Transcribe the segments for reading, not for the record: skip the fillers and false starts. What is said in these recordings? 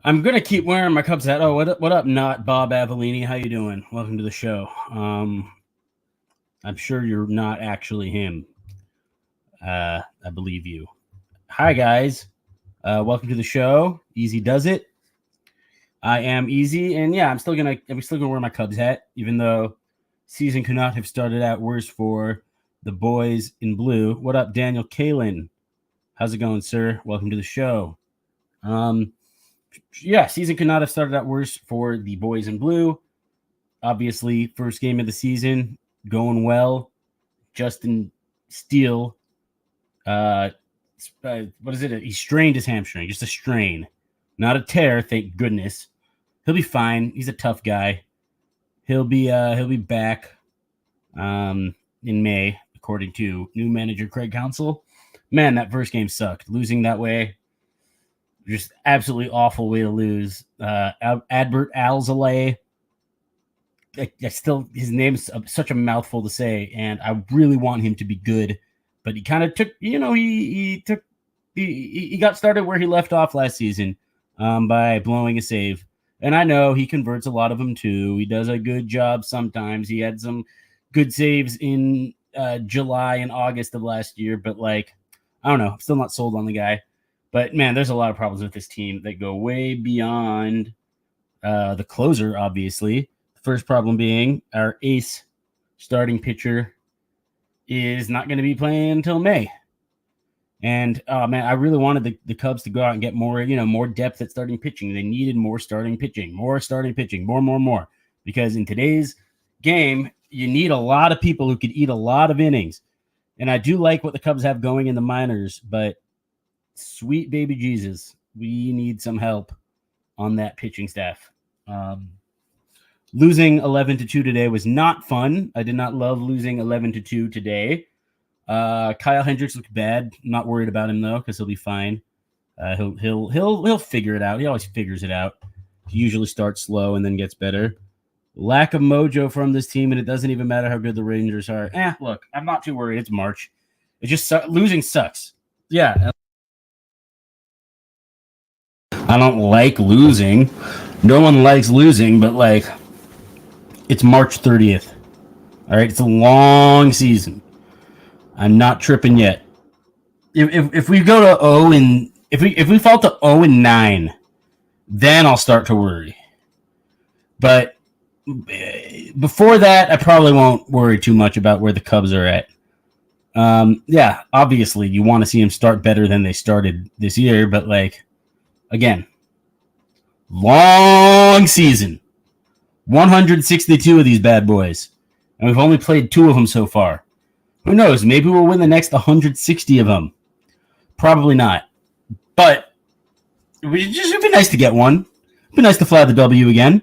I'm gonna keep wearing my Cubs hat. Oh, what up, not Bob Avellini? How you doing? Welcome to the show. I'm sure you're not actually him. I believe you. Hi guys, welcome to the show. Easy does it. I am Easy, and yeah, I'm still gonna wear my Cubs hat, even though season could not have started out worse for the boys in blue. What up, Daniel Kalin? How's it going, sir? Welcome to the show. Yeah, season could not have started out worse for the boys in blue. Obviously, first game of the season, going well. Justin Steele, what is it? He strained his hamstring, just a strain, not a tear, thank goodness. He'll be fine. He's a tough guy. He'll be back in May, according to new manager Craig Counsell. Man, that first game sucked. Losing that way, just absolutely awful way to lose. Adbert Alzolay. Still, his name's such a mouthful to say, and I really want him to be good. But he kind of took, he got started where he left off last season by blowing a save. And I know he converts a lot of them too. He does a good job sometimes. He had some good saves in July and August of last year, but I don't know. I'm still not sold on the guy. But, man, there's a lot of problems with this team that go way beyond the closer, obviously. The first problem being our ace starting pitcher is not going to be playing until May. And, man, I really wanted the Cubs to go out and get more, more depth at starting pitching. They needed more starting pitching, more. Because in today's game, you need a lot of people who could eat a lot of innings. And I do like what the Cubs have going in the minors, but sweet baby Jesus, we need some help on that pitching staff. Losing 11-2 today was not fun. I did not love losing 11-2 today. Kyle Hendricks looked bad. Not worried about him though, because he'll be fine. He'll figure it out. He always figures it out. He usually starts slow and then gets better. Lack of mojo from this team, and it doesn't even matter how good the Rangers are. Look, I'm not too worried. It's March. It just losing sucks. Yeah. I don't like losing. No one likes losing, but it's March 30th. All right, it's a long season. I'm not tripping yet. If we go to 0 and if we fall to 0-9, then I'll start to worry. But before that, I probably won't worry too much about where the Cubs are at. Yeah, obviously you want to see them start better than they started this year, but again, long season, 162 of these bad boys, and we've only played 2 of them so far. Who knows? Maybe we'll win the next 160 of them. Probably not, but it'd be nice to get one. It'd be nice to fly the W again.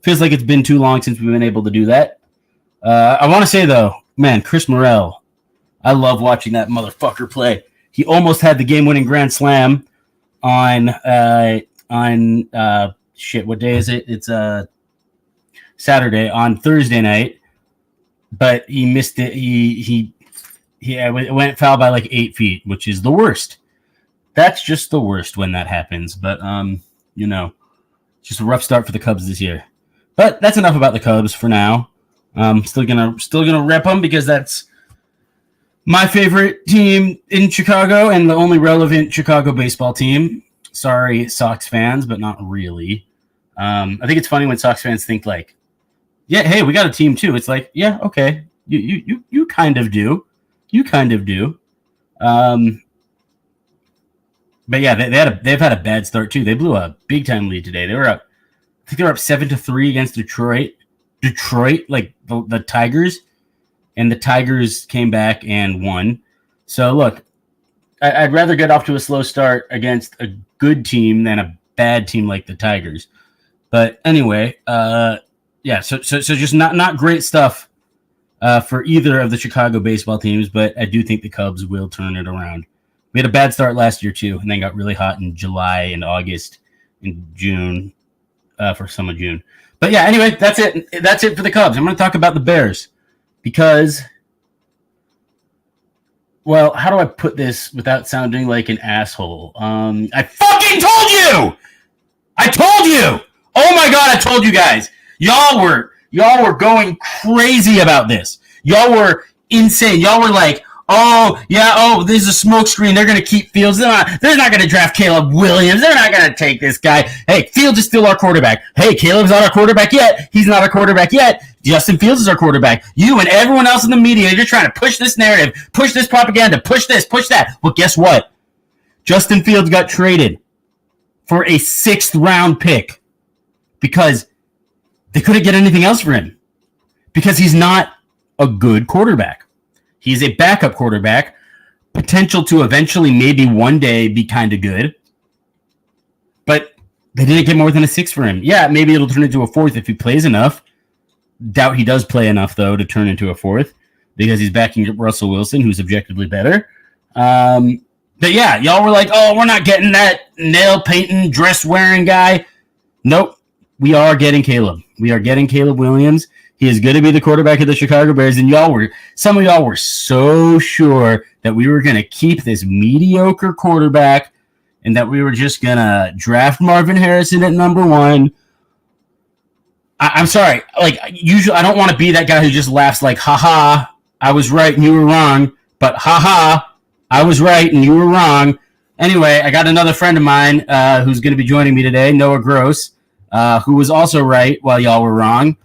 Feels like it's been too long since we've been able to do that. I want to say, though, man, Chris Morel, I love watching that motherfucker play. He almost had the game-winning grand slam on what day is it? It's Saturday, on Thursday night, but he missed it. He went foul by 8 feet, which is the worst. That's just the worst when that happens. But just a rough start for the Cubs this year. But that's enough about the Cubs for now. Still gonna rep them because that's my favorite team in Chicago and the only relevant Chicago baseball team. Sorry, Sox fans, but not really. I think it's funny when Sox fans think like, yeah, hey, we got a team too. It's like, yeah, okay. You kind of do. You kind of do. But yeah, they've had a bad start too. They blew a big time lead today. They were up, I think they were up 7-3 against Detroit. Like the Tigers, and the Tigers came back and won. So look, I'd rather get off to a slow start against a good team than a bad team like the Tigers. But anyway, yeah, so just not great stuff for either of the Chicago baseball teams, but I do think the Cubs will turn it around. We had a bad start last year too, and then got really hot in July and August and June, for some of June. But yeah, anyway, that's it. That's it for the Cubs. I'm going to talk about the Bears because, well, how do I put this without sounding like an asshole? I fucking told you! I told you! Oh my God, I told you guys. Y'all were going crazy about this. Y'all were insane. Y'all were like, oh, yeah, oh, this is a smoke screen. They're going to keep Fields. They're not going to draft Caleb Williams. They're not going to take this guy. Hey, Fields is still our quarterback. Hey, Caleb's not our quarterback yet. He's not our quarterback yet. Justin Fields is our quarterback. You and everyone else in the media, you're trying to push this narrative, push this propaganda, push this, push that. Well, guess what? Justin Fields got traded for a 6th-round pick because they couldn't get anything else for him because he's not a good quarterback. He's a backup quarterback, potential to eventually maybe one day be kind of good. But they didn't get more than a 6 for him. Yeah, maybe it'll turn into a 4th if he plays enough. Doubt he does play enough, though, to turn into a 4th because he's backing up Russell Wilson, who's objectively better. But yeah, y'all were like, oh, we're not getting that nail-painting, dress-wearing guy. Nope. We are getting Caleb. We are getting Caleb Williams. He is going to be the quarterback of the Chicago Bears, and some of y'all were so sure that we were going to keep this mediocre quarterback and that we were just going to draft Marvin Harrison at number 1. I'm sorry. Like, usually I don't want to be that guy who just laughs like, haha, I was right and you were wrong, but haha, I was right and you were wrong. Anyway, I got another friend of mine who's going to be joining me today, Noah Gross, who was also right while y'all were wrong.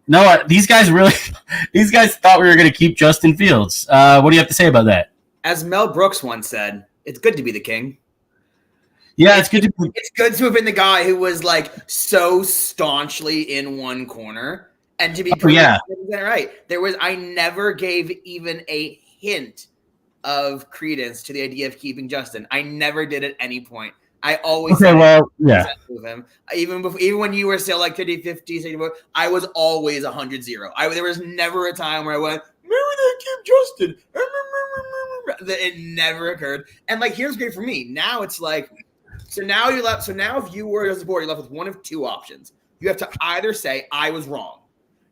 No, these guys thought we were going to keep Justin Fields. What do you have to say about that? As Mel Brooks once said, it's good to be the king. Yeah, it's good to have been the guy who was like so staunchly in one corner and to be right. I never gave even a hint of credence to the idea of keeping Justin. I never did at any point. I always with him. Even when you were still like 50-50, I was always 100-0. There was never a time where I went, remember that keep Justin. It never occurred. And like, here's great for me. Now it's like, so now if you were as a board, you're left with one of 2 options. You have to either say I was wrong.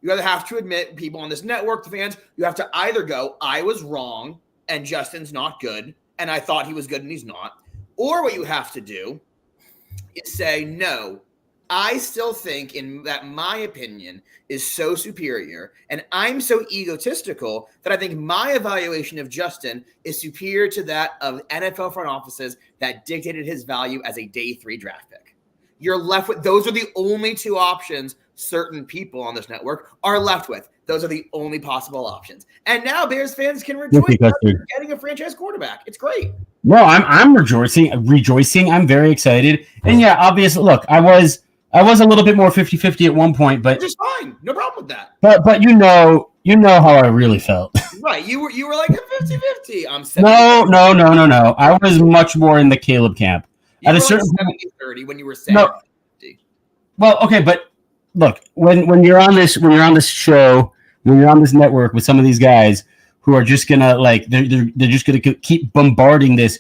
You either have to admit, people on this network, the fans, you have to either go, I was wrong and Justin's not good, and I thought he was good and he's not. Or what you have to do is say, no, I still think that my opinion is so superior, and I'm so egotistical that I think my evaluation of Justin is superior to that of NFL front offices that dictated his value as a day 3 draft pick. You're left with, those are the only 2 options certain people on this network are left with. Those are the only possible options. And now Bears fans can rejoice getting a franchise quarterback. It's great. No, I'm rejoicing. I'm very excited. And yeah, obviously, look, I was a little bit more 50-50 at one point, but just fine. No problem with that. But you know how I really felt. Right. You were like 50-50. I'm 70. No. I was much more in the Caleb camp. You at a certain point, 70-30 when you were saying 50. Well, okay, but look, when you're on this show, when you're on this network with some of these guys who are just gonna like they're just gonna keep bombarding this.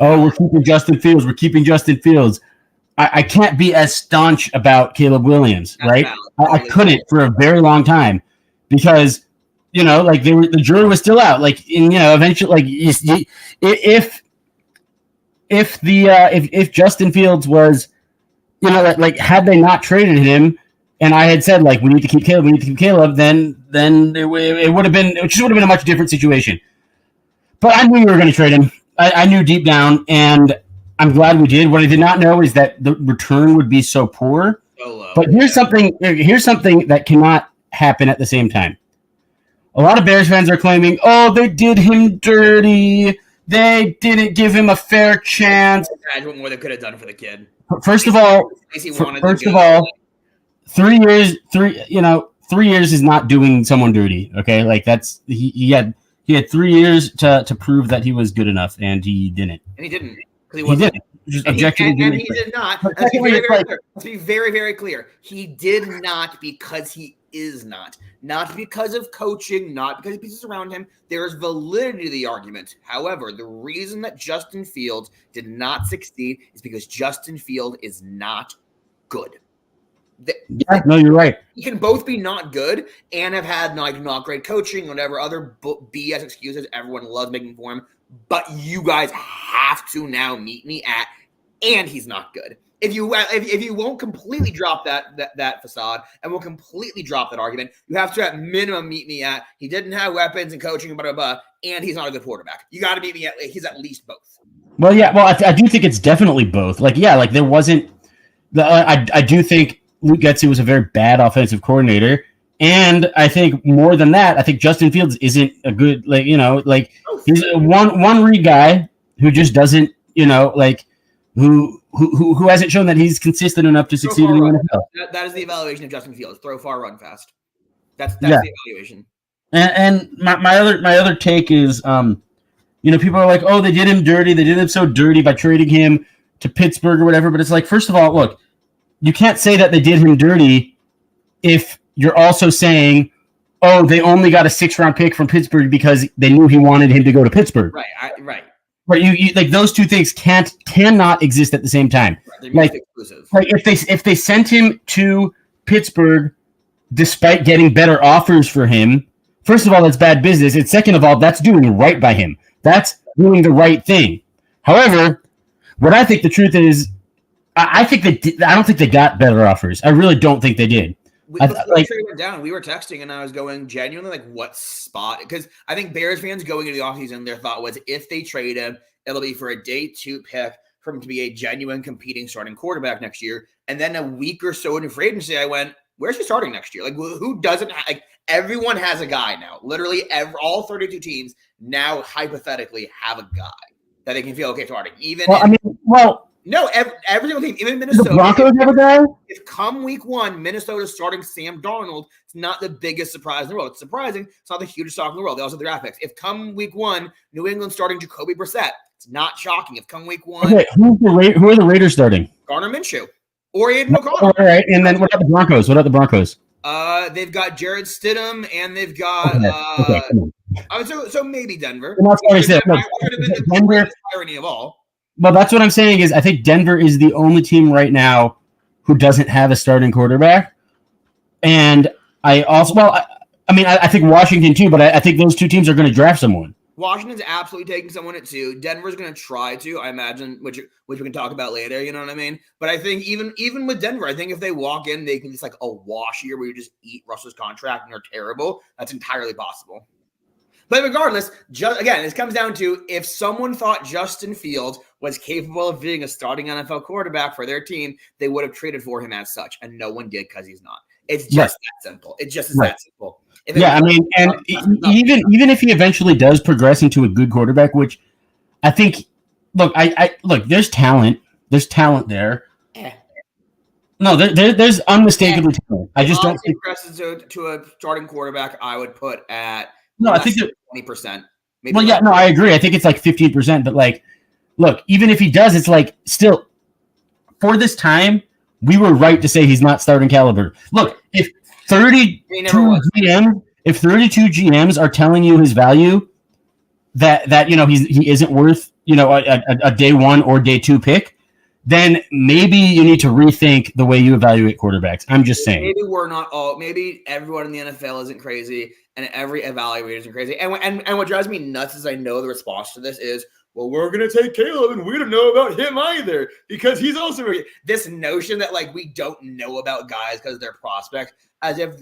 Oh, we're keeping Justin Fields. I can't be as staunch about Caleb Williams, right? I couldn't for a very long time because like the jury was still out. Like, and eventually, like if Justin Fields was, like had they not traded him. And I had said, like, we need to keep Caleb, then it would have been a much different situation. But I knew we were going to trade him. I knew deep down, and I'm glad we did. What I did not know is that the return would be so poor. So low. But here's something that cannot happen at the same time. A lot of Bears fans are claiming, oh, they did him dirty. They didn't give him a fair chance. Imagine what more they could have done for the kid. First of all, 3 years, 3 years is not doing someone dirty. Okay, like that's he had 3 years to prove that he was good enough, and he didn't. And he didn't. He didn't. Just objectively and he did not. Let's be very, very clear. He did not because he is not. Not because of coaching, not because of pieces around him. There is validity to the argument. However, the reason that Justin Fields did not succeed is because Justin Fields is not good. No, you're right. You can both be not good and have had not great coaching, whatever other BS excuses everyone loves making for him. But you guys have to now meet me at, and he's not good. If you won't completely drop that facade and will completely drop that argument, you have to at minimum meet me at he didn't have weapons and coaching, blah, blah, blah, and he's not a good quarterback. You got to meet me at he's at least both. Well, yeah. Well, I do think it's definitely both. Like, yeah, like there wasn't. I do think Luke Getsy was a very bad offensive coordinator. And I think more than that, I think Justin Fields isn't a good, he's a one read guy who just doesn't, who hasn't shown that he's consistent enough to succeed in the NFL. That is the evaluation of Justin Fields. Throw far, run fast. That's the evaluation. And my other take is, people are like, oh, they did him dirty. They did him so dirty by trading him to Pittsburgh or whatever. But it's like, first of all, look, you can't say that they did him dirty if you're also saying, oh, they only got a 6th-round pick from Pittsburgh because they knew he wanted him to go to Pittsburgh. Right. But you like those two things cannot exist at the same time. Right, like if they sent him to Pittsburgh despite getting better offers for him, first of all, that's bad business. And second of all, that's doing right by him. That's doing the right thing. However, what I think the truth is, I don't think they got better offers. I really don't think they did. Before the trade went down, we were texting, and I was going genuinely like, what spot? Because I think Bears fans going into the offseason, their thought was if they trade him, it'll be for a day 2 pick for him to be a genuine competing starting quarterback next year. And then a week or so into free agency, I went, where's he starting next year? Like, who doesn't like? Everyone has a guy now. Literally, all 32 teams now hypothetically have a guy that they can feel okay starting. No, every single team, even Minnesota. The Broncos have a guy? If come week 1, Minnesota's starting Sam Darnold, it's not the biggest surprise in the world. It's surprising. It's not the hugest shock in the world. They also have the draft picks. If come week 1, New England starting Jacoby Brissett, it's not shocking. If come week 1. Okay, who are the Raiders starting? Gardner Minshew. Or Aiden O'Connell. All right, and then what about the Broncos? They've got Jared Stidham, and they've got so maybe Denver. Denver. The irony of all. Well, that's what I'm saying is I think Denver is the only team right now who doesn't have a starting quarterback. And I think Washington too, but I think those two teams are going to draft someone. Washington's absolutely taking someone at 2. Denver's going to try to, I imagine, which we can talk about later, you know what I mean? But I think even with Denver, I think if they walk in, they can just like a wash year where you just eat Russell's contract and they're terrible. That's entirely possible. But regardless, again, this comes down to if someone thought Justin Fields was capable of being a starting NFL quarterback for their team, they would have traded for him as such, and no one did because he's not. It's just that simple. It just is that simple. Even if he eventually does progress into a good quarterback, which I think, look, there's talent. There's talent there. No, there's unmistakably talent. I just don't think progresses to a starting quarterback. I would put at. No, I think 20%. I agree. I think it's like 15%. But like, look, even if he does, it's like still for this time, we were right to say he's not starting caliber. Look, if 32 GMs are telling you his value, that he isn't worth a day 1 or day 2 pick, then maybe you need to rethink the way you evaluate quarterbacks. I'm just saying. Maybe everyone in the NFL isn't crazy. And every evaluator is crazy. And what drives me nuts is I know the response to this is, well, we're going to take Caleb and we don't know about him either because he's also this notion that like we don't know about guys because they're prospects as if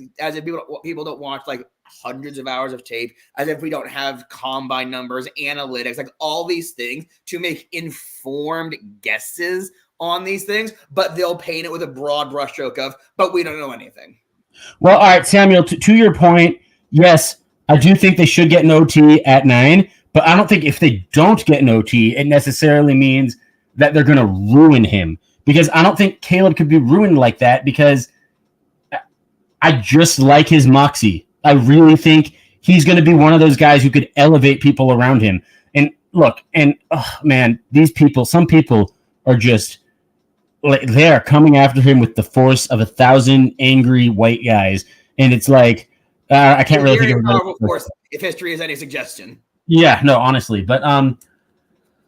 people don't watch like hundreds of hours of tape, as if we don't have combine numbers, analytics, like all these things to make informed guesses on these things, but they'll paint it with a broad brushstroke of, but we don't know anything. Well, all right, Samuel, to your point, yes, I do think they should get an OT at 9, but I don't think if they don't get an OT, it necessarily means that they're going to ruin him, because I don't think Caleb could be ruined like that, because I just like his moxie. I really think he's going to be one of those guys who could elevate people around him. And look, and oh, man, some people are just, they are coming after him with the force of 1,000 angry white guys. And it's like, I can't really think of a force if history is any suggestion. Yeah, no, honestly. But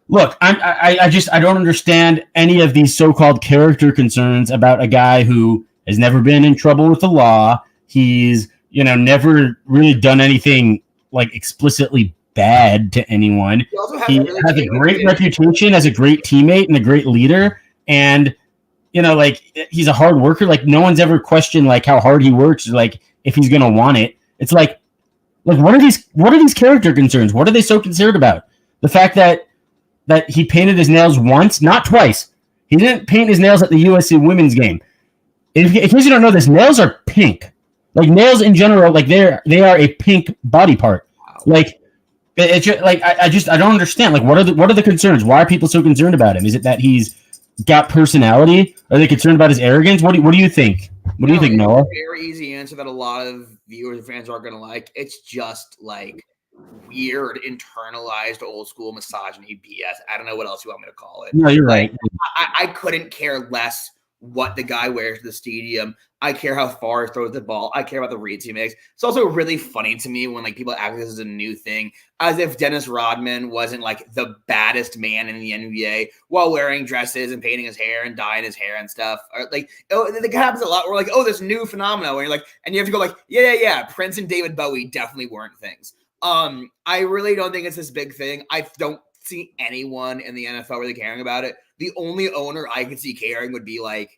look, I don't understand any of these so-called character concerns about a guy who has never been in trouble with the law. He's, never really done anything like explicitly bad to anyone. He has a great reputation as a great teammate and a great leader. And, he's a hard worker. Like, no one's ever questioned like how hard he works, like if he's going to want it. It's like, what are these character concerns? What are they so concerned about? The fact that he painted his nails once, not twice. He didn't paint his nails at the USC women's game. In case you don't know this, nails are pink. Like, nails in general, like they are a pink body part. Like, it's just, like I don't understand. Like, what are the concerns? Why are people so concerned about him? Is it that he's got personality? Are they concerned about his arrogance? What do you think? What do you think, Noah? A very easy answer that a lot of viewers and fans aren't going to like. It's just like weird, internalized, old school misogyny BS. I don't know what else you want me to call it. No, you're right. I couldn't care less what the guy wears to the stadium. I care how far he throws the ball. I care about the reads he makes. It's also really funny to me when like people act like this is a new thing, as if Dennis Rodman wasn't like the baddest man in the NBA while wearing dresses and painting his hair and dyeing his hair and stuff. Or like, it happens a lot. We're like, this new phenomenon where you're like, and you have to go like, yeah. Prince and David Bowie definitely weren't things. I really don't think it's this big thing. I don't see anyone in the NFL really caring about it. The only owner I could see caring would be like,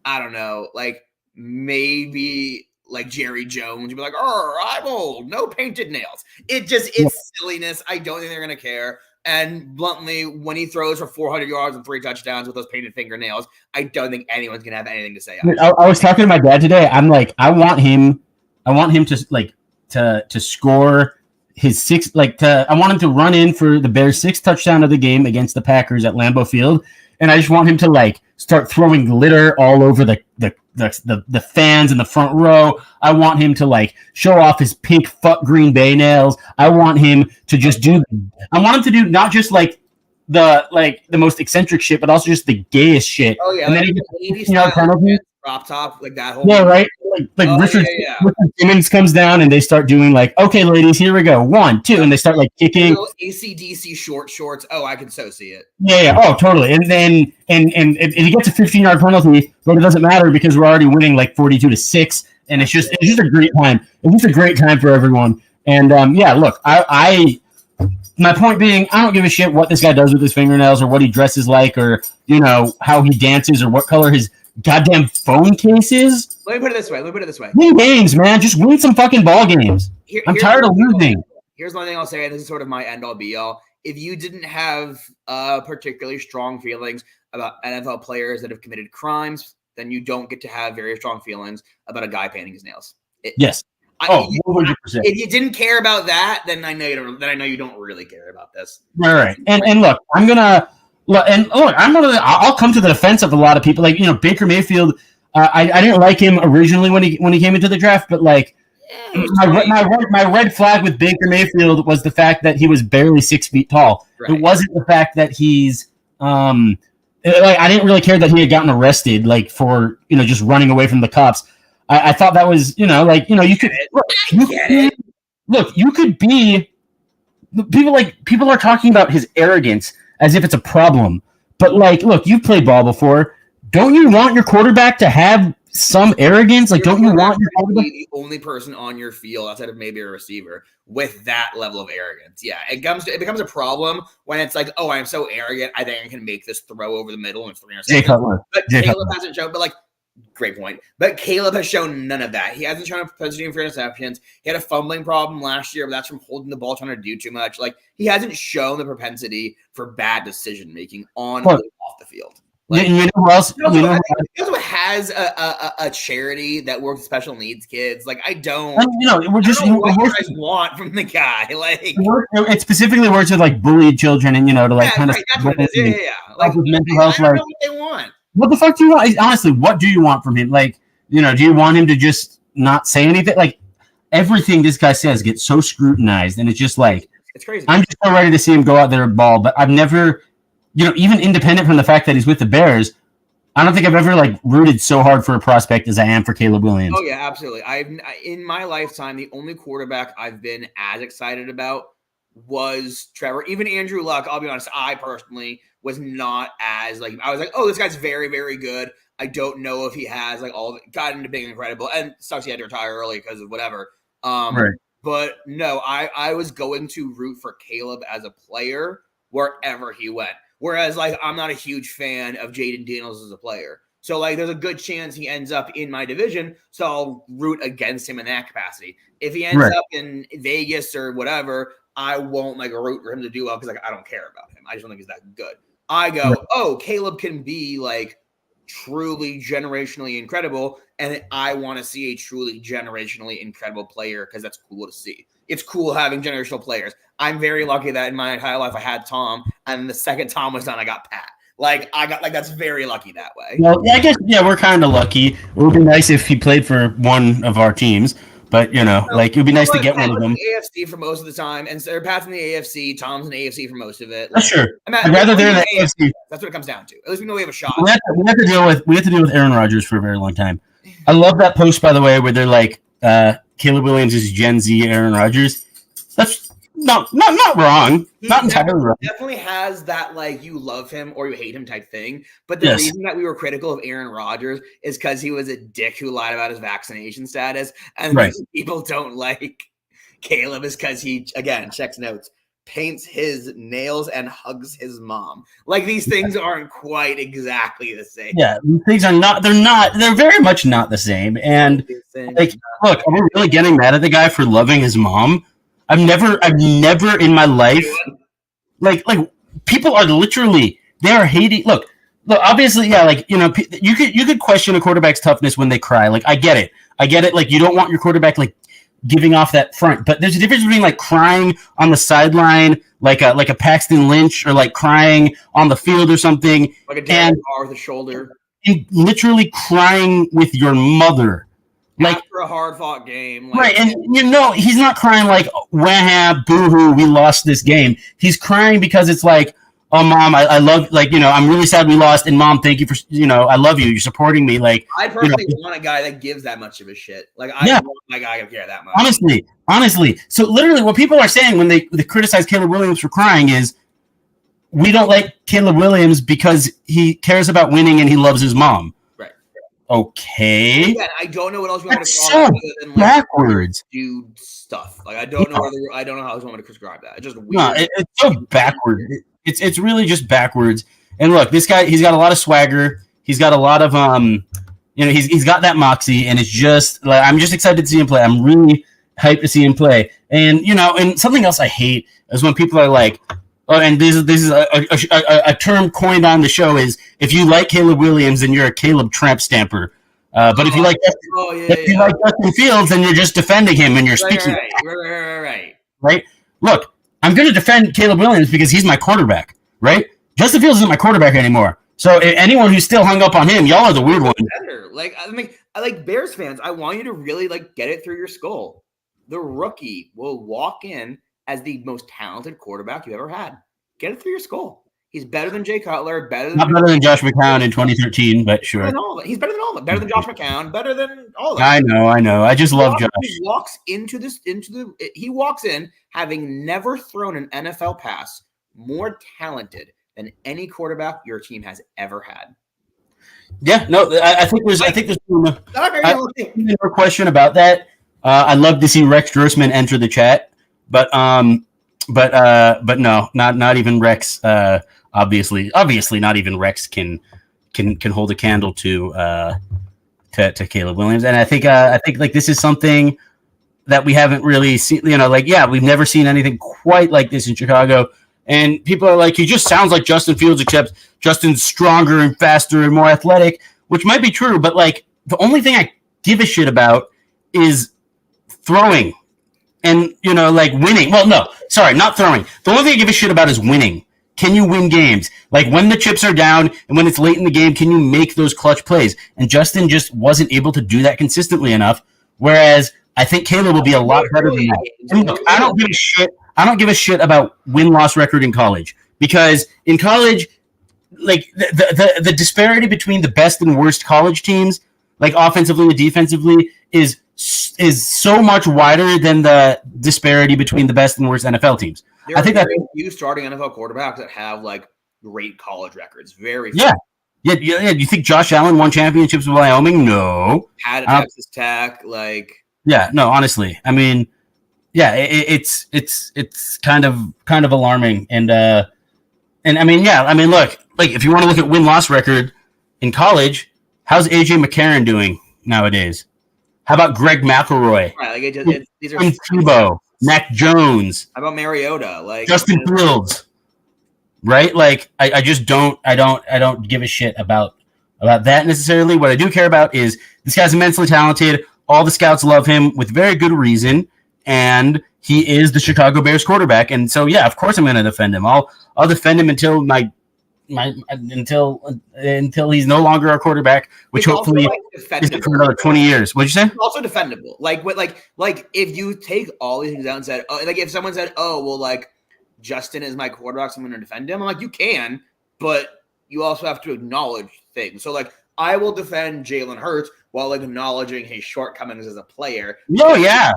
I don't know, like maybe like Jerry Jones. You'd be like, I'm old, no painted nails. It's silliness. I don't think they're going to care. And bluntly, when he throws for 400 yards and 3 touchdowns with those painted fingernails, I don't think anyone's going to have anything to say. I was talking to my dad today. I'm like, I want him to like to score his sixth, I want him to run in for the Bears' 6th touchdown of the game against the Packers at Lambeau Field. And I just want him to like start throwing glitter all over the fans in the front row. I want him to like show off his pink fuck Green Bay nails. I want him to just do not just like the most eccentric shit, but also just the gayest shit. Oh yeah, and like then penalty. Drop top, like that whole right. Like Richard Simmons comes down and they start doing like, okay, ladies, here we go, 1, 2, and they start like kicking. AC/DC short shorts. Oh, I can so see it. Yeah. Oh, totally. And then and he gets a 15-yard penalty, but it doesn't matter because we're already winning like 42-6, and it's just a great time. It's just a great time for everyone. And look, I my point being, I don't give a shit what this guy does with his fingernails or what he dresses like or how he dances or what color his goddamn phone cases. Let me put it this way. Win games, man. Just win some fucking ball games. I'm tired of losing. Here's one thing I'll say, and this is sort of my end-all be-all. If you didn't have particularly strong feelings about NFL players that have committed crimes, then you don't get to have very strong feelings about a guy painting his nails. Yes. 100%. If you didn't care about that, then I know you don't really care about this. Right. And look, I'll come to the defense of a lot of people. Like, Baker Mayfield, I didn't like him originally when he came into the draft, but like my red flag with Baker Mayfield was the fact that he was barely 6 feet tall. Right. It wasn't the fact that he's I didn't really care that he had gotten arrested like for just running away from the cops. I thought that was you could be people are talking about his arrogance as if it's a problem. But like, look, you've played ball before. Don't you want your quarterback to have some arrogance? Like, don't you want your quarterback to be the only person on your field outside of maybe a receiver with that level of arrogance? Yeah, it becomes a problem when it's like, I'm so arrogant, I think I can make this throw over the middle and 300. But Caleb hasn't shown. But like, great point. But Caleb has shown none of that. He hasn't shown a propensity for interceptions. He had a fumbling problem last year, but that's from holding the ball, trying to do too much. Like, he hasn't shown the propensity for bad decision making on or off the field. Like, you know who else? He also has a charity that works with special needs kids. Like, I don't what you guys want from the guy. Like, it specifically works with like bullied children, and to like kind of that's what it is. Yeah. Like, mental health. I don't know what they want. What the fuck do you want? Honestly, what do you want from him? Like, do you want him to just not say anything? Like, everything this guy says gets so scrutinized, and it's just like, it's crazy. I'm just so ready to see him go out there and ball, but I've never, even independent from the fact that he's with the Bears, I don't think I've ever like rooted so hard for a prospect as I am for Caleb Williams. Oh yeah, absolutely. In my lifetime, the only quarterback I've been as excited about was Trevor. Even Andrew Luck, I'll be honest, I personally was not as like, I was like, oh, this guy's very, very good. I don't know if he has like all got into being incredible, and sucks he had to retire early because of whatever. Right. But no, I was going to root for Caleb as a player wherever he went. Whereas, like, I'm not a huge fan of Jaden Daniels as a player. So, like, there's a good chance he ends up in my division, so I'll root against him in that capacity. If he ends up in Vegas or whatever, I won't, like, root for him to do well because, like, I don't care about him. I just don't think he's that good. I go, oh, Caleb can be, like, truly generationally incredible, and I want to see a truly generationally incredible player because that's cool to see. It's cool having generational players. I'm very lucky that in my entire life I had Tom, and the second Tom was done, I got Pat. Like, that's very lucky that way. Well, yeah, I guess, we're kind of lucky. It would be nice if he played for one of our teams, but, like, it would be nice to get one of them. AFC for most of the time, and so Pat's in the AFC, Tom's in the AFC for most of it. Like, sure. I'd rather they're in the AFC. That's what it comes down to. At least we know we have a shot. We have to deal with Aaron Rodgers for a very long time. I love that post, by the way, where they're like, Caleb Williams is Gen Z Aaron Rodgers. That's not wrong. Not entirely wrong. Definitely has that, like, you love him or you hate him type thing. But the reason that we were critical of Aaron Rodgers is because he was a dick who lied about his vaccination status. And people don't like Caleb is because he, again, checks notes, paints his nails and hugs his mom. Like, these things aren't quite exactly the same. Yeah, things are not. They're very much not the same. And like, look, are we really getting mad at the guy for loving his mom? I've never in my life, like people are literally, they are hating. Look, obviously, yeah, like, you could question a quarterback's toughness when they cry. Like, I get it. Like, you don't want your quarterback like giving off that front, but there's a difference between like crying on the sideline, like a Paxton Lynch, or like crying on the field or something, like a dad with a shoulder, and literally crying with your mother. Like, after a hard-fought game. Like, right, and he's not crying like, wah, boo-hoo, we lost this game. He's crying because it's like, oh, Mom, I love, like, I'm really sad we lost, and Mom, thank you for, I love you, you're supporting me. Like, I personally want a guy that gives that much of a shit. Like, I don't want my guy to care that much. Honestly. So, literally, what people are saying when they criticize Caleb Williams for crying is, we don't like Caleb Williams because he cares about winning and he loves his mom. Okay. Again, I don't know what else you want me to call it than, like, backwards. Dude stuff. Like, I don't know how else you want me to describe that. It's just weird. No, it's so backwards. It's really just backwards. And look, this guy, he's got a lot of swagger. He's got a lot of he's got that moxie, and it's just like, I'm just excited to see him play. I'm really hyped to see him play. And and something else I hate is when people are like, oh, and this is a term coined on the show, is if you like Caleb Williams, then you're a Caleb tramp stamper. But if you like Justin Fields, then you're just defending him and you're speaking. Right. Look, I'm going to defend Caleb Williams because he's my quarterback. Right. Justin Fields isn't my quarterback anymore. So anyone who's still hung up on him, y'all are the weird one. Like, I like Bears fans. I want you to really like get it through your skull. The rookie will walk in as the most talented quarterback you ever had. Get it through your skull. He's better than Jay Cutler, better than Josh McCown in 2013, but sure. He's better than all of them. Better than Josh McCown, better than all of them. I know. I just love Josh. He walks in having never thrown an NFL pass, more talented than any quarterback your team has ever had. Yeah, no, I think there's no question about that. I'd love to see Rex Grossman enter the chat. But no, not even Rex. Obviously, not even Rex can hold a candle to to Caleb Williams, and I think like this is something that we haven't really seen. We've never seen anything quite like this in Chicago. And people are like, he just sounds like Justin Fields, except Justin's stronger and faster and more athletic, which might be true. But like the only thing I give a shit about is throwing and, winning. Well, no, sorry, not throwing. The only thing I give a shit about is winning. Can you win games? Like when the chips are down and when it's late in the game, can you make those clutch plays? And Justin just wasn't able to do that consistently enough. Whereas I think Caleb will be a lot better than that. And look, I don't give a shit. I don't give a shit about win-loss record in college, because in college, like the disparity between the best and worst college teams, like offensively and defensively, is so much wider than the disparity between the best and worst NFL teams. I think that few starting NFL quarterbacks that have like great college records. Very few. Yeah. You think Josh Allen won championships with Wyoming? No. Had a Texas Tech, like. Yeah, no, honestly, I mean, yeah, it's kind of alarming, and I mean, look, like if you want to look at win-loss record in college, how's AJ McCarron doing nowadays? How about Greg McElroy? Right, these are Tebow, Mac Jones. How about Mariota? Like Justin Fields, right? Like I just don't give a shit about that necessarily. What I do care about is this guy's immensely talented. All the scouts love him with very good reason, and he is the Chicago Bears quarterback. And so, yeah, of course I'm going to defend him. I'll defend him until until he's no longer our quarterback, which hopefully is for another 20 years. What'd you say? It's also defendable. Like if you take all these things out and said, like if someone said, oh, well, like Justin is my quarterback, so I'm going to defend him. I'm like, you can, but you also have to acknowledge things. So like I will defend Jalen Hurts while acknowledging his shortcomings as a player. Oh yeah,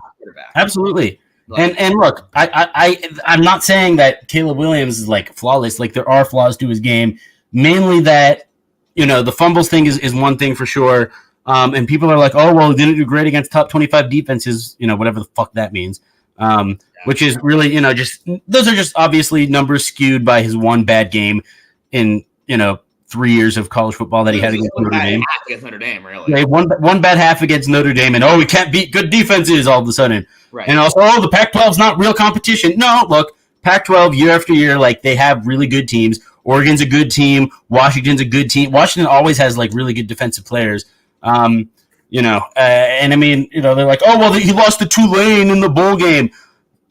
absolutely. Like, and look, I'm not saying that Caleb Williams is like flawless. Like there are flaws to his game, mainly that the fumbles thing is one thing for sure. And people are like, oh well, he didn't do great against top 25 defenses. Whatever the fuck that means. Which is really just those are just obviously numbers skewed by his one bad game in 3 years of college football that he had against Notre Dame. Against Notre Dame, really. Yeah, one bad half against Notre Dame, and we can't beat good defenses all of a sudden. Right. And also, the Pac-12 is not real competition. No, look, Pac-12 year after year, like they have really good teams. Oregon's a good team. Washington's a good team. Washington always has like really good defensive players. And I mean, they're like, oh well, he lost to Tulane in the bowl game.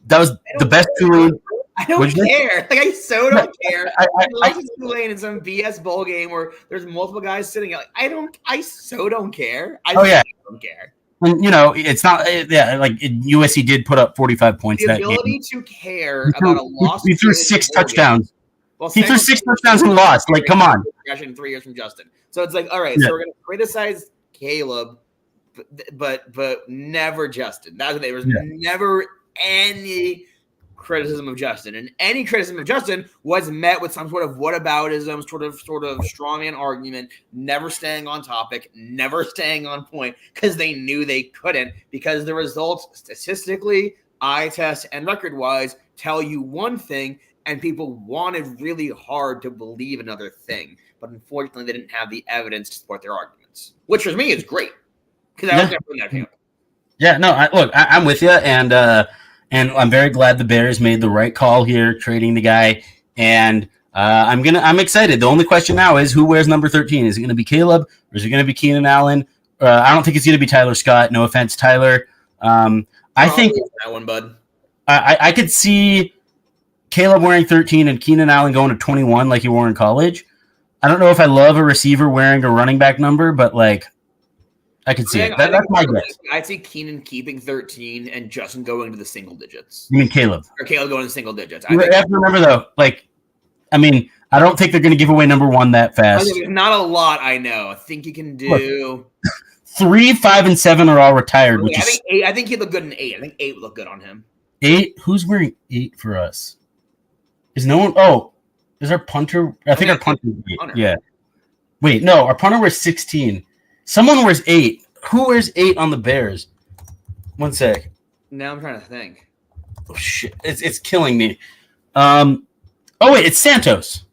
That was the best Tulane. I don't care. Like I so don't care. I lost to Tulane in some BS bowl game where there's multiple guys sitting. Like I so don't care. I don't care. And it's not. Yeah, like USC did put up 45 points. The ability to care about a loss. He threw 6 touchdowns. Well, he threw 6 touchdowns and lost. Like, come on. In 3 years from Justin. So it's like, all right. So we're gonna criticize Caleb, but never Justin. That's what there was never any criticism of Justin, and any criticism of Justin was met with some sort of whataboutism, sort of strongman argument, never staying on topic, never staying on point, because they knew they couldn't, because the results statistically, eye test, and record-wise tell you one thing, and people wanted really hard to believe another thing, but unfortunately they didn't have the evidence to support their arguments, which for me is great, because I was never in that camp. Yeah, no, I'm with you, and I'm very glad the Bears made the right call here, trading the guy. And I'm excited. The only question now is who wears number 13? Is it going to be Caleb or is it going to be Keenan Allen? I don't think it's going to be Tyler Scott. No offense, Tyler. I think that one, bud. I could see Caleb wearing 13 and Keenan Allen going to 21 like he wore in college. I don't know if I love a receiver wearing a running back number, but like I can see it. That's my guess. I'd see Keenan keeping 13 and Justin going to the single digits. You mean Caleb? Or Caleb going to the single digits. You have to remember, though, I don't think they're going to give away number 1 that fast. Not a lot, I know. I think you can do... 3, 5, and 7 are all retired. I think 8. I think he'd look good in 8. I think 8 would look good on him. 8? Who's wearing 8 for us? Is no one... Oh, is our punter... I think our punter is 8. Punter. Yeah. Wait, no, our punter wears 16. Someone wears 8. Who wears 8 on the Bears? One sec. Now I'm trying to think. Oh shit! It's killing me. Oh wait, it's Santos.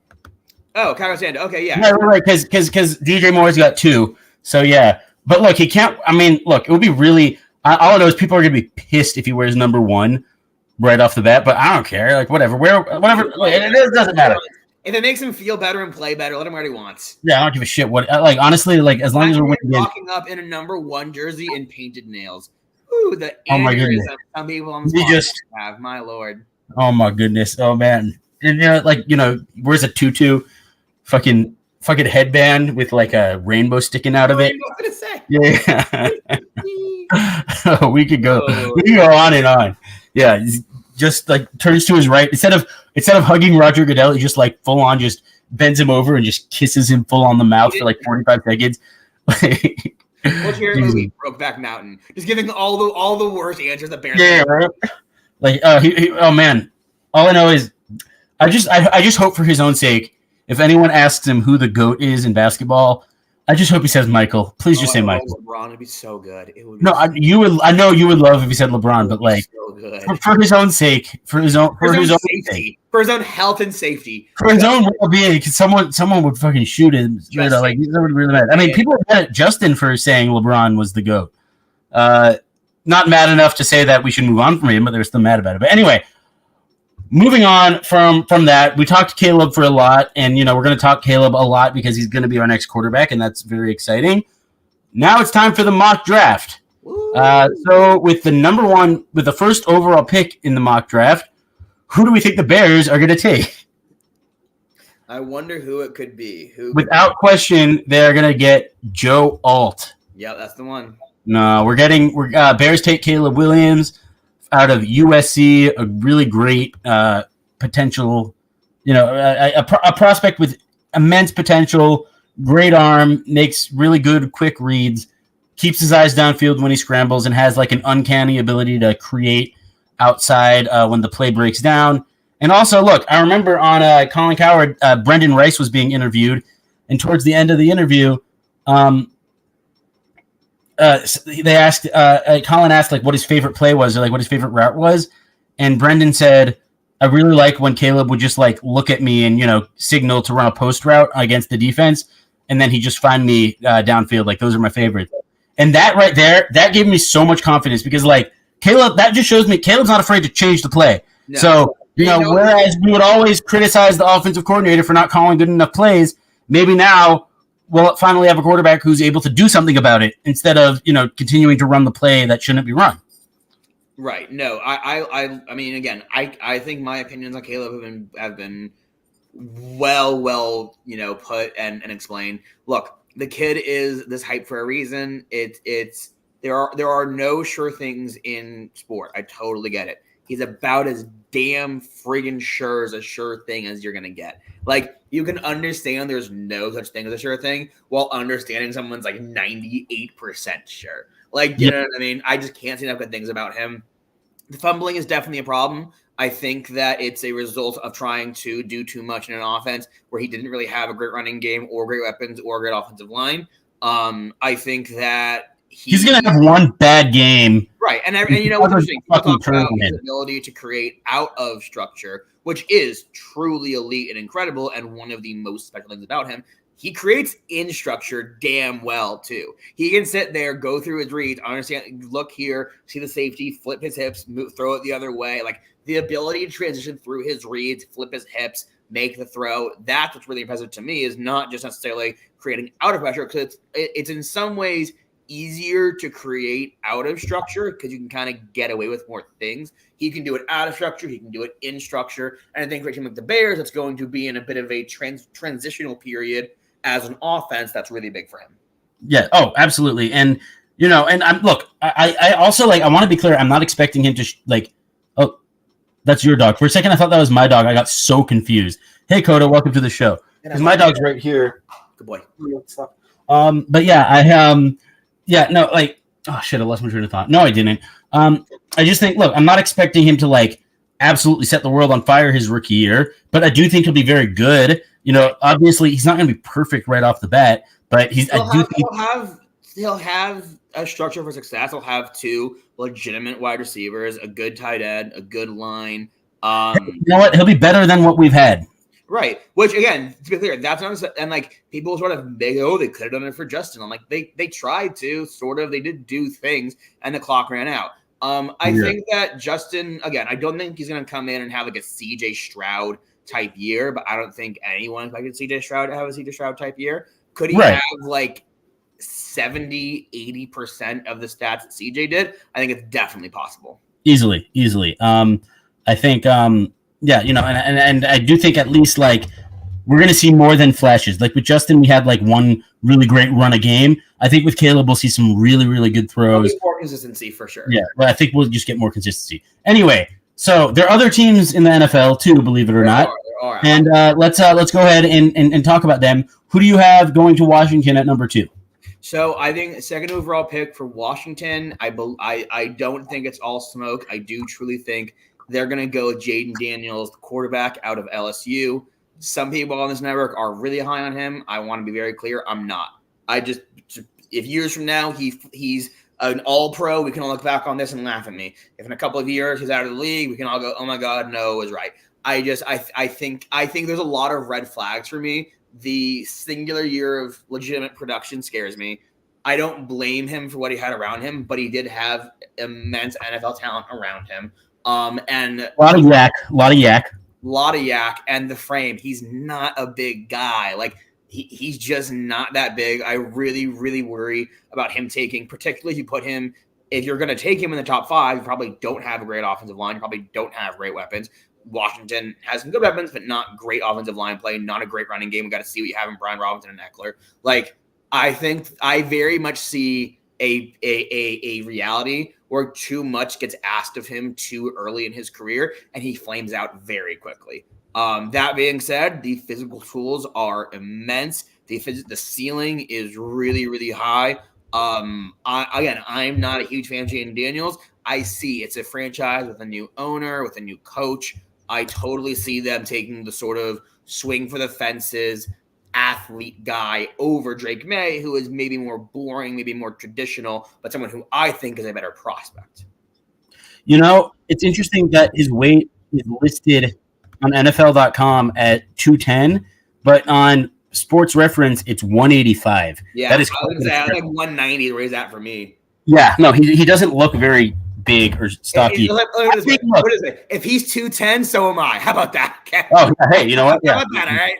Oh, Cairo Santos. Okay, yeah. Yeah, right. Because DJ Moore's got 2. So yeah, But look, he can't. I mean, look, it would be really. All I know is people are going to be pissed if he wears number 1 right off the bat. But I don't care. Like whatever. Whatever. It doesn't matter. If it makes him feel better and play better, let him where he wants. Yeah, I don't give a shit. What? Like honestly, like as long as we're winning. Walking up in a number 1 jersey and painted nails. Ooh, the my goodness. Some people on the just have. My lord. Oh my goodness. Oh man. And wears a tutu, fucking headband with like a rainbow sticking out of it. Yeah. we could go on and on. Yeah, just like turns to his right instead of hugging Roger Goodell, he just like full on just bends him over and just kisses him full on the mouth for like 45 seconds. What's your movie, Brokeback Mountain? Just giving all the worst answers that Bears. Yeah, right? Like oh man, all I know is I just hope for his own sake. If anyone asks him who the GOAT is in basketball, I just hope he says Michael. Please just say Michael. LeBron would be so good. It would be I know you would love if he said LeBron, but like so for his own sake, for his own safety, for his own health and safety, for his own well-being, because someone would fucking shoot him. Like that would really mad. I mean, people are mad at Justin for saying LeBron was the GOAT. Not mad enough to say that we should move on from him, but they're still mad about it. But anyway. Moving on from that, we talked to Caleb for a lot, and we're going to talk Caleb a lot because he's going to be our next quarterback, and that's very exciting. Now it's time for the mock draft. So with the first overall pick in the mock draft, who do we think the Bears are going to take? I wonder who it could be. Without question, they're going to get Joe Alt. Yeah, that's the one. No, Bears take Caleb Williams out of USC, a really great potential, a prospect with immense potential, great arm, makes really good quick reads, keeps his eyes downfield when he scrambles, and has like an uncanny ability to create outside when the play breaks down. And also, look, I remember on Colin Cowherd, Brendan Rice was being interviewed, and towards the end of the interview, they asked Colin asked like what his favorite play was or like what his favorite route was, and Brendan said, I really like when Caleb would just like look at me and signal to run a post route against the defense, and then he just find me downfield. Like those are my favorites. And that right there, that gave me so much confidence because like Caleb, that just shows me Caleb's not afraid to change the play. No. So whereas we would always criticize the offensive coordinator for not calling good enough plays, maybe now we'll finally have a quarterback who's able to do something about it instead of, continuing to run the play that shouldn't be run. Right. No, I mean, again, I think my opinions on Caleb have been well, put and explained. Look, the kid is this hype for a reason. There are no sure things in sport. I totally get it. He's about as damn friggin' sure as a sure thing as you're gonna get. Like, you can understand there's no such thing as a sure thing while understanding someone's like 98% sure. Like, you know what I mean? I just can't say enough good things about him. The fumbling is definitely a problem. I think that it's a result of trying to do too much in an offense where he didn't really have a great running game or great weapons or a great offensive line. I think that he's going to have one bad game. Right. And what's interesting, talk about his ability to create out of structure, which is truly elite and incredible and one of the most special things about him. He creates in structure damn well, too. He can sit there, go through his reads, understand, look here, see the safety, flip his hips, throw it the other way. Like, the ability to transition through his reads, flip his hips, make the throw, that's what's really impressive to me, is not just necessarily creating out of pressure, because it's in some ways easier to create out of structure because you can kind of get away with more things. He can do it out of structure. He can do it in structure. And I think for a team like the Bears, it's going to be in a bit of a transitional period as an offense that's really big for him. Yeah. Oh, absolutely. And, and I also I want to be clear. I'm not expecting him to oh, that's your dog. For a second, I thought that was my dog. I got so confused. Hey, Coda, welcome to the show. Because my dog's right here. Good boy. But yeah, oh shit, I lost my train of thought. No, I didn't. I just think, look, I'm not expecting him to absolutely set the world on fire his rookie year, but I do think he'll be very good. Obviously he's not going to be perfect right off the bat, but he'll have a structure for success. He'll have two legitimate wide receivers, a good tight end, a good line. You know what? He'll be better than what we've had. Right. Which, again, to be clear, that's not, and like people sort of, they could have done it for Justin. I'm like, they tried to, sort of, they did do things, and the clock ran out. I think that Justin, again, I don't think he's going to come in and have like a CJ Stroud type year, but I don't think anyone expected CJ Stroud to have a CJ Stroud type year. Could he have like 70, 80% of the stats that CJ did? I think it's definitely possible. Easily. I think, yeah, you know, and I do think at least like we're going to see more than flashes. Like with Justin, we had like one really great run a game. I think with Caleb, we'll see some really, really good throws. More consistency for sure. Yeah, but I think we'll just get more consistency. Anyway, so there are other teams in the NFL too, believe it or not. There are. And let's go ahead and talk about them. Who do you have going to Washington at number 2? So I think second overall pick for Washington. I don't think it's all smoke. I do truly think they're going to go with Jaden Daniels, the quarterback out of LSU. Some people on this network are really high on him. I want to be very clear. I'm not. If years from now he's an all-pro, we can all look back on this and laugh at me. If in a couple of years he's out of the league, we can all go, oh my God, no, it was right. I think there's a lot of red flags for me. The singular year of legitimate production scares me. I don't blame him for what he had around him, but he did have immense NFL talent around him. And a lot of yak, and the frame. He's not a big guy. Like he's just not that big. I really, really worry about him taking, particularly if you put him, if you're going to take him in the top 5, you probably don't have a great offensive line. You probably don't have great weapons. Washington has some good weapons, but not great offensive line play, not a great running game. We got to see what you have in Brian Robinson and Eckler. Like, I think I very much see a reality where too much gets asked of him too early in his career, and he flames out very quickly. That being said, the physical tools are immense. The ceiling is really, really high. I'm not a huge fan of Jaden Daniels. I see it's a franchise with a new owner, with a new coach. I totally see them taking the sort of swing for the fences athlete guy over Drake May, who is maybe more boring, maybe more traditional, but someone who I think is a better prospect. You know, it's interesting that his weight is listed on NFL.com at 210, but on Sports Reference, it's 185. Yeah, that is like 190 where he's at for me. Yeah, no, he doesn't look very big or stocky. What is it? If he's 210, so am I. How about that? Okay. Oh, hey, you know what? Yeah. How about that, all right?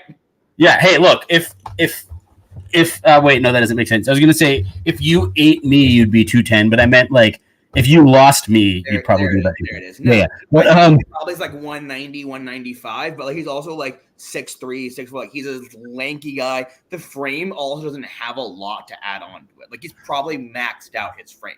Yeah, hey, look, if wait, no, that doesn't make sense. I was going to say, if you ate me, you'd be 210, but I meant, like, if you lost me, you'd probably be about 210. There it is. No, yeah. But, probably is like 190, 195, but like he's also like 6'3", 6'4". Like he's a lanky guy. The frame also doesn't have a lot to add on to it. Like he's probably maxed out his frame.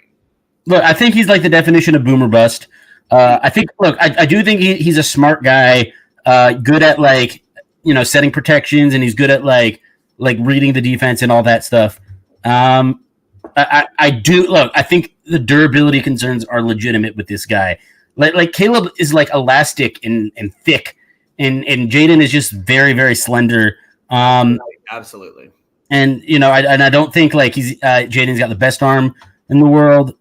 Look, I think he's like the definition of boomer bust. I think, look, I do think he's a smart guy, good at like, you know, setting protections, and he's good at like reading the defense and all that stuff. I do look. I think the durability concerns are legitimate with this guy. Like Caleb is like elastic and thick, and Jaden is just very, very slender. Absolutely. And you know, I don't think like he's Jaden's got the best arm in the world.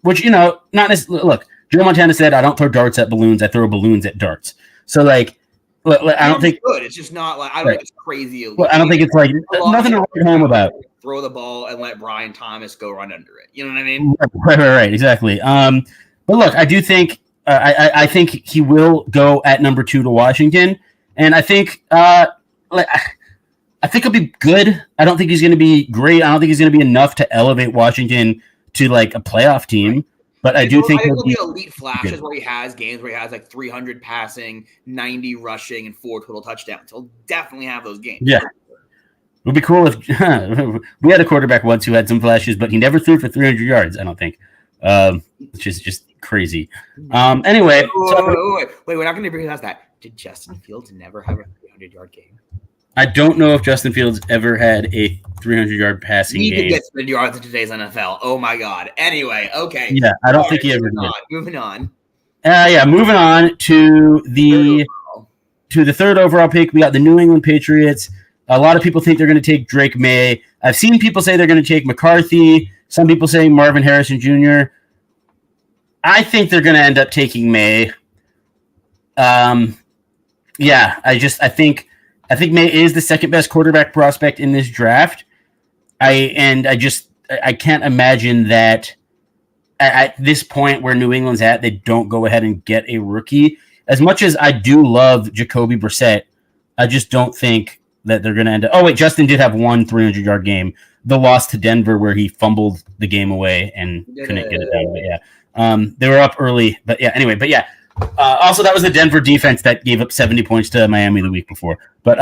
Which, you know, not necessarily. Look, Joe Montana said, "I don't throw darts at balloons. I throw balloons at darts." So like. I don't think good. It's just not like I don't think it's crazy. Well, I don't think it's like nothing to write home about. Throw the ball and let Brian Thomas go run under it. You know what I mean? Right, exactly. But look, I do think I think he will go at number 2 to Washington, and I think I think he'll be good. I don't think he's going to be great. I don't think he's going to be enough to elevate Washington to like a playoff team. Right. But I do think he'll be elite flashes where he has games where he has like 300 passing, 90 rushing, and 4 total touchdowns. He'll definitely have those games. Yeah. It would be cool if we had a quarterback once who had some flashes, but he never threw for 300 yards, I don't think. It's just crazy. Anyway. Wait, we're not going to bring past that. Did Justin Fields never have a 300-yard game? I don't know if Justin Fields ever had a 300-yard passing game. He could get 300 yards in today's NFL. Oh, my God. Anyway, okay. Yeah, I don't think he ever did. Moving on. Moving on to the third overall pick. We got the New England Patriots. A lot of people think they're going to take Drake May. I've seen people say they're going to take McCarthy. Some people say Marvin Harrison Jr. I think they're going to end up taking May. Yeah, I think May is the second best quarterback prospect in this draft. I can't imagine that at this point where New England's at, they don't go ahead and get a rookie. As much as I do love Jacoby Brissett, I just don't think that they're going to end up. Oh, wait, Justin did have one 300-yard game. The loss to Denver where he fumbled the game away and couldn't get it done. But yeah, they were up early. But yeah, anyway, also, that was the Denver defense that gave up 70 points to Miami the week before. But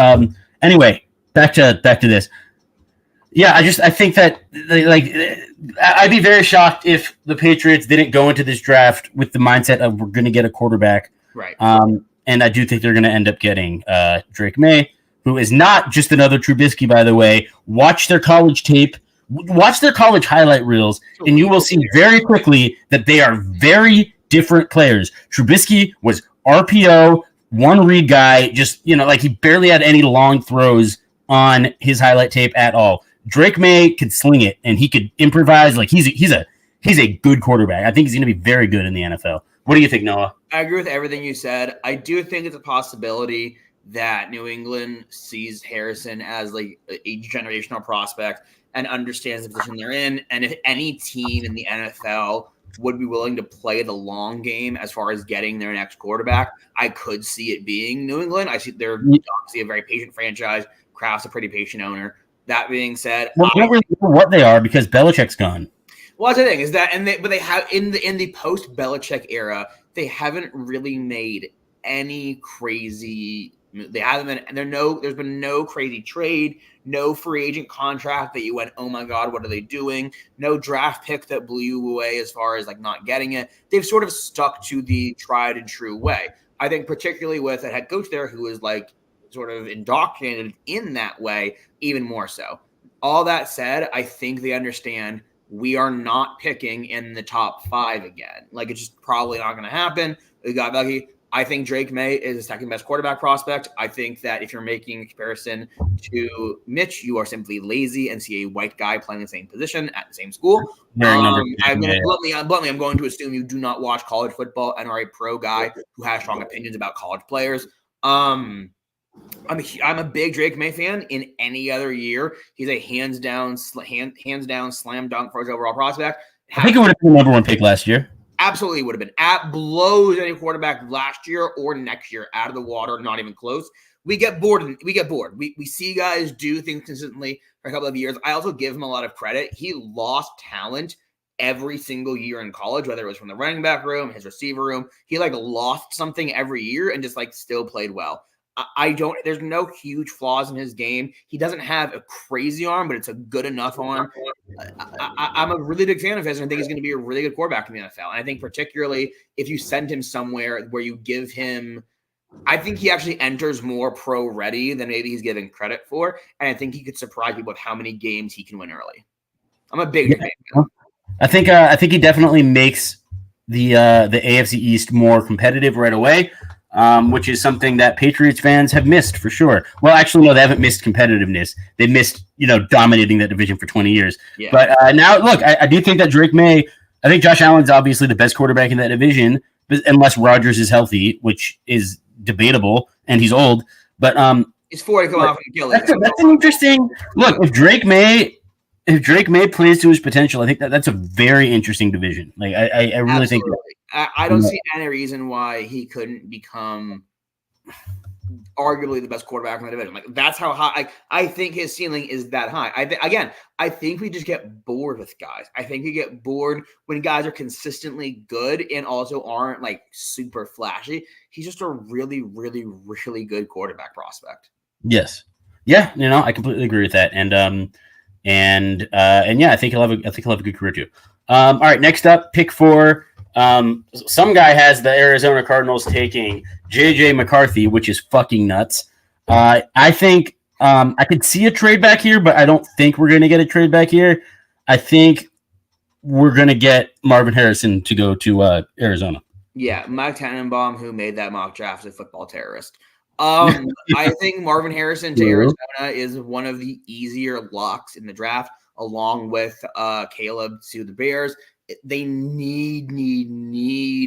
anyway, back to this. Yeah, I think that I'd be very shocked if the Patriots didn't go into this draft with the mindset of we're going to get a quarterback. Right. And I do think they're going to end up getting Drake May, who is not just another Trubisky, by the way. Watch their college tape, watch their college highlight reels, and you will see very quickly that they are very different players. Trubisky was RPO, one read guy, just he barely had any long throws on his highlight tape at all. Drake May could sling it and he could improvise. Like he's a good quarterback. I think he's going to be very good in the NFL. What do you think, Noah? I agree with everything you said. I do think it's a possibility that New England sees Harrison as like a generational prospect and understands the position they're in. And if any team in the NFL would be willing to play the long game as far as getting their next quarterback, I could see it being New England. I see they're obviously a very patient franchise. Kraft's a pretty patient owner. That being said, I don't really know what they are because Belichick's gone. Well, that's the thing is that, but they have in the post Belichick era, they haven't really made any crazy. They haven't been, and there's been no crazy trade, no free agent contract that you went, oh my god, what are they doing? No draft pick that blew you away as far as like not getting it. They've sort of stuck to the tried and true way. I think particularly with a head coach there who is like sort of indoctrinated in that way, even more so. All that said, I think they understand we are not picking in the top 5 again. Like, it's just probably not going to happen. We got lucky. I think Drake May is the second best quarterback prospect. I think that if you're making a comparison to Mitch, you are simply lazy and see a white guy playing the same position at the same school. Bluntly, I'm going to assume you do not watch college football and are a pro guy who has strong opinions about college players. I'm a big Drake May fan. In any other year, he's a hands down slam dunk first overall prospect. I think it would have been the number 1 pick last year. Absolutely would have been. Blows any quarterback last year or next year out of the water. Not even close. We get bored. We see guys do things consistently for a couple of years. I also give him a lot of credit. He lost talent every single year in college, whether it was from the running back room, his receiver room. He lost something every year and just still played well. There's no huge flaws in his game. He doesn't have a crazy arm, but it's a good enough arm. I'm a really big fan of his, and I think he's going to be a really good quarterback in the NFL. And I think particularly if you send him somewhere where you give him, I think he actually enters more pro ready than maybe he's given credit for. And I think he could surprise people with how many games he can win early. I'm a big fan. I think he definitely makes the AFC East more competitive right away. Which is something that Patriots fans have missed for sure. Well, actually, no, they haven't missed competitiveness. They missed, dominating that division for 20 years. Yeah. But now, look, I do think that Drake May, I think Josh Allen's obviously the best quarterback in that division, unless Rodgers is healthy, which is debatable, and he's old. But he's 40 come off and kill it. That's an interesting look. If Drake May plays to his potential, I think that's a very interesting division. Like I really think. I don't see any reason why he couldn't become arguably the best quarterback in the division. That's how high I think his ceiling is that high. I think we just get bored with guys. I think we get bored when guys are consistently good and also aren't super flashy. He's just a really, really, really good quarterback prospect. Yes. Yeah. I completely agree with that. And yeah, I think he'll have a good career too. All right. Next up, pick 4. Some guy has the Arizona Cardinals taking JJ McCarthy, which is fucking nuts. I think I could see a trade back here, but I don't think we're going to get a trade back here. I think we're going to get Marvin Harrison to go to Arizona. Yeah, Mike Tannenbaum, who made that mock draft, is a football terrorist. I think Marvin Harrison to Arizona is one of the easier locks in the draft, along with Caleb to the Bears. They need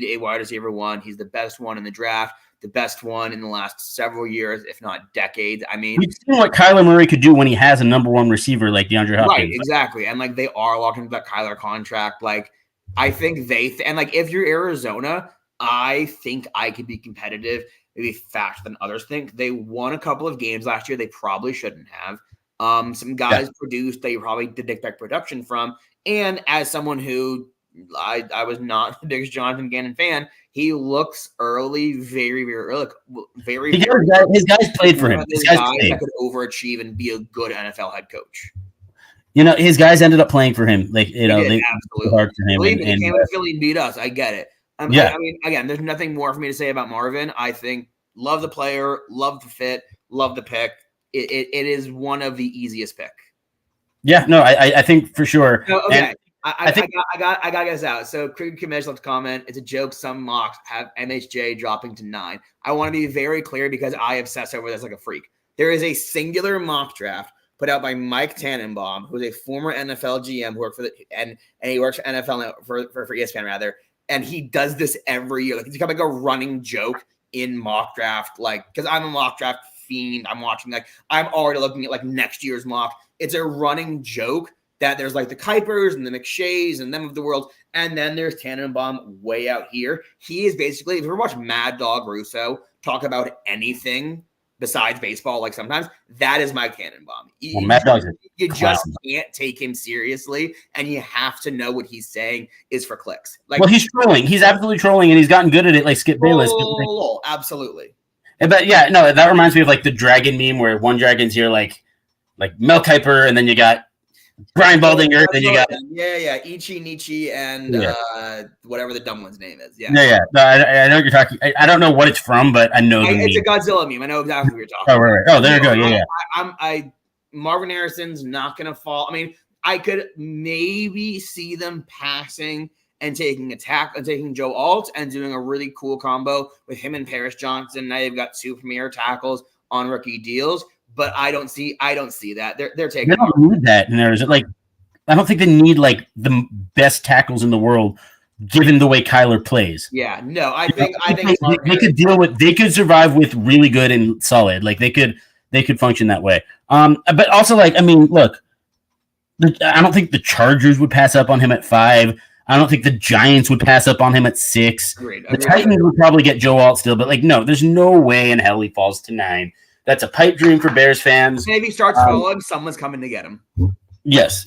a wide receiver 1. He's the best one in the draft. the best one in the last several years, if not decades. I mean, we've seen what Kyler Murray could do when he has a number one receiver like DeAndre Hopkins. Right, exactly. And like they are locked into that Kyler contract. Like I think and like if you're Arizona, I think I could be competitive, maybe faster than others think. They won a couple of games last year they probably shouldn't have. Some guys produced that you probably did expect production from. And as someone who I was not a big Jonathan Gannon fan, he looks early, very, very early, very. His guys played for him. His guys that could overachieve and be a good NFL head coach. His guys ended up playing for him. Like they absolutely hard for him. Believe me, they came with Philly and beat us. I get it. I mean, again, there's nothing more for me to say about Marvin. I think love the player, love the fit, love the pick. It is one of the easiest pick. Yeah, no, I think for sure. No, okay. And I got this out. So Craig Kamish left a comment. It's a joke. Some mocks have MHJ dropping to 9. I want to be very clear because I obsess over this like a freak. There is a singular mock draft put out by Mike Tannenbaum, who's a former NFL GM who worked for and he works for NFL for ESPN rather. And he does this every year. Like it's become like a running joke in mock draft. Like because I'm a mock draft fiend. I'm watching I'm already looking at like next year's mock. It's a running joke that there's like the Kuipers and the McShays and them of the world. And then there's Tannenbaum way out here. He is basically, if you ever watch Mad Dog Russo talk about anything besides baseball, like sometimes, that is Mike Tannenbaum. You just can't take him seriously, and you have to know what he's saying is for clicks. Like, he's trolling. He's absolutely trolling, and he's gotten good at it like Skip Bayless. Absolutely. But yeah, no, that reminds me of like the dragon meme where one dragon's here like Mel Kiper, and then you got Brian Baldinger, then you got Ichi, Nietzsche, and whatever the dumb one's name is. No, I know what you're talking. I don't know what it's from, but I know it's a Godzilla meme. I know exactly what you're talking. Oh, right. Oh, there you go. Yeah. Marvin Harrison's not gonna fall. I mean, I could maybe see them passing and taking taking Joe Alt and doing a really cool combo with him and Paris Johnson. Now you've got 2 premier tackles on rookie deals. But I don't see that. They're taking. They don't need that. And there's I don't think they need like the best tackles in the world, given the way Kyler plays. Yeah, no, I think they could survive with really good and solid. Like they could function that way. But also look, I don't think the Chargers would pass up on him at 5. I don't think the Giants would pass up on him at 6. The Titans would probably get Joe Alt still, but no, there's no way in hell he falls to 9. That's a pipe dream for Bears fans. Maybe he starts falling. Someone's coming to get him. Yes.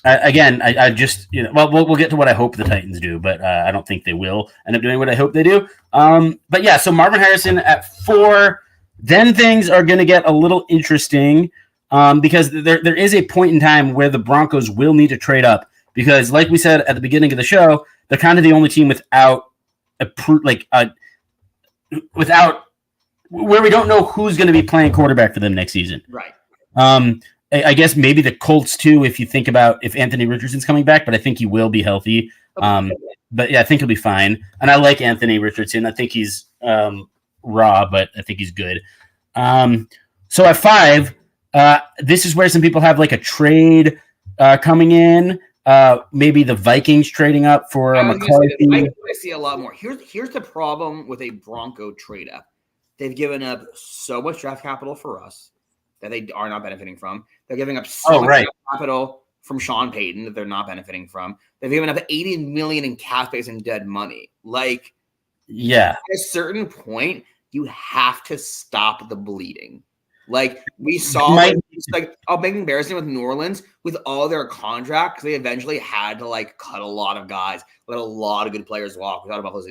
Again, I just we'll get to what I hope the Titans do, but I don't think they will end up doing what I hope they do. But yeah, so Marvin Harrison at 4. Then things are going to get a little interesting because there is a point in time where the Broncos will need to trade up because, like we said at the beginning of the show, they're kind of the only team without where we don't know who's going to be playing quarterback for them next season. Right. I guess maybe the Colts too, if you think about if Anthony Richardson's coming back, but I think he will be healthy. But yeah, I think he'll be fine. And I like Anthony Richardson. I think he's raw, but I think he's good. So at 5, this is where some people have like a trade coming in. Maybe the Vikings trading up for McCarthy. I see a lot more. Here's the problem with a Bronco trade up. They've given up so much draft capital for us that they are not benefiting from. They're giving up so much draft capital from Sean Payton that they're not benefiting from. They've given up $80 million in cap space and dead money. At a certain point, you have to stop the bleeding. Like we saw, I'll make embarrassing with New Orleans with all their contracts. They eventually had to cut a lot of guys, let a lot of good players walk. We thought about those.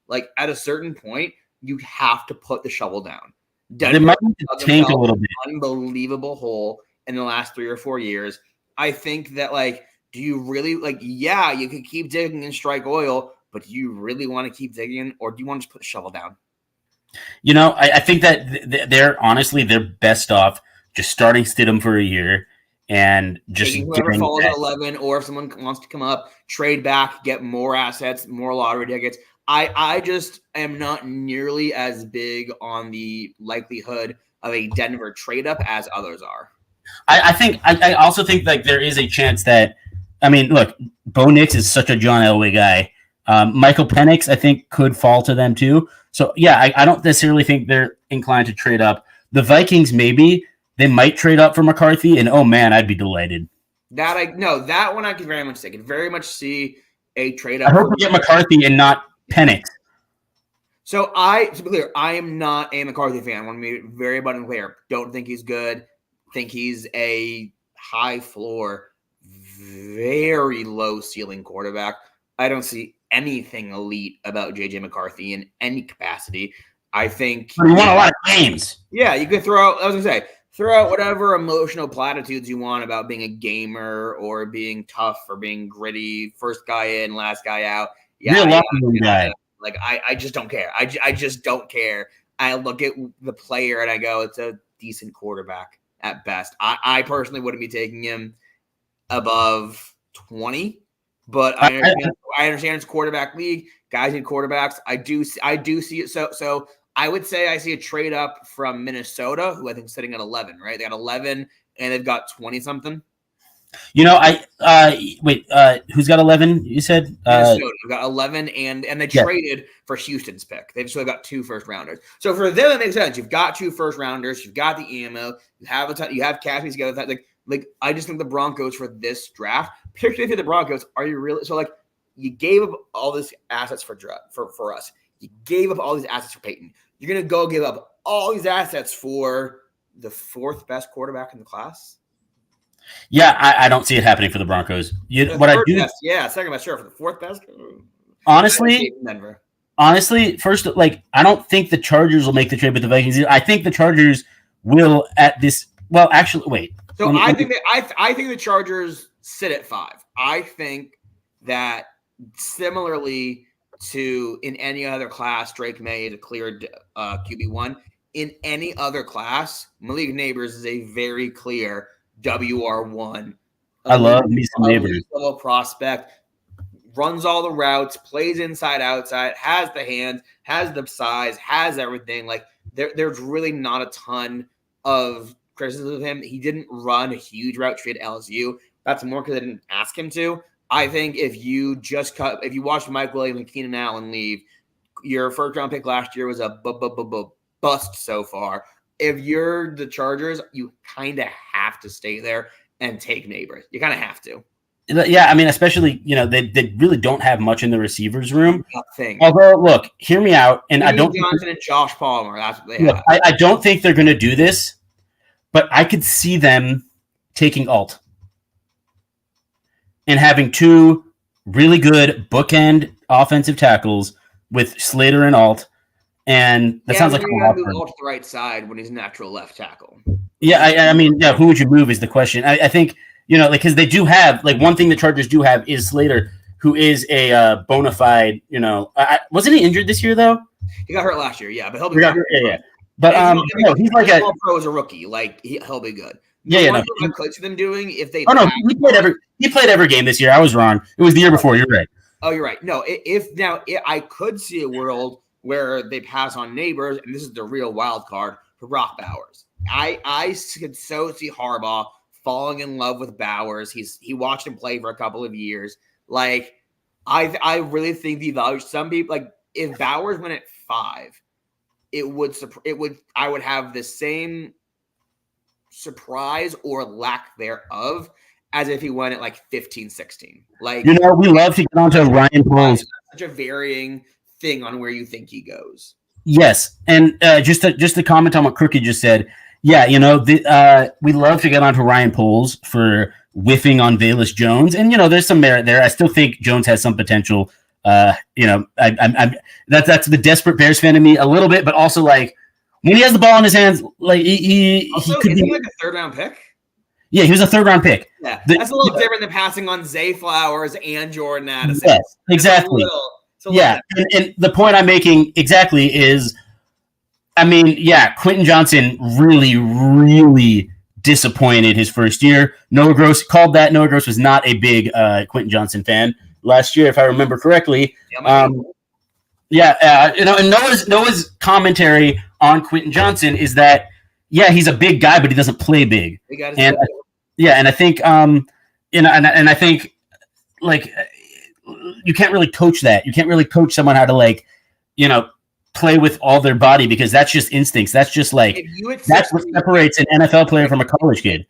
Like at a certain point, you have to put the shovel down. Denver might tank a little bit. Unbelievable hole in the last 3 or 4 years. I think that do you really you could keep digging and strike oil, but do you really want to keep digging, or do you want to just put the shovel down? I think that they're best off just starting Stidham for a year and just whoever falls at 11, or if someone wants to come up, trade back, get more assets, more lottery tickets. I just am not nearly as big on the likelihood of a Denver trade up as others are. I also think there is a chance that look, Bo Nix is such a John Elway guy. Michael Penix, I think, could fall to them too. So, yeah, I don't necessarily think they're inclined to trade up. The Vikings, maybe. They might trade up for McCarthy, and, oh, man, I'd be delighted. That one I can very much see. I can very much see a trade up. I hope we get McCarthy and not Penix. So to be clear, I am not a McCarthy fan. I want to be very abundantly clear. Don't think he's good. Think he's a high floor, very low ceiling quarterback. I don't see anything elite about JJ McCarthy in any capacity. I think he won a lot of games. Yeah, you could throw out whatever emotional platitudes you want about being a gamer or being tough or being gritty, first guy in, last guy out. Yeah, real locker room guy. Like I just don't care. I just don't care. I look at the player and I go, it's a decent quarterback at best. I personally wouldn't be taking him above 20, but I understand it's quarterback league. Guys need quarterbacks. I do see it. So I would say I see a trade up from Minnesota, who I think is sitting at 11, right? They got 11 and they've got 20 something. Who's got 11? You said Minnesota got 11, and they traded for Houston's pick. They've still got 2 first rounders. So for them, it makes sense. You've got 2 first rounders. You've got the ammo. You have cash together. Like I just think the Broncos for this draft, particularly for the Broncos, are you really so like you gave up all these assets for us. You gave up all these assets for Peyton. You're gonna go give up all these assets for the 4th best quarterback in the class. Yeah, I don't see it happening for the Broncos. Second best, sure. For the 4th best. Honestly, first, like I don't think the Chargers will make the trade with the Vikings. I think the Chargers will at this. Well, actually, wait. So I think the Chargers sit at 5. I think that similarly to in any other class, Drake May is a clear QB1. In any other class, Malik Neighbors is a very clear WR1. I love me some Neighbors. Level prospect, runs all the routes, plays inside, outside, has the hands, has the size, has everything. Like there's really not a ton of criticism of him. He didn't run a huge route tree at LSU. That's more because I didn't ask him to. I think if you watch Mike Williams and Keenan Allen leave, your first round pick last year was a bust so far. If you're the Chargers, you kind of have to stay there and take Neighbors. You kind of have to. Yeah, I mean, especially, they really don't have much in the receivers room. Nothing. Although, look, hear me out. And Jimmy I don't Johnson and Josh Palmer. That's what they have. I don't think they're going to do this, but I could see them taking Alt and having 2 really good bookend offensive tackles with Slater and Alt. And that sounds like a lot. Move Alt to the right side when he's natural left tackle. Yeah, I mean, who would you move is the question. I think, because they do have, like, one thing the Chargers do have is Slater, who is a bona fide, wasn't he injured this year, though? He got hurt last year, yeah, but he'll be good. Yeah. But he's like a pro as a rookie. Like, he'll be good. I could see them doing if they. Oh no, he played every game this year. I was wrong. It was the year before. You're right. Oh, you're right. No, I could see a world where they pass on Neighbors, and this is the real wild card for Brock Bowers. I could so see Harbaugh falling in love with Bowers. He watched him play for a couple of years. Like, I really think the value. Some people, like, if Bowers went at 5, I would have the same surprise or lack thereof as if he went at like 15, 16. Like, we love to get onto Ryan Poles. Such a varying thing on where you think he goes. Yes, and just to comment on what Crooked just said, yeah, we love to get onto Ryan Poles for whiffing on Velus Jones, and there's some merit there. I still think Jones has some potential. That's the desperate Bears fan in me a little bit, but also like when he has the ball in his hands, like he could be like a 3rd round pick. Yeah, he was a 3rd round pick. Yeah, that's a little different than passing on Zay Flowers and Jordan Addison. Yes, exactly. And the point I'm making exactly is, I mean, yeah, Quentin Johnson really, really disappointed his first year. Noah Gross called that. Noah Gross was not a big Quentin Johnson fan last year, if I remember correctly. And Noah's commentary on Quentin Johnson is that, yeah, he's a big guy, but he doesn't play big. And I think, and I think, like can't really coach that. You can't really coach someone how to like, play with all their body because that's just instincts. That's just like that's what separates an NFL player from a college kid.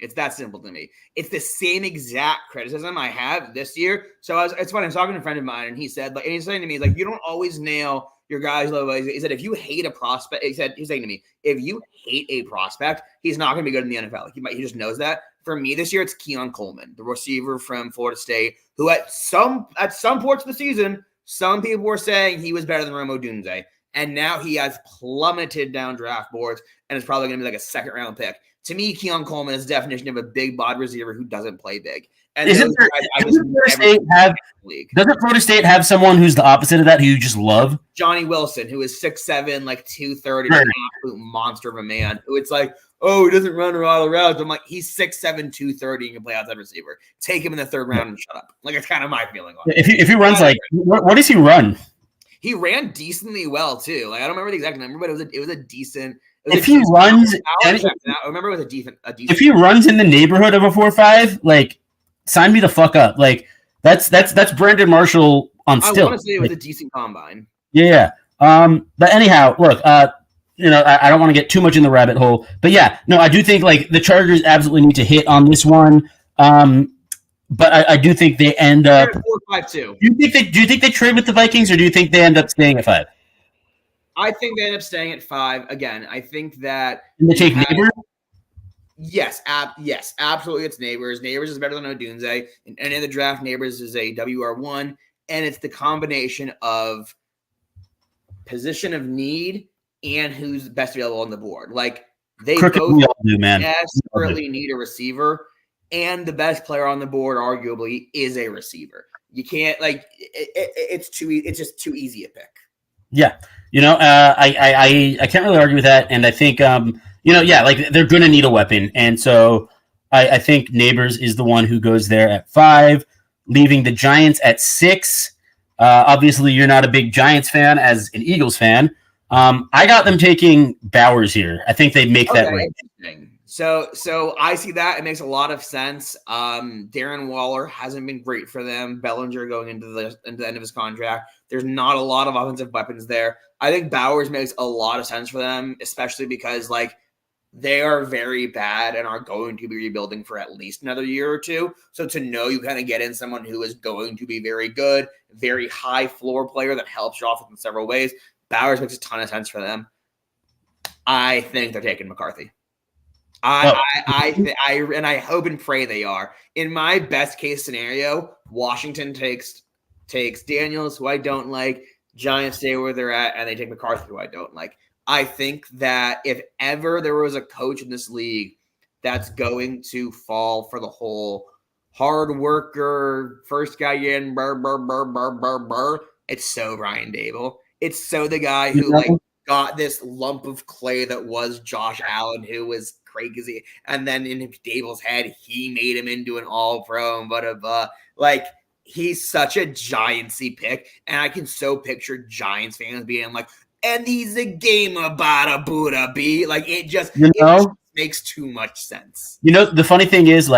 It's that simple to me. It's the same exact criticism I have this year. So it's funny. I was talking to a friend of mine, and he said, and he's saying to me, like, you don't always nail your guys' low. He said, if you hate a prospect, he's saying to me, if you hate a prospect, he's not going to be good in the NFL. Like he just knows that. For me this year, it's Keon Coleman, the receiver from Florida State, who at some ports of the season, some people were saying he was better than Rome Odunze. And now he has plummeted down draft boards and is probably going to be like a second round pick. To me, Keon Coleman is the definition of a big bod receiver who doesn't play big. And doesn't Florida State have someone who's the opposite of that who you just love? Johnny Wilson, who is 6'7", like 230, an absolute monster of a man. Who it's like, oh, he doesn't run a lot of routes. I'm like, he's 6'7", 230, and can play outside receiver. Take him in the third round and shut up. Like, it's kind of my feeling on it. If he runs what does he run? He ran decently well too. Like I don't remember the exact number, but it was a decent. If he runs, I remember it was a decent. If he runs in the neighborhood of a 4.5, like sign me the fuck up. Like that's Brandon Marshall on still. I want to say it was a decent combine. Yeah. But anyhow, look. I don't want to get too much in the rabbit hole, but yeah, no, I do think like the Chargers absolutely need to hit on this one. But I do think they end up 4-5-2. Do you think they trade with the Vikings, or do you think they end up staying at 5? I think they end up staying at 5 again. I think that they take Neighbors. Yes, absolutely. It's Neighbors. Neighbors is better than Odunze. In the draft, Neighbors is a WR1, and it's the combination of position of need and who's best available on the board. Like they both desperately need a receiver. And the best player on the board, arguably, is a receiver. You can't it's just too easy a pick. Yeah, I can't really argue with that, and I think like they're going to need a weapon, and so I think Neighbors is the one who goes there at 5, leaving the Giants at 6. Obviously, you're not a big Giants fan as an Eagles fan. I got them taking Bowers here. I think they make that range. So I see that. It makes a lot of sense. Darren Waller hasn't been great for them. Bellinger going into the end of his contract. There's not a lot of offensive weapons there. I think Bowers makes a lot of sense for them, especially because like they are very bad and are going to be rebuilding for at least another year or two. So to know you kind of get in someone who is going to be very good, very high floor player that helps you off in several ways, Bowers makes a ton of sense for them. I think they're taking McCarthy. I hope and pray they are. In my best case scenario, Washington takes Daniels, who I don't like. Giants stay where they're at, and they take McCarthy, who I don't like. I think that if ever there was a coach in this league that's going to fall for the whole hard worker, first guy in, it's so Brian Dable. It's so the guy who got this lump of clay that was Josh Allen, who was crazy, and then in Dable's head, he made him into an all-pro, like he's such a Giantsy pick, and I can so picture Giants fans being like, and he's a game about a Buddha B. Like it just makes too much sense. The funny thing is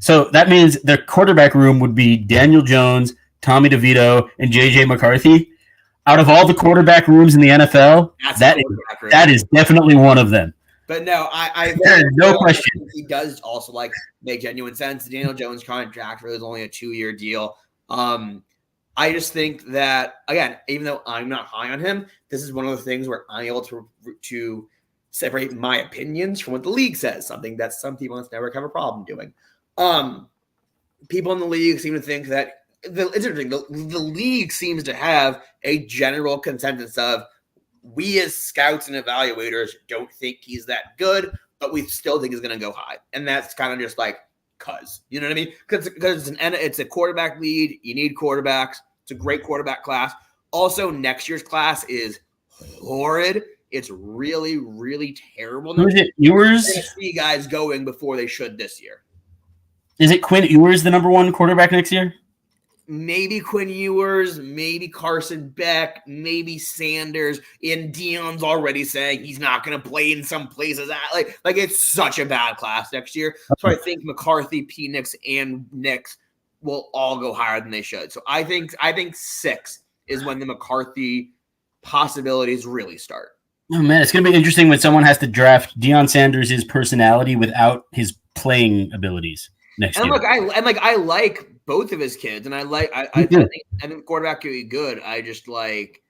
so that means their quarterback room would be Daniel Jones, Tommy DeVito, and JJ McCarthy. Out of all the quarterback rooms in the NFL, that is definitely one of them. But no, there's no question. He does also make genuine sense. The Daniel Jones contract was only a 2-year deal. I just think that, again, even though I'm not high on him, this is one of the things where I'm able to separate my opinions from what the league says, something that some people in this network have a problem doing. People in the league seem to think that it's interesting. The league seems to have a general consensus of we as scouts and evaluators don't think he's that good, but we still think he's going to go high. And that's kind of just cuz. You know what I mean? Because it's a quarterback lead. You need quarterbacks. It's a great quarterback class. Also, next year's class is horrid. It's really, really terrible. Who is it? Ewers? You're going to see guys going before they should this year. Is it Quinn Ewers the number 1 quarterback next year? Maybe Quinn Ewers, maybe Carson Beck, maybe Sanders. And Dion's already saying he's not going to play in some places. Like it's such a bad class next year. So I think McCarthy, Penix, and Nix will all go higher than they should. So I think 6 is when the McCarthy possibilities really start. Oh man, it's gonna be interesting when someone has to draft Deion Sanders' personality without his playing abilities next year. Look, I like both of his kids, and I think the quarterback could be good. I just like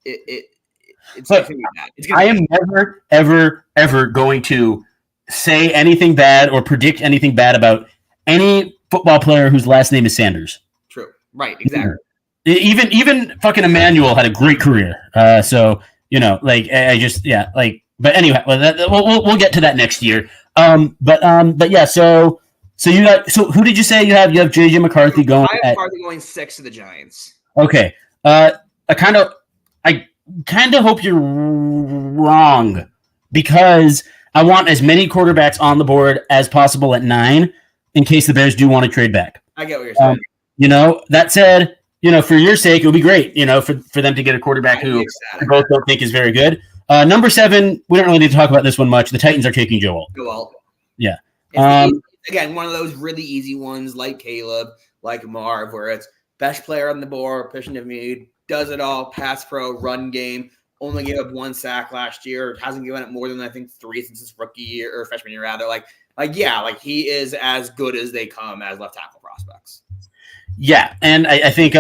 it. It's gonna be bad. I am never, ever going to say anything bad or predict anything bad about any football player whose last name is Sanders. True. Right. Exactly. Even fucking Emmanuel had a great career. So like I just But anyway, we'll get to that next year. But yeah. So you got. So who did you say you have? You have JJ McCarthy going. I have McCarthy going 6 to the Giants. Okay. I kind of hope you're wrong because I want as many quarterbacks on the board as possible at 9 in case the Bears do want to trade back. I get what you're saying. That said, for your sake, it would be great, for them to get a quarterback who we both don't think is very good. Number 7, we don't really need to talk about this one much. The Titans are taking Joe Alt. Joe Alt. Yeah. Again, one of those really easy ones like Caleb, like Marv, where it's best player on the board, position of need, does it all, pass pro, run game, only gave up 1 sack last year, hasn't given up more than, I think, 3 since his rookie year, or freshman year, rather. He is as good as they come as left tackle prospects. Yeah, and I think,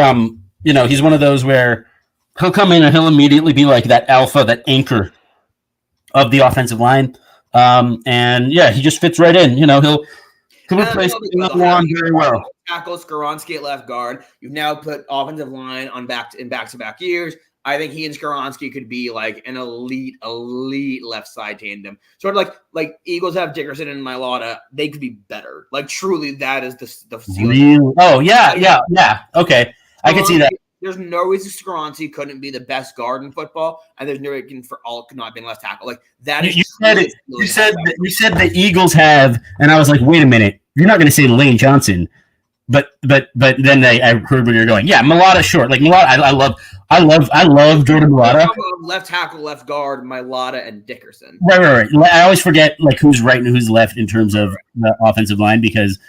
he's one of those where he'll come in and he'll immediately be like that alpha, that anchor of the offensive line. And, yeah, he just fits right in. He'll replace Juan very well. Tackle Skoronski at left guard. You've now put offensive line in back-to-back years. I think he and Skoronski could be like an elite left side tandem. Sort of like Eagles have Dickerson and Mailata. They could be better. Like truly, that is the ceiling. Really? Oh yeah. Okay, I can see that. There's no reason Skoronski couldn't be the best guard in football, and there's no reason for Alt could not be left tackle. Like that is. You said the Eagles have, and I was like, wait a minute, you're not going to say Lane Johnson. But then I heard where you're going. Yeah, Mailata short. Like Mailata, I love Jordan Mailata. Left tackle, left guard, Mailata, and Dickerson. Right. I always forget like who's right and who's left in terms of the offensive line because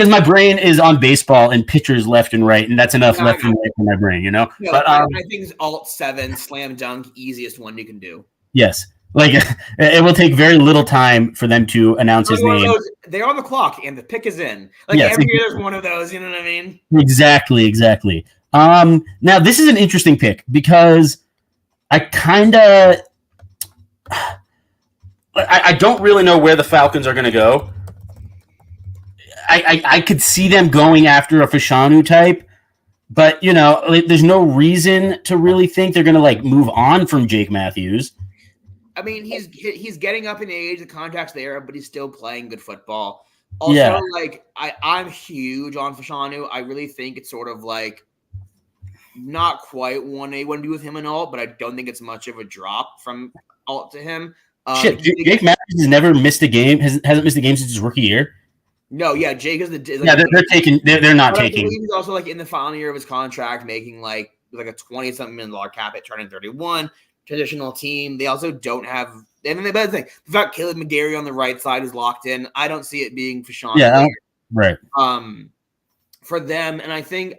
my brain is on baseball and pitchers left and right, and that's enough left and right for my brain, But I think it's Alt 7, slam dunk, easiest one you can do. Yes. Like it will take very little time for them to announce his name. They're on the clock and the pick is in. Like every year there's one of those, you know what I mean? Exactly. Now this is an interesting pick because I don't really know where the Falcons are going to go. I could see them going after a Fashanu type, but there's no reason to really think they're going to like move on from Jake Matthews. I mean, he's getting up in age, the contract's there, but he's still playing good football. Also, I'm huge on Fashanu. I really think it's sort of like not quite 1A, 1B with him and Alt, but I don't think it's much of a drop from Alt to him. Jake Matthews has never missed a game. Hasn't missed a game since his rookie year. No, yeah, Jake is they're not taking. He's also like in the final year of his contract, making like a $20-something million cap at turning 31. Traditional team. They also don't have. And then the better thing, they've got Caleb McGarry on the right side who's locked in. I don't see it being Fashawn. Yeah, right. For them, and I think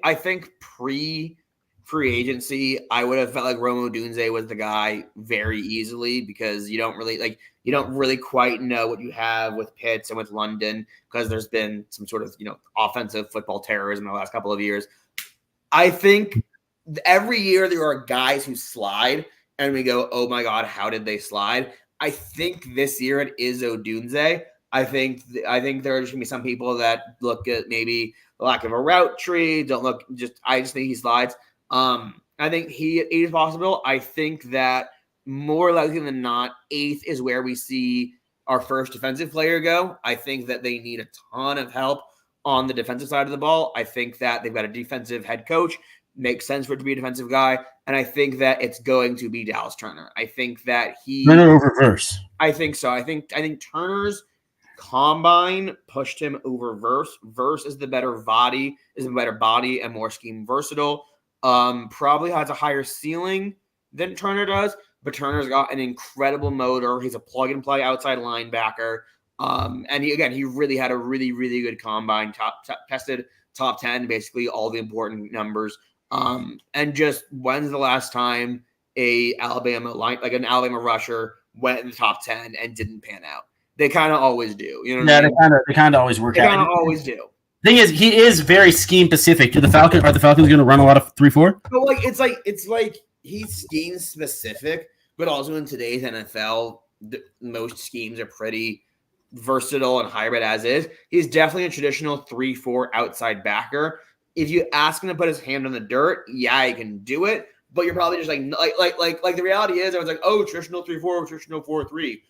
pre-free agency, I would have felt like Rome Odunze was the guy very easily because you don't really quite know what you have with Pitts and with London because there's been some sort of offensive football terrorism in the last couple of years. I think every year there are guys who slide. And we go, oh my God, how did they slide? I think this year it is Odunze. I think there are just going to be some people that look at maybe the lack of a route tree. I just think he slides. I think he is possible. I think that more likely than not, 8th is where we see our first defensive player go. I think that they need a ton of help on the defensive side of the ball. I think that they've got a defensive head coach. Makes sense for it to be a defensive guy. And I think that it's going to be Dallas Turner. I think that Turner over Verse. I think so. I think Turner's combine pushed him over Verse. Verse is the better body and more scheme versatile. Probably has a higher ceiling than Turner does, but Turner's got an incredible motor. He's a plug and play outside linebacker. And he really had a really, really good combine, tested top 10, basically all the important numbers. And just when's the last time an Alabama rusher went in the top 10 and didn't pan out? They kind of always do. You know what I mean? They kind of always work out. They kind of always do. Thing is, he is very scheme specific. Are the Falcons going to run a lot of 3-4? But it's like he's scheme specific, but also in today's NFL, most schemes are pretty versatile and hybrid as is. He's definitely a traditional 3-4 outside backer. If you ask him to put his hand on the dirt, yeah, he can do it. But you're probably just like the reality is, I was like, oh, traditional 3-4, traditional 4-3.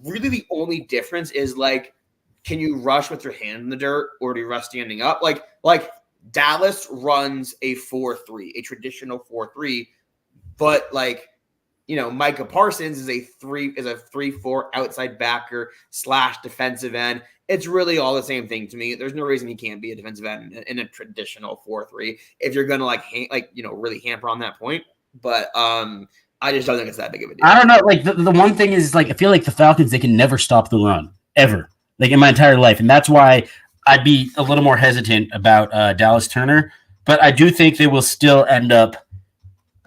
Really, the only difference is like, can you rush with your hand in the dirt or do you rush standing up? Like Dallas runs a 4-3, a traditional 4-3, but like, Micah Parsons is a 3-4 outside backer / defensive end. It's really all the same thing to me. There's no reason he can't be a defensive end in a traditional 4-3 if you're going to really hamper on that point. But I just don't think it's that big of a deal. I don't know. Like the one thing is like I feel like the Falcons, they can never stop the run ever, like in my entire life, and that's why I'd be a little more hesitant about Dallas Turner. But I do think they will still end up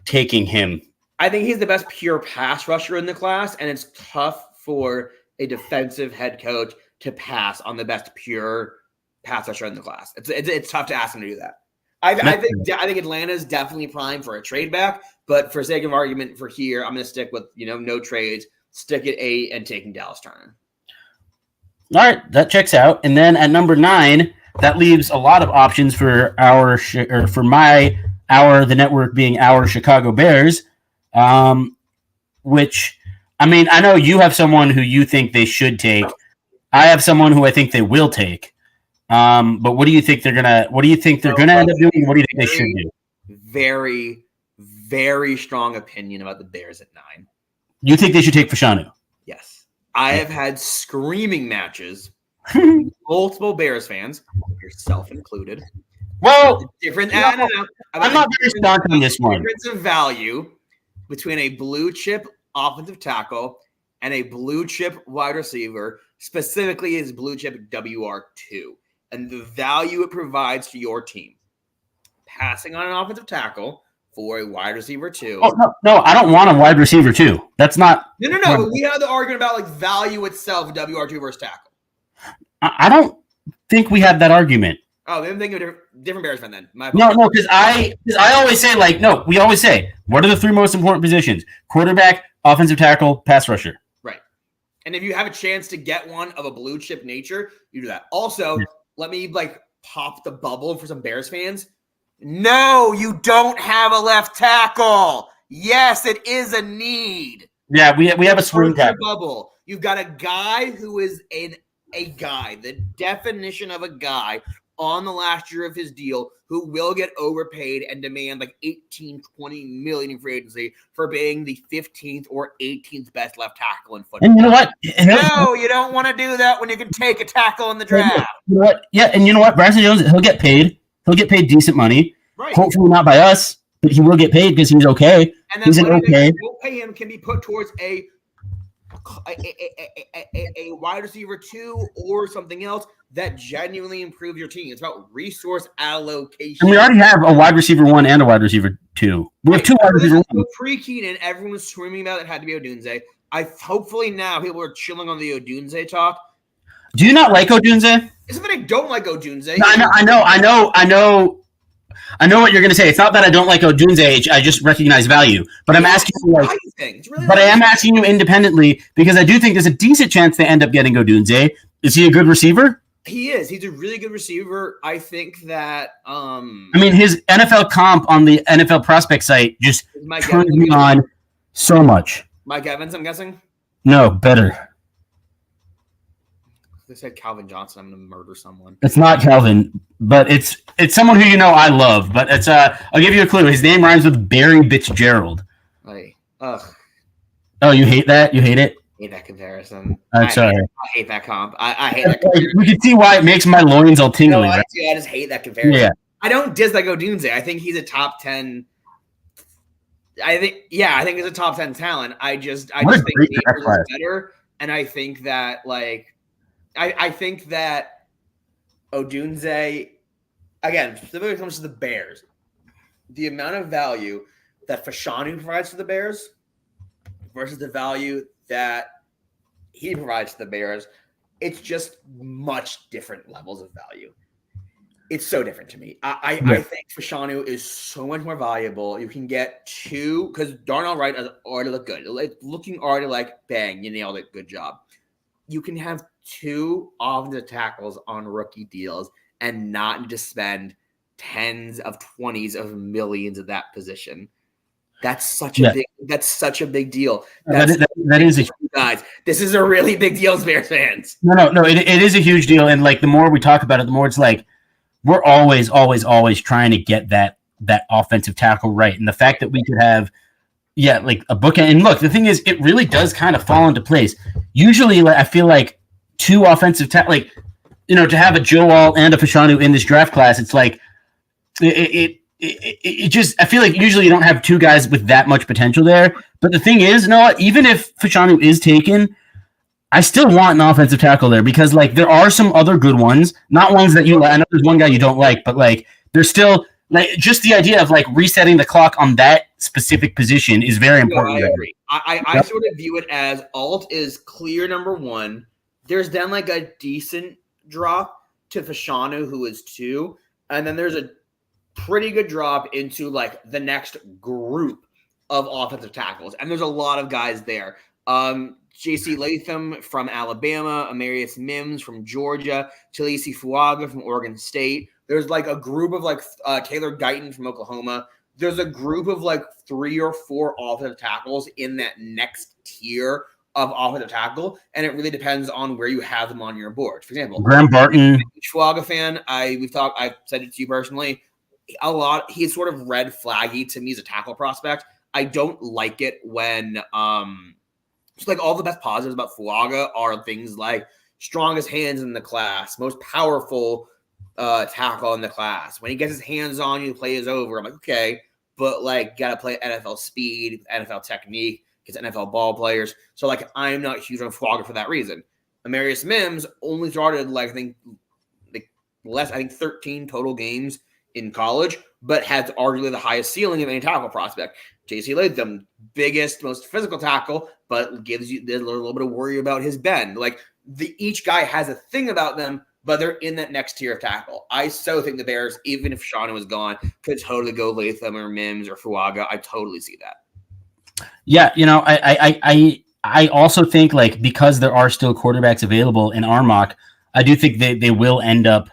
taking him. I think he's the best pure pass rusher in the class, and it's tough for a defensive head coach to pass on the best pure pass rusher in the class. It's tough to ask him to do that. I think Atlanta is definitely primed for a trade back, but for sake of argument for here, I'm going to stick with no trades, stick at 8, and taking Dallas Turner. All right, that checks out. And then at number 9, that leaves a lot of options for the network being our Chicago Bears. Which, I mean, I know you have someone who you think they should take. I have someone who I think they will take. But what do you think they're gonna end up doing? What do you think they should do? Very, very strong opinion about the Bears at 9. You think they should take Fashanu? Yes. I have had screaming matches with multiple Bears fans, yourself included. Well, I'm not very staunch on this one. Difference of value between a blue chip offensive tackle and a blue chip wide receiver, specifically his blue chip WR2, and the value it provides to your team. Passing on an offensive tackle for a wide receiver 2. Oh, no, I don't want a wide receiver 2. That's not. No. We had the argument about like value itself, WR2 versus tackle. I don't think we had that argument. Oh, I'm thinking of different Bears fan then. No, because I always say we always say, what are the 3 most important positions? Quarterback, offensive tackle, pass rusher. Right. And if you have a chance to get one of a blue chip nature, you do that. Also, let me pop the bubble for some Bears fans. No, you don't have a left tackle. Yes, it is a need. Yeah, we have a swing tackle. Bubble. You've got a guy who is a guy, the definition of a guy on the last year of his deal who will get overpaid and demand 18, 20 million in free agency for being the 15th or 18th best left tackle in football. And you know what? No, you don't want to do that when you can take a tackle in the draft. You know what? Yeah, and you know what? Bryson Jones, he'll get paid. He'll get paid decent money. Right. Hopefully not by us, but he will get paid because he's okay. And then money will pay him can be put towards a wide receiver 2 or something else that genuinely improves your team. It's about resource allocation. And we already have a wide receiver 1 and a wide receiver 2. We have 2 wide receiver 1. Pre-Keenan, everyone was screaming about it had to be Odunze. Hopefully now people are chilling on the Odunze talk. Do you not like Odunze? It's not that I don't like Odunze. No, I know what you're going to say. It's not that I don't like Odunze. I just recognize value. But I'm asking you, I am asking you independently because I do think there's a decent chance they end up getting Odunze. Is he a good receiver? He is. He's a really good receiver. I think that. I mean, his NFL comp on the NFL prospect site just turns me on so much. Mike Evans, I'm guessing. No, better. They said Calvin Johnson. I'm going to murder someone. It's not Calvin, but it's someone who I love. But it's I'll give you a clue. His name rhymes with Barry Fitzgerald. Ugh. Oh, you hate that? You hate it? I hate that comparison. I'm sorry. I hate that comp. I hate that comparison. You can see why it makes my loins all tingly. No, I just hate that comparison. Yeah. I don't dislike Odunze. I think he's a top 10. I think he's a top 10 talent. I just think Neighbors is better, and I think that I think that Odunze, again, specifically when it comes to the Bears, the amount of value that Fashanu provides to the Bears versus the value that he provides to the Bears, it's just much different levels of value. It's so different to me. I think Fashanu is so much more valuable. You can get two, because Darnell Wright has already looked good. It's looking already like, bang, you nailed it. Good job. You can have two offensive tackles on rookie deals and not need to spend tens of 20s of millions at that position. That's such a big deal. That is a, guys. This is a really big deal, Bears fans. No. It is a huge deal, and like the more we talk about it, the more it's like we're always trying to get that offensive tackle right, and the fact that we could have, like a bookend. And look, the thing is, it really does kind of fall into place. Usually, I feel like two offensive to have a Joe Wall and a Fashanu in this draft class, it's like it just, I feel like usually you don't have two guys with that much potential there. But the thing is, no, even if Fashanu is taken, I still want an offensive tackle there because like there are some other good ones, not ones that you like. I know there's one guy you don't like, but like there's still like just the idea of like resetting the clock on that specific position is very important. I agree. I sort of view it as Alt is clear number one. There's then like a decent drop to Fashanu, who is 2, and then there's a pretty good drop into like the next group of offensive tackles, and there's a lot of guys there. J.C. Latham from Alabama, Amarius Mims from Georgia, Talisi Fuaga from Oregon State. There's like a group of like Taylor Guyton from Oklahoma. There's a group of like 3 or 4 offensive tackles in that next tier of offensive tackle, and it really depends on where you have them on your board. For example, Graham Barton, Fuaga fan. I've said it to you personally. He's sort of red flaggy to me as a tackle prospect. I don't like it when just like all the best positives about Fuaga are things like strongest hands in the class, most powerful tackle in the class. When he gets his hands on you, the play is over. I'm like, okay, but like gotta play NFL speed, NFL technique, gets NFL ball players. So like I'm not huge on Fuaga for that reason. Amarius Mims only started like I think 13 total games in college, but has arguably the highest ceiling of any tackle prospect. J.C. Latham, biggest, most physical tackle, but gives you a little bit of worry about his bend. Like each guy has a thing about them, but they're in that next tier of tackle. I so think the Bears, even if Shauna was gone, could totally go Latham or Mims or Fuaga. I totally see that. Yeah, I also think like because there are still quarterbacks available in our mock, I do think they will end up.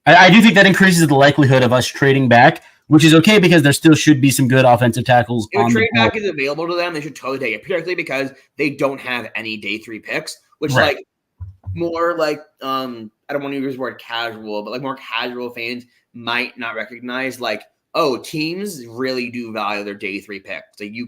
I do think that increases the likelihood of us trading back, which is okay because there still should be some good offensive tackles. If a trade back is available to them, they should totally take it, particularly because they don't have any day 3 picks, which like more like I don't want to use the word casual, but like more casual fans might not recognize like, oh, teams really do value their day 3 picks. So you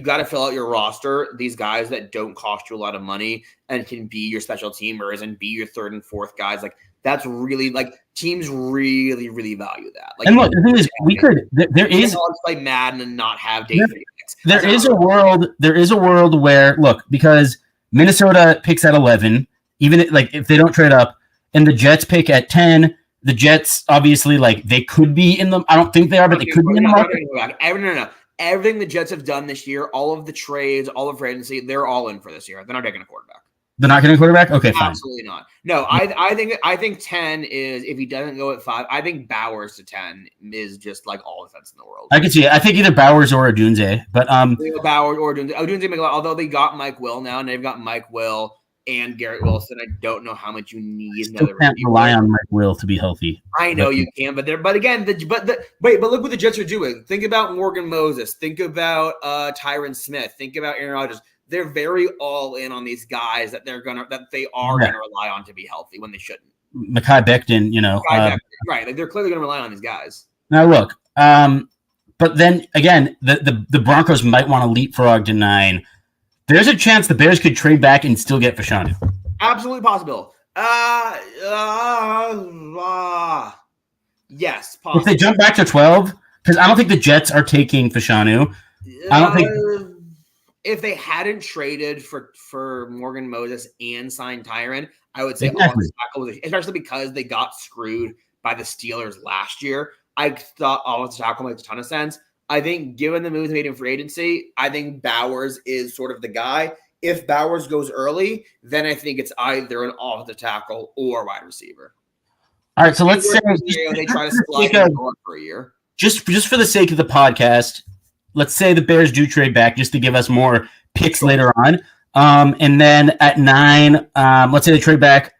got to fill out your roster. These guys that don't cost you a lot of money and can be your special teamers and be your 3rd and 4th guys, like. That's really like teams really, really value that. Like, and look, the thing is, there is play Madden and not have day 3 picks. There is a world where look, because Minnesota picks at 11, even if they don't trade up, and the Jets pick at 10. The Jets obviously like they could be in them. I don't think they are, but they could be in the market. No. Everything the Jets have done this year, all of the trades, all of free agency, they're all in for this year. They're not taking a quarterback. They're not getting a quarterback? Okay, fine. Absolutely not. No, I think 10 is if he doesn't go at 5. I think Bowers to 10 is just like all the sense in the world. I can see it. I think either Bowers or Odunze, but Bowers or Odunze. Odunze, although they got Mike Will now, and they've got Mike Will and Garrett Wilson. I don't know how much you need. Still can't rely on Mike Will to be healthy. I know you can, but again, look what the Jets are doing. Think about Morgan Moses. Think about Tyron Smith. Think about Aaron Rodgers. They're very all in on these guys that they are gonna rely on to be healthy when they shouldn't. Mekhi Becton, right? Like they're clearly gonna rely on these guys. Now look, but then again, the Broncos might want to leapfrog to 9. There's a chance the Bears could trade back and still get Fashanu. Absolutely possible. Yes, possible. If they jump back to 12, because I don't think the Jets are taking Fashanu. I don't think. If they hadn't traded for Morgan Moses and signed Tyron, I would say offensive tackle, especially because they got screwed by the Steelers last year. I thought offensive tackle makes a ton of sense. I think given the moves made in free agency, I think Bowers is sort of the guy. If Bowers goes early, then I think it's either an offensive tackle or wide receiver. All right, so let's say they try to slide it for a year. Just for the sake of the podcast, let's say the Bears do trade back just to give us more picks later on. And then at 9, let's say they trade back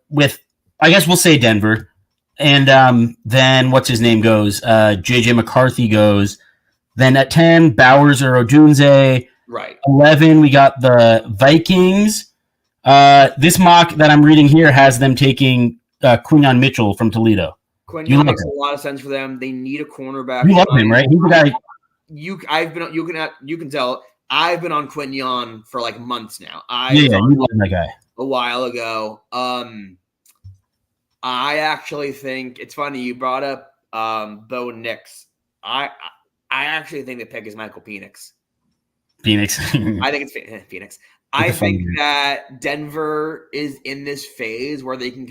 with, I guess we'll say Denver. And then what's his name goes? JJ McCarthy goes. Then at 10, Bowers or Odunze. Right. 11, we got the Vikings. This mock that I'm reading here has them taking Quinyon Mitchell from Toledo. Quinyon makes a lot of sense for them. They need a cornerback. You love him, right? He's the guy. You can tell I've been on Quinyon for like months now. You love that guy. A while ago. I actually think it's funny you brought up Bo Nix. I actually think the pick is Michael Penix. Phoenix. I think it's Phoenix. I think that Denver is in this phase where they can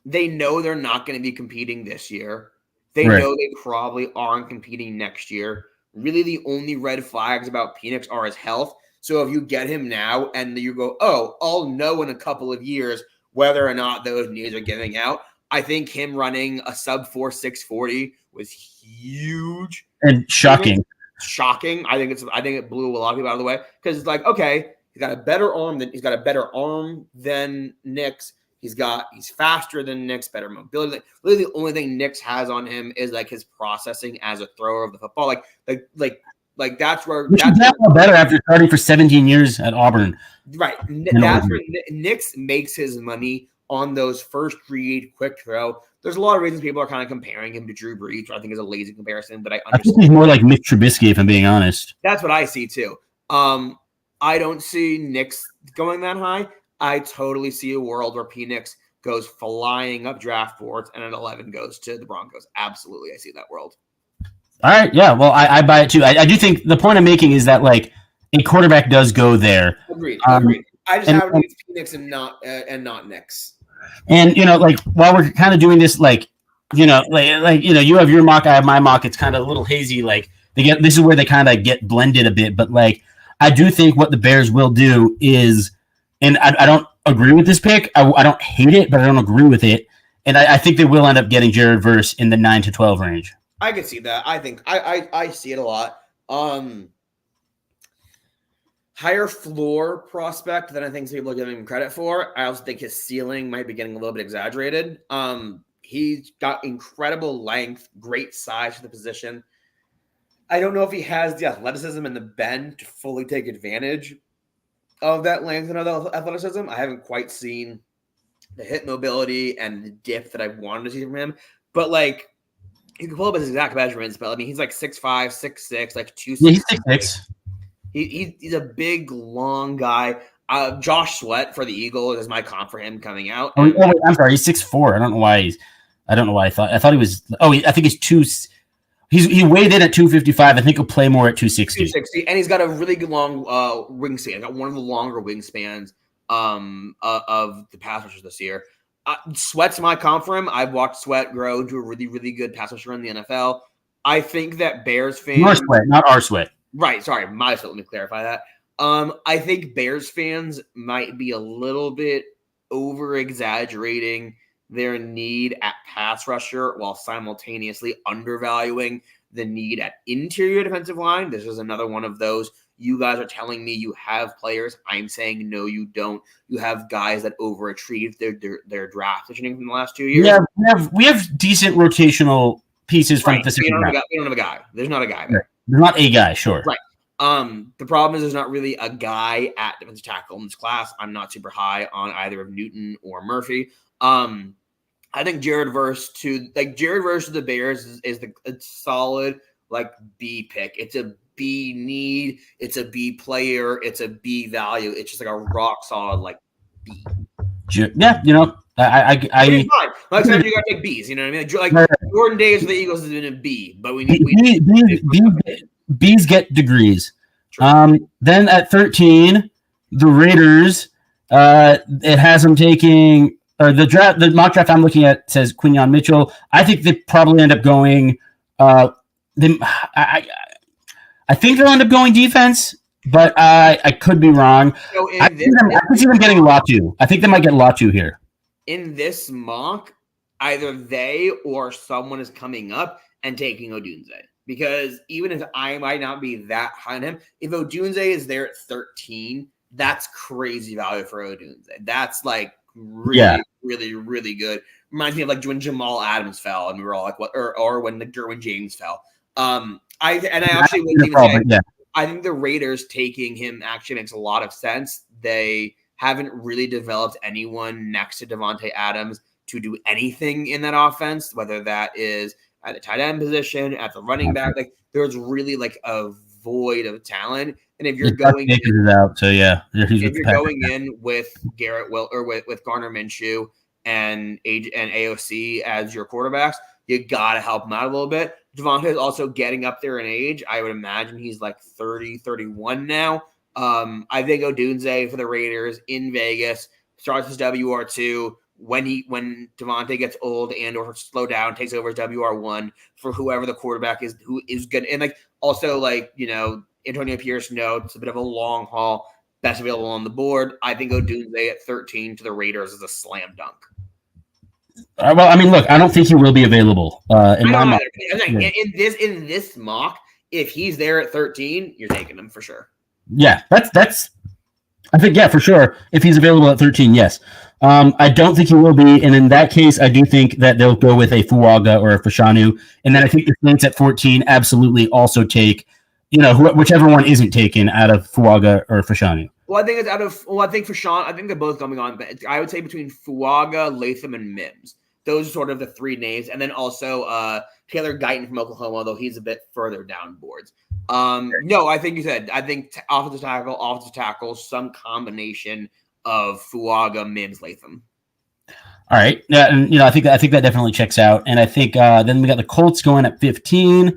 they know they're not going to be competing this year. They know they probably aren't competing next year. Really, the only red flags about Penix are his health. So if you get him now and you go, oh, I'll know in a couple of years whether or not those knees are giving out. I think him running a sub 4.6 40 was huge and shocking. I think it blew a lot of people out of the way because it's like, okay, he's got a better arm than Nix. He's faster than Nix, better mobility. Like, really, the only thing Nix has on him is like his processing as a thrower of the football. Like that's where better after starting for 17 years at Auburn. Right. That's where Nix makes his money on those first read, quick throw. There's a lot of reasons people are kind of comparing him to Drew Brees, which I think is a lazy comparison, but I understand. I think he's more like Mitch Trubisky, if I'm being honest. That's what I see too. I don't see Nix going that high. I totally see a world where Penix goes flying up draft boards and at 11 goes to the Broncos. Absolutely, I see that world. All right, yeah. Well, I buy it too. I do think the point I'm making is that like a quarterback does go there. Agreed. I just have to use Penix and not Nix. And like while we're kind of doing this, like you have your mock, I have my mock. It's kind of a little hazy. Like this is where they kind of get blended a bit. But like I do think what the Bears will do is. And I don't agree with this pick. I don't hate it, but I don't agree with it. And I think they will end up getting Jared Verse in the 9 to 12 range. I can see that. I think I see it a lot. Higher floor prospect than I think people are giving him credit for. I also think his ceiling might be getting a little bit exaggerated. He's got incredible length, great size for the position. I don't know if he has the athleticism and the bend to fully take advantage of that length and of the athleticism. I haven't quite seen the hip mobility and the dip that I wanted to see from him. But like, you can pull up his exact measurements, but I mean, he's like 6'5", 6'6", like 260. Yeah, he's 6'6". He's a big, long guy. Josh Sweat for the Eagles is my comp for him coming out. Oh, wait, I'm sorry, he's 6'4". I don't know why I thought he was. I think he's 2. He weighed in at 255. I think he'll play more at 260. 260, and he's got a really good long wingspan. He's got one of the longer wingspans of the pass rushers this year. Sweat's my comp for him. I've watched Sweat grow into a really, really good pass rusher in the NFL. I think that Bears fans... Your Sweat, not our Sweat. Right, sorry, my Sweat. Let me clarify that. I think Bears fans might be a little bit over-exaggerating their need at pass rusher while simultaneously undervaluing the need at interior defensive line. This is another one of those. You guys are telling me you have players. I'm saying no, you don't. You have guys that overachieved their draft positioning from the last 2 years. Yeah, we have decent rotational pieces from the we don't have a guy. There's not a guy there. There's not a guy, sure. Right. The problem is there's not really a guy at defensive tackle in this class. I'm not super high on either of Newton or Murphy. I think Jared Verse to the Bears is a solid like B pick. It's a B need. It's a B player. It's a B value. It's just like a rock solid like B. Yeah, I fine. Like sometimes you gotta take B's. You know what I mean? Like Jordan Davis for the Eagles has been a B, but we need B's get degrees. Then at 13, the Raiders It has him taking the mock draft I'm looking at says Quinyon Mitchell. I think they probably end up going. I think they'll end up going defense, but I could be wrong. So I can see them getting Latu. I think they might get Latu here. In this mock, either they or someone is coming up and taking Odunze. Because even if I might not be that high on him, if Odunze is there at 13, that's crazy value for Odunze. That's like really, really, really good. Reminds me of like when Jamal Adams fell, and we were all like, "What?" Or when the Derwin James fell. I think the Raiders taking him actually makes a lot of sense. They haven't really developed anyone next to Devontae Adams to do anything in that offense, whether that is at the tight end position, at the running back. Like there's really like a void of talent. And if you're going in with Garrett Will or with Garner Minshew and AOC as your quarterbacks, you gotta help him out a little bit. Devontae is also getting up there in age. I would imagine he's like 30, 31 now. I think Odunze for the Raiders in Vegas starts as WR2 when Devontae gets old and or slow down, takes over as WR1 for whoever the quarterback is who is good. And like also like, you know, Antonio Pierce, it's a bit of a long haul, best available on the board. I think Odunze at 13 to the Raiders is a slam dunk. Well, I mean, look, I don't think he will be available in my mock. In this mock, if he's there at 13, you're taking him for sure. Yeah, that's. I think for sure. If he's available at 13, yes. I don't think he will be, and in that case, I do think that they'll go with a Fuaga or a Fashanu, and then I think the Saints at 14 absolutely also take, whichever one isn't taken out of Fuaga or Fashanu. Well, I think it's I think Fashan, I think they're both coming on. But I would say between Fuaga, Latham, and Mims. Those are sort of the three names. And then also Taylor Guyton from Oklahoma, though he's a bit further down boards. No, I think you said, I think offensive tackle, some combination of Fuaga, Mims, Latham. All right. Yeah, and I think that definitely checks out. And I think then we got the Colts going at 15.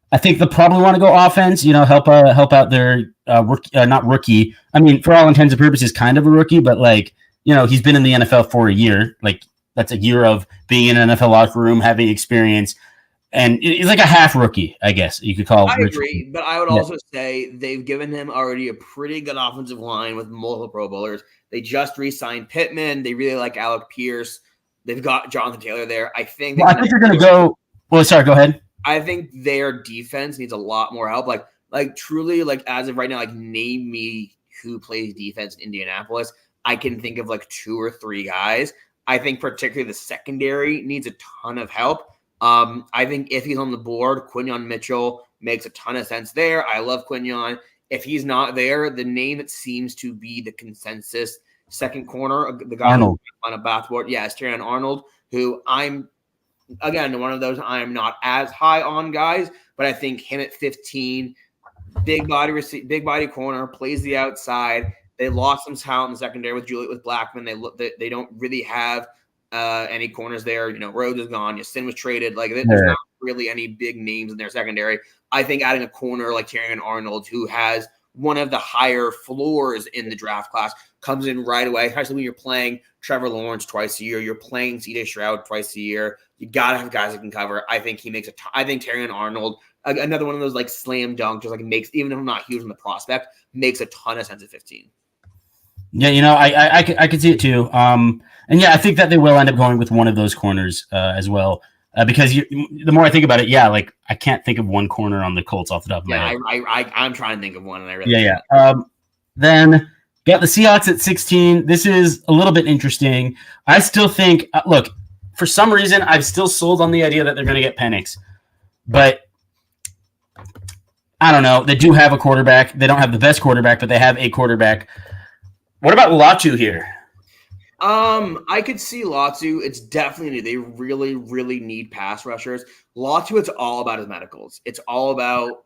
I think they'll probably want to go offense, help out their not rookie. I mean, for all intents and purposes, kind of a rookie, but he's been in the NFL for a year. Like that's a year of being in an NFL locker room, having experience, and he's like a half rookie, I guess you could call. I agree, but I would also say they've given him already a pretty good offensive line with multiple Pro Bowlers. They just re-signed Pittman. They really like Alec Pierce. They've got Jonathan Taylor there. I think they're going to go. Well, sorry, go ahead. I think their defense needs a lot more help. Like truly, like as of right now, like name me who plays defense in Indianapolis. I can think of like 2 or 3 guys. I think particularly the secondary needs a ton of help. I think if he's on the board, Quinyon Mitchell makes a ton of sense there. I love Quinyon. If he's not there, the name that seems to be the consensus second corner, the guy on a bathboard, is Terrion Arnold, who I'm, again, one of those I'm not as high on guys, but I think him at 15, big body corner, plays the outside. They lost some talent in the secondary with Blackman. They don't really have any corners there. Rhodes is gone. Yasin was traded. Like there's not really any big names in their secondary. I think adding a corner like Terrion Arnold, who has one of the higher floors in the draft class, comes in right away, especially when you're playing Trevor Lawrence twice a year. You're playing C.J. Stroud twice a year. You got to have guys that can cover. I think he makes I think Terrion Arnold, another one of those like slam dunk, just like makes, even if I'm not huge on the prospect, makes a ton of sense at 15. Yeah, I could see it too. And I think that they will end up going with one of those corners as well. Because the more I think about it, like I can't think of one corner on the Colts off the top of my head. I'm trying to think of one, and I really Then got the Seahawks at 16. This is a little bit interesting. I still think, look, for some reason, I've still sold on the idea that they're going to get Penix, but I don't know. They do have a quarterback. They don't have the best quarterback, but they have a quarterback. What about Latu here? I could see Latu. It's definitely, they really, really need pass rushers. Latu, it's all about his medicals. It's all about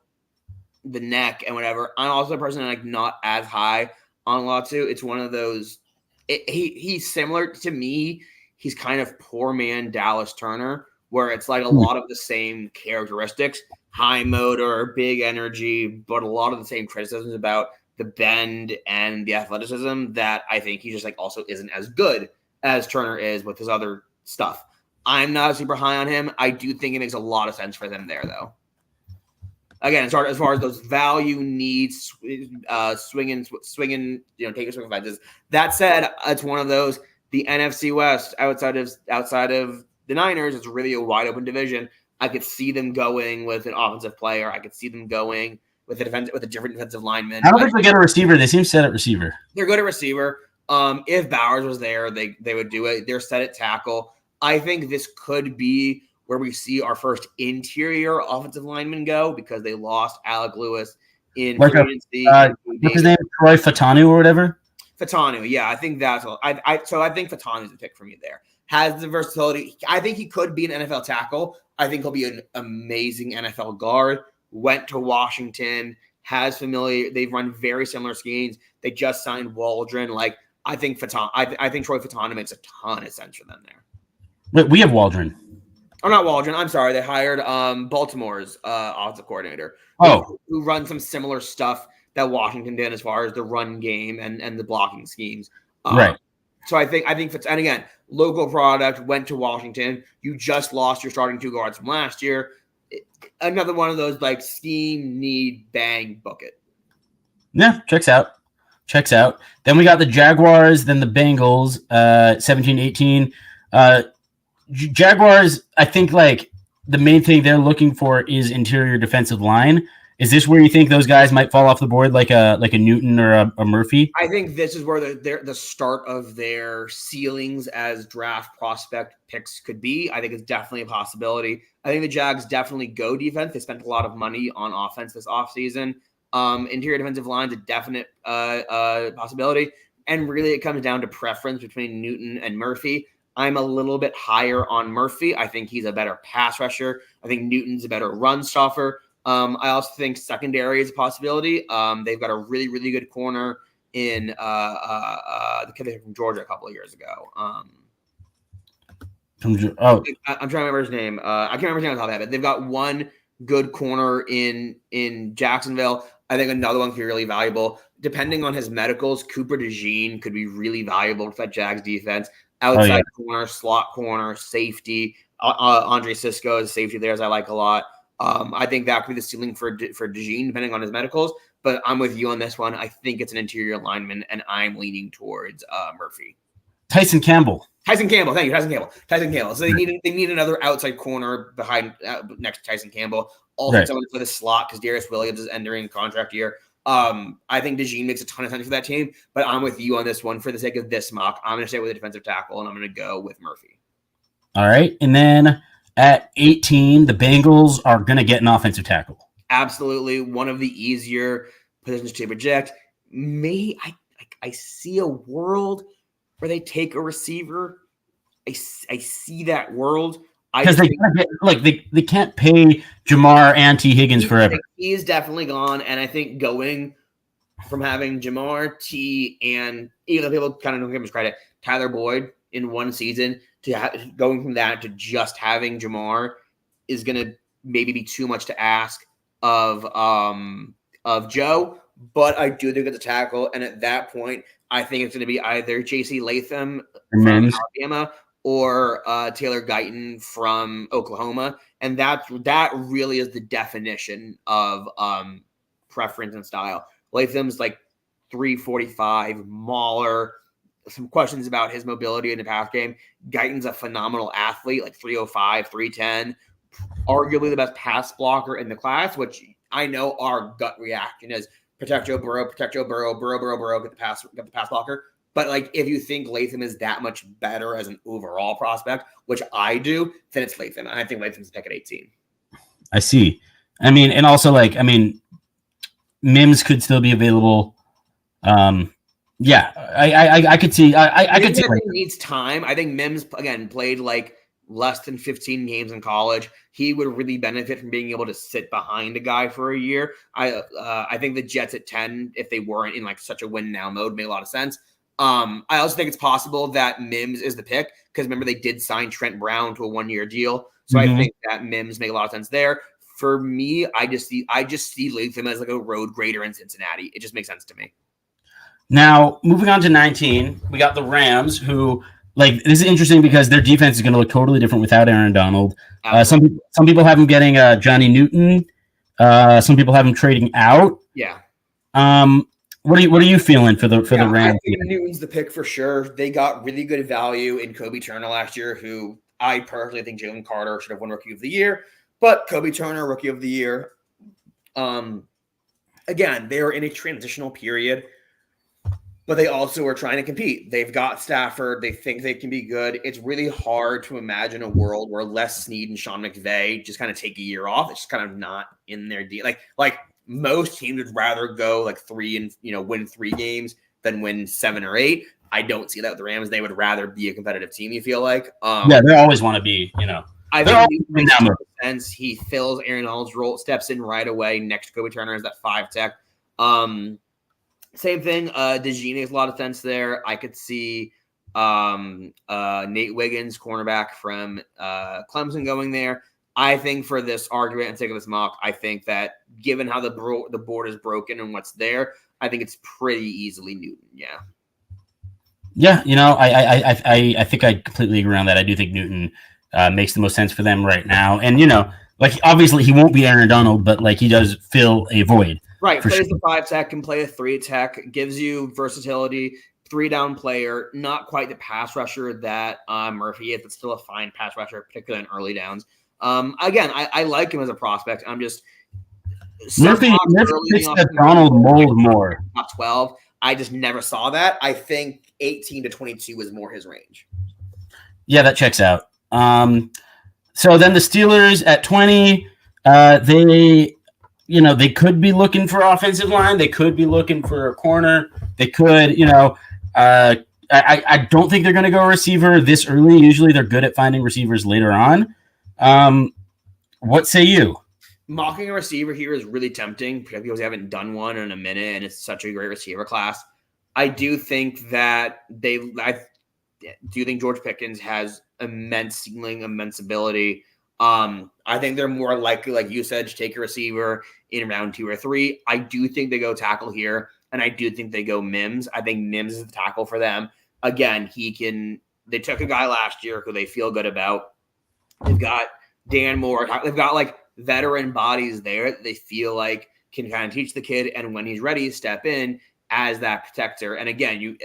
the neck and whatever. I'm also a person like not as high on Latu. It's one of those. He's similar to me. He's kind of poor man Dallas Turner, where it's like a lot of the same characteristics: high motor, big energy, but a lot of the same criticisms about the bend and the athleticism that I think he just like also isn't as good as Turner is with his other stuff. I'm not super high on him. I do think it makes a lot of sense for them there, though. Again, as far as those value needs, swinging, taking swing fences. That said, it's one of those. The NFC West, outside of the Niners, it's really a wide open division. I could see them going with an offensive player. I could see them going with a different defensive lineman. I don't think they get a receiver. They seem set at receiver. They're good at receiver. If Bowers was there, they would do it. They're set at tackle. I think this could be where we see our first interior offensive lineman go because they lost Alec Lewis in free agency. What's his name? Troy Fatanu or whatever? Fatanu, yeah. I think that's – I think Fatanu's a pick for me there. Has the versatility. I think he could be an NFL tackle. I think he'll be an amazing NFL guard. Went to Washington, has familiar – they've run very similar schemes. They just signed Waldron. Like, I think Troy Fatanu makes a ton of sense for them there. Wait, we have Waldron. Oh, not Waldron. I'm sorry. They hired Baltimore's offensive coordinator. Who runs some similar stuff that Washington did as far as the run game and the blocking schemes. Right. So I think and again, local product, went to Washington. You just lost your starting 2 guards from last year. Another one of those like scheme, need, bang, book it. Yeah, checks out. Then we got the Jaguars, then the Bengals, 17-18. Jaguars, I think like the main thing they're looking for is interior defensive line. Is this where you think those guys might fall off the board like a Newton or a Murphy? I think this is where the start of their ceilings as draft prospect picks could be. I think it's definitely a possibility. I think the Jags definitely go defense. They spent a lot of money on offense this offseason. Interior defensive line's a definite possibility. And really it comes down to preference between Newton and Murphy. I'm a little bit higher on Murphy. I think he's a better pass rusher. I think Newton's a better run stopper. I also think secondary is a possibility. They've got a really, really good corner in the kid from Georgia a couple of years ago. I'm trying to remember his name. I can't remember his name on top of that, but they've got one good corner in Jacksonville. I think another one could be really valuable. Depending on his medicals, Cooper DeJean could be really valuable for that Jags defense. Outside corner, slot corner, safety. Andre Cisco is safety there, as I like a lot. I think that could be the ceiling for DeJean, depending on his medicals. But I'm with you on this one. I think it's an interior lineman, and I'm leaning towards Murphy. Tyson Campbell. Thank you, Tyson Campbell. So they need another outside corner behind next to Tyson Campbell. Also someone for the slot because Darius Williams is entering contract year. I think DeJean makes a ton of sense for that team, but I'm with you on this one for the sake of this mock. I'm going to stay with a defensive tackle, and I'm going to go with Murphy. All right, and then at 18, the Bengals are going to get an offensive tackle. Absolutely, one of the easier positions to project. I see a world where they take a receiver. I see that world. Because they can't pay Jamar and T. Higgins forever. He is definitely gone, and I think going from having Jamar, T, and even though people kind of don't give him his credit, Tyler Boyd in one season to going from that to just having Jamar is going to maybe be too much to ask of Joe. But I do think it's a tackle, and at that point, I think it's going to be either J.C. Latham from Alabama or Taylor Guyton from Oklahoma. And that really is the definition of preference and style. Latham's like 345, Mauler. Some questions about his mobility in the pass game. Guyton's a phenomenal athlete, like 305, 310. Arguably the best pass blocker in the class, which I know our gut reaction is protect Joe Burrow, get the pass blocker. But like, if you think Latham is that much better as an overall prospect, which I do, then it's Latham. And I think Latham's a pick at 18. I see. I mean, and also Mims could still be available. Yeah, I could see. I could see. He needs time. I think Mims again played like less than 15 games in college. He would really benefit from being able to sit behind a guy for a year. I think the Jets at 10, if they weren't in like such a win now mode, made a lot of sense. I also think it's possible that Mims is the pick because remember they did sign Trent Brown to a 1-year deal. So I think that Mims make a lot of sense there. For me, I just see Latham as like a road grader in Cincinnati. It just makes sense to me. Now, moving on to 19, we got the Rams, who, like, this is interesting because their defense is going to look totally different without Aaron Donald. Some people have him getting Johnny Newton. Some people have him trading out. Yeah. What are you feeling for the Rams? I think Newton's the pick for sure. They got really good value in Kobe Turner last year, who I personally think Jalen Carter should have won Rookie of the Year, but Kobe Turner, Rookie of the Year. Again, they are in a transitional period, but they also are trying to compete. They've got Stafford. They think they can be good. It's really hard to imagine a world where Les Snead and Sean McVay just kind of take a year off. It's just kind of not in their deal. Like most teams would rather go like 3 and win 3 games than win 7 or 8. I don't see that with the Rams. They would rather be a competitive team. You feel like, they always want to be. I think he makes sense. He fills Aaron Donald's role, steps in right away next to Kobe Turner as that 5 tech. Same thing. DeGene makes a lot of sense there. I could see Nate Wiggins, cornerback from Clemson, going there. I think for this argument and sake of this mock, I think that given how the board is broken and what's there, I think it's pretty easily Newton. Yeah. Yeah, I think I completely agree on that. I do think Newton makes the most sense for them right now. And, like, obviously he won't be Aaron Donald, but, like, he does fill a void. Right. Plays the 5 tech, can play a 3 tech, gives you versatility, 3-down player, not quite the pass rusher that Murphy is, but still a fine pass rusher, particularly in early downs. Again, I like him as a prospect. I'm just Murphy fits the Donald mold more. Top 12. I just never saw that. I think 18 to 22 is more his range. Yeah, that checks out. So then the Steelers at 20, they could be looking for offensive line. They could be looking for a corner. They could, I don't think they're going to go receiver this early. Usually they're good at finding receivers later on. What say you? Mocking a receiver here is really tempting because we haven't done one in a minute, and it's such a great receiver class. I do think that I do think George Pickens has immense ceiling, immense ability. I think they're more likely, like you said, to take a receiver in round 2 or 3. I do think they go tackle here, and I do think they go Mims. I think Mims is the tackle for them. Again, they took a guy last year who they feel good about. They've got Dan Moore. They've got like veteran bodies there that they feel like can kind of teach the kid, and when he's ready, step in as that protector. And again,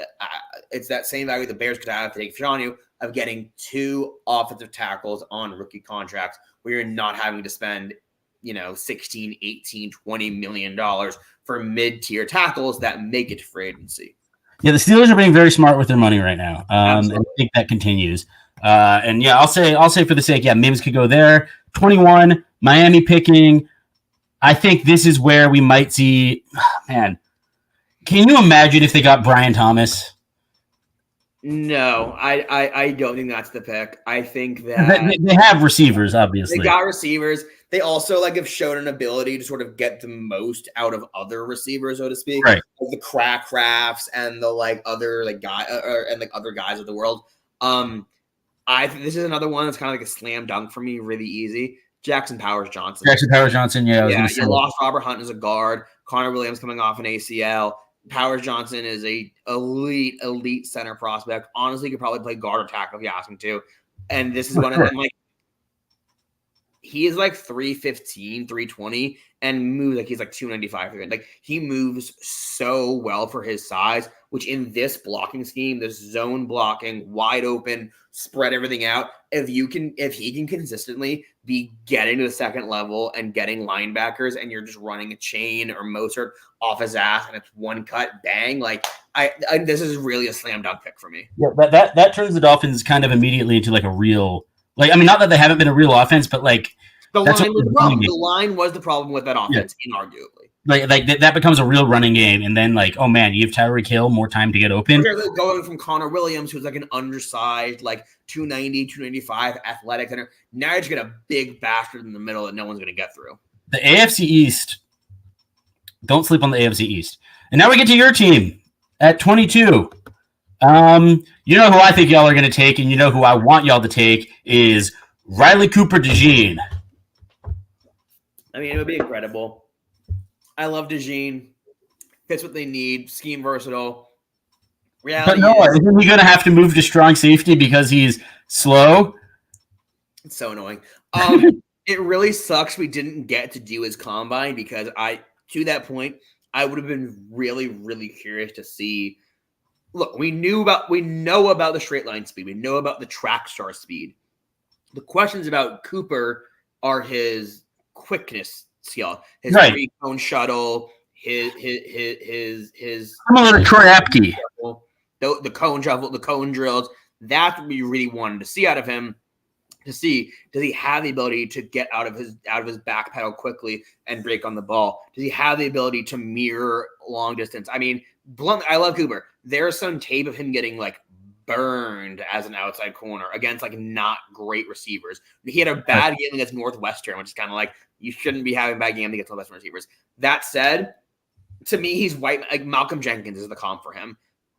it's that same value the Bears could have to take Fashanu of getting 2 offensive tackles on rookie contracts where you're not having to spend, 16, 18, $20 million for mid-tier tackles that make it to free agency. Yeah, the Steelers are being very smart with their money right now. And I think that continues. And yeah, I'll say for the sake, Mims could go there. 21, Miami picking. I think this is where we might see, man, can you imagine if they got Brian Thomas? No, I don't think that's the pick. I think that they have receivers, obviously. They got receivers. They also have shown an ability to sort of get the most out of other receivers, so to speak, right? Like the crack crafts and the other other guys of the world. I think this is another one that's kind of like a slam dunk for me, really easy. Jackson Powers Johnson. Yeah. You lost Robert Hunt as a guard. Connor Williams coming off an ACL. Powers Johnson is a elite center prospect. Honestly, could probably play guard or tackle if you ask him to. And this is one of them. He is 315, 320, and moves like he's 295. He moves so well for his size, which in this blocking scheme, this zone blocking, wide open, spread everything out. If he can consistently be getting to the second level and getting linebackers, and you're just running a chain or Mozart off his ass, and it's one cut, bang! This is really a slam dunk pick for me. Yeah, that turns the Dolphins kind of immediately into a real. Not that they haven't been a real offense, but the line was the problem. The line was the problem with that offense, inarguably. That becomes a real running game, and then oh man, you have Tyreek Hill more time to get open. Going from Connor Williams, who's an undersized 290, 295 athletic center. Now you just get a big bastard in the middle that no one's going to get through. The AFC East. Don't sleep on the AFC East. And now we get to your team at 22. You know who I think y'all are going to take, and you know who I want y'all to take is Riley Cooper DeJean. I mean, it would be incredible. I love DeJean. Fits what they need. Scheme versatile. Reality isn't he going to have to move to strong safety because he's slow? It's so annoying. It really sucks we didn't get to do his combine because to that point, I would have been really, really curious to see. Look, we know about the straight line speed. We know about the track star speed. The questions about Cooper are his quickness skill, his three-cone shuttle, his similar to Troy Apke. The cone shuffle, the cone drills. That's what we really wanted to see out of him. To see, does he have the ability to get out of his back pedal quickly and break on the ball? Does he have the ability to mirror long distance? I mean, bluntly, I love Cooper. There's some tape of him getting like burned as an outside corner against like not great receivers. He had a bad game against Northwestern, which is kind of like you shouldn't be having a bad game against Northwestern receivers. That said, to me, he's white. Like Malcolm Jenkins is the comp for him.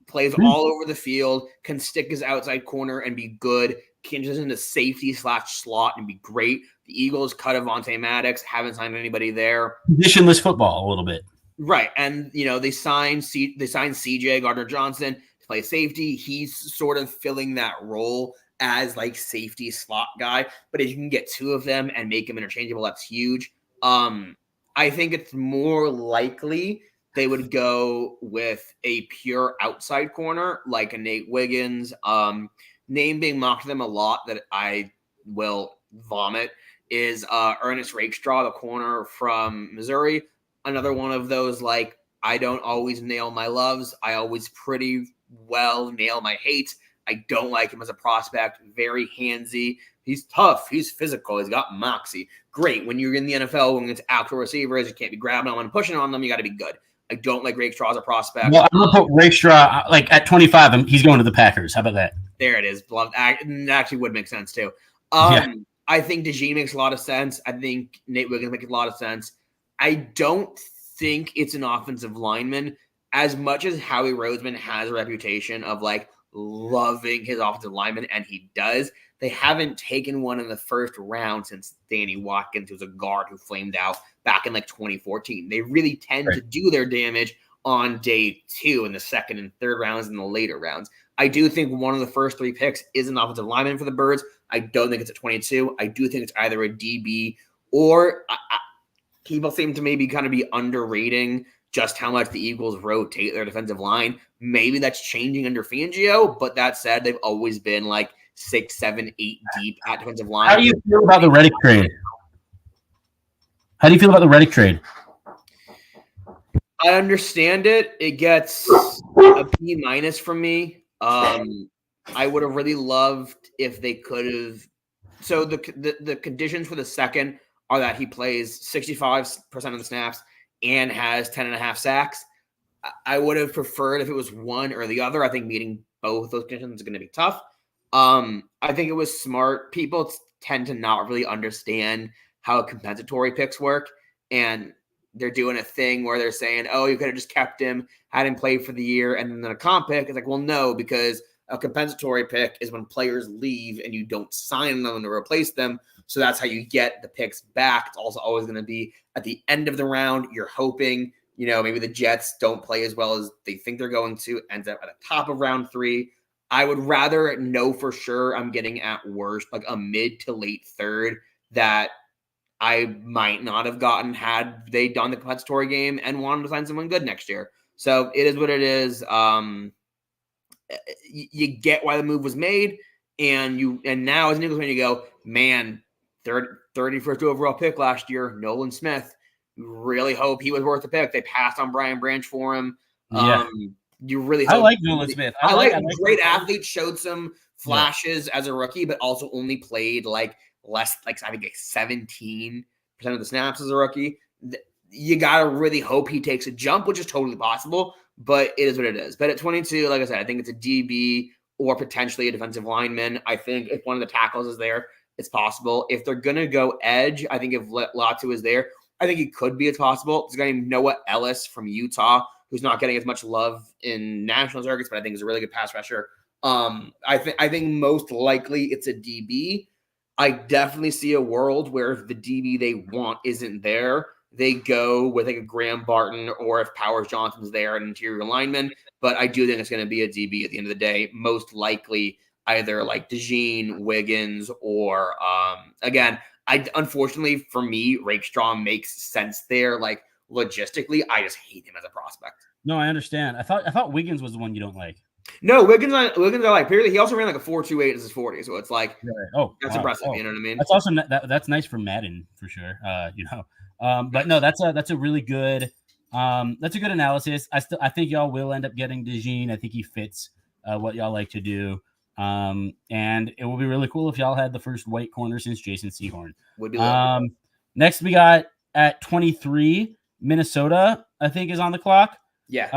Plays all over the field, can stick his outside corner and be good. Can just into safety / slot and be great. The Eagles cut Avonte Maddox, haven't signed anybody there. Positionless football a little bit. Right. And they signed CJ Gardner-Johnson to play safety. He's sort of filling that role as like safety slot guy. But if you can get two of them and make them interchangeable, that's huge. I think it's more likely they would go with a pure outside corner like a Nate Wiggins. Name being mocked to them a lot that I will vomit is Ernest Rakestraw, the corner from Missouri. Another one of those, like, I don't always nail my loves. I always pretty well nail my hates. I don't like him as a prospect. Very handsy. He's tough. He's physical. He's got moxie. Great. When you're in the NFL, when it's actual receivers, you can't be grabbing them and pushing on them. You got to be good. I don't like Rakestraw as a prospect. Well, I'm going to put Rakestraw, like, at 25, he's going to the Packers. How about that? There it is. That actually would make sense, too. I think DeJean makes a lot of sense. I think Nate Wiggins makes a lot of sense. I don't think it's an offensive lineman as much as Howie Roseman has a reputation of, like, loving his offensive lineman, and he does. They haven't taken one in the first round since Danny Watkins, who was a guard who flamed out back in, like, 2014. They really tend to do their damage on day 2 in the second and third rounds and the later rounds. I do think one of the first 3 picks is an offensive lineman for the Birds. I don't think it's at 22. I do think it's either a DB or people seem to maybe kind of be underrating just how much the Eagles rotate their defensive line. Maybe that's changing under Fangio, but that said, they've always been like 6, 7, 8 deep at defensive line. How do you feel about the Reddick trade? I understand it. It gets a B- from me. I would have really loved if they could have. So the conditions for the second are that he plays 65% of the snaps and has 10.5 sacks. I would have preferred if it was one or the other. I think meeting both those conditions is going to be tough. I think it was smart. People tend to not really understand how compensatory picks work, and they're doing a thing where they're saying, oh, you could have just kept him, had him play for the year, and then a comp pick. It's like, well, no, because a compensatory pick is when players leave and you don't sign them to replace them. So that's how you get the picks back. It's also always going to be at the end of the round. You're hoping, maybe the Jets don't play as well as they think they're going to, ends up at the top of round 3. I would rather know for sure I'm getting at worst like a mid to late third that I might not have gotten had they done the compensatory game and wanted to find someone good next year. So it is what it is. You get why the move was made, and now as an Eagles fan, you go, man, 31st overall pick last year, Nolan Smith. Really hope he was worth the pick. They passed on Brian Branch for him. Yeah. You really hope. I like Nolan Smith. I like great athlete, showed some flashes as a rookie, but also only played like less, like I think 17% of the snaps as a rookie. You got to really hope he takes a jump, which is totally possible, but it is what it is. But at 22, like I said, I think it's a DB or potentially a defensive lineman. I think if one of the tackles is there, it's possible. If they're going to go edge, I think if Latu is there, I think he could be. It's possible. There's a guy named Noah Ellis from Utah who's not getting as much love in national circuits, but I think is a really good pass rusher. I think most likely it's a DB. I definitely see a world where if the DB they want isn't there, they go with like a Graham Barton, or if Powers Johnson's there, an interior lineman. But I do think it's going to be a DB at the end of the day, most likely either like DeJean, Wiggins, or again, unfortunately for me, Rakestraw makes sense there. Like logistically, I just hate him as a prospect. No, I understand. I thought Wiggins was the one you don't like. No, Wiggins I like. Period. He also ran like a 4.28 as his 40, so it's like, that's impressive. You know what I mean? That's also that's nice for Madden for sure. But no, that's a really good that's a good analysis. I think y'all will end up getting DeJean. I think he fits what y'all like to do. And it will be really cool if y'all had the first white corner since Jason Sehorn. Would be next we got at 23 Minnesota, I think, is on the clock. Yeah.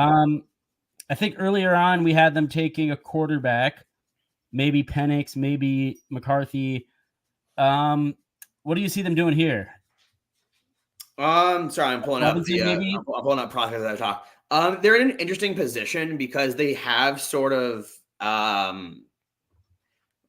I think earlier on we had them taking a quarterback, maybe Penix, maybe McCarthy. What do you see them doing here? Sorry, I'm pulling Robinson, I'm pulling up prospects as I talk. They're in an interesting position because they have sort of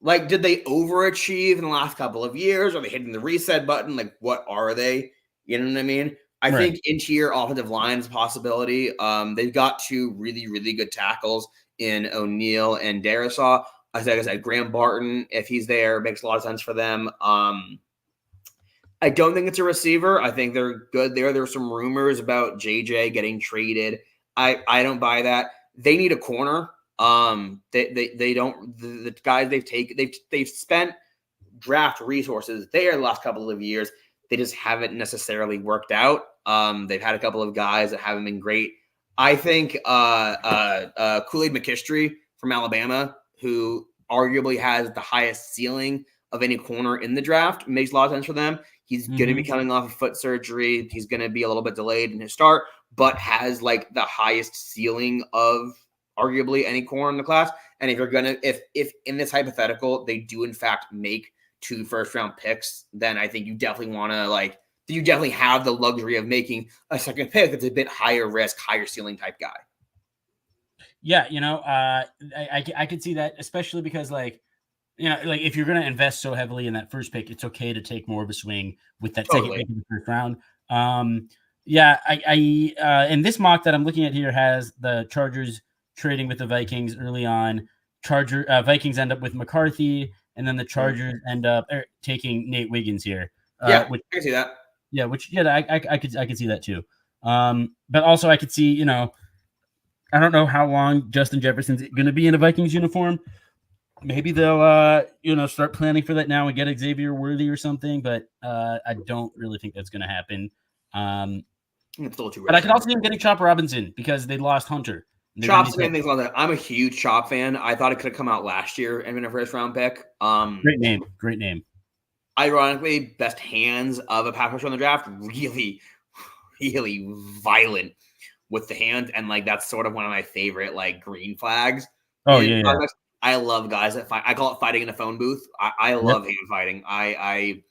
like, did they overachieve in the last couple of years? Are they hitting the reset button? Like, what are they? You know what I mean? I think interior offensive line is a possibility. They've got two really, really good tackles in O'Neal and Darisaw. Like I said, Graham Barton, if he's there, makes a lot of sense for them. I don't think it's a receiver. I think they're good there. There's some rumors about JJ getting traded. I don't buy that. They need a corner. They don't. The guys they've spent draft resources there the last couple of years. They just haven't necessarily worked out. They've had a couple of guys that haven't been great. I think Kool-Aid McKistry from Alabama, who arguably has the highest ceiling of any corner in the draft, makes a lot of sense for them. He's going to be coming off of foot surgery. He's going to be a little bit delayed in his start, but has like the highest ceiling of arguably any corner in the class. And if you're going to, if in this hypothetical, they do in fact make 2 first-round picks, then I think you definitely want to you definitely have the luxury of making a second pick that's a bit higher risk, higher ceiling type guy. Yeah, I could see that, especially because if you're going to invest so heavily in that first pick, it's okay to take more of a swing with that second pick in the first round. And this mock that I'm looking at here has the Chargers trading with the Vikings early on. Vikings end up with McCarthy, and then the Chargers end up taking Nate Wiggins here. I can see that. Yeah, I could see that too. But also I could see, I don't know how long Justin Jefferson's going to be in a Vikings uniform. Maybe they'll, start planning for that now and get Xavier Worthy or something. But I don't really think that's going to happen. It's a little too. But I could also see him getting Chop Robinson because they lost Hunter. Chop's the things like that. I'm a huge Chop fan. I thought it could have come out last year and been a first round pick. Great name. Ironically, best hands of a pass rusher on the draft. Really, really violent with the hands, and that's sort of one of my favorite green flags. Oh yeah. I love guys that fight. I call it fighting in a phone booth. I love hand fighting. I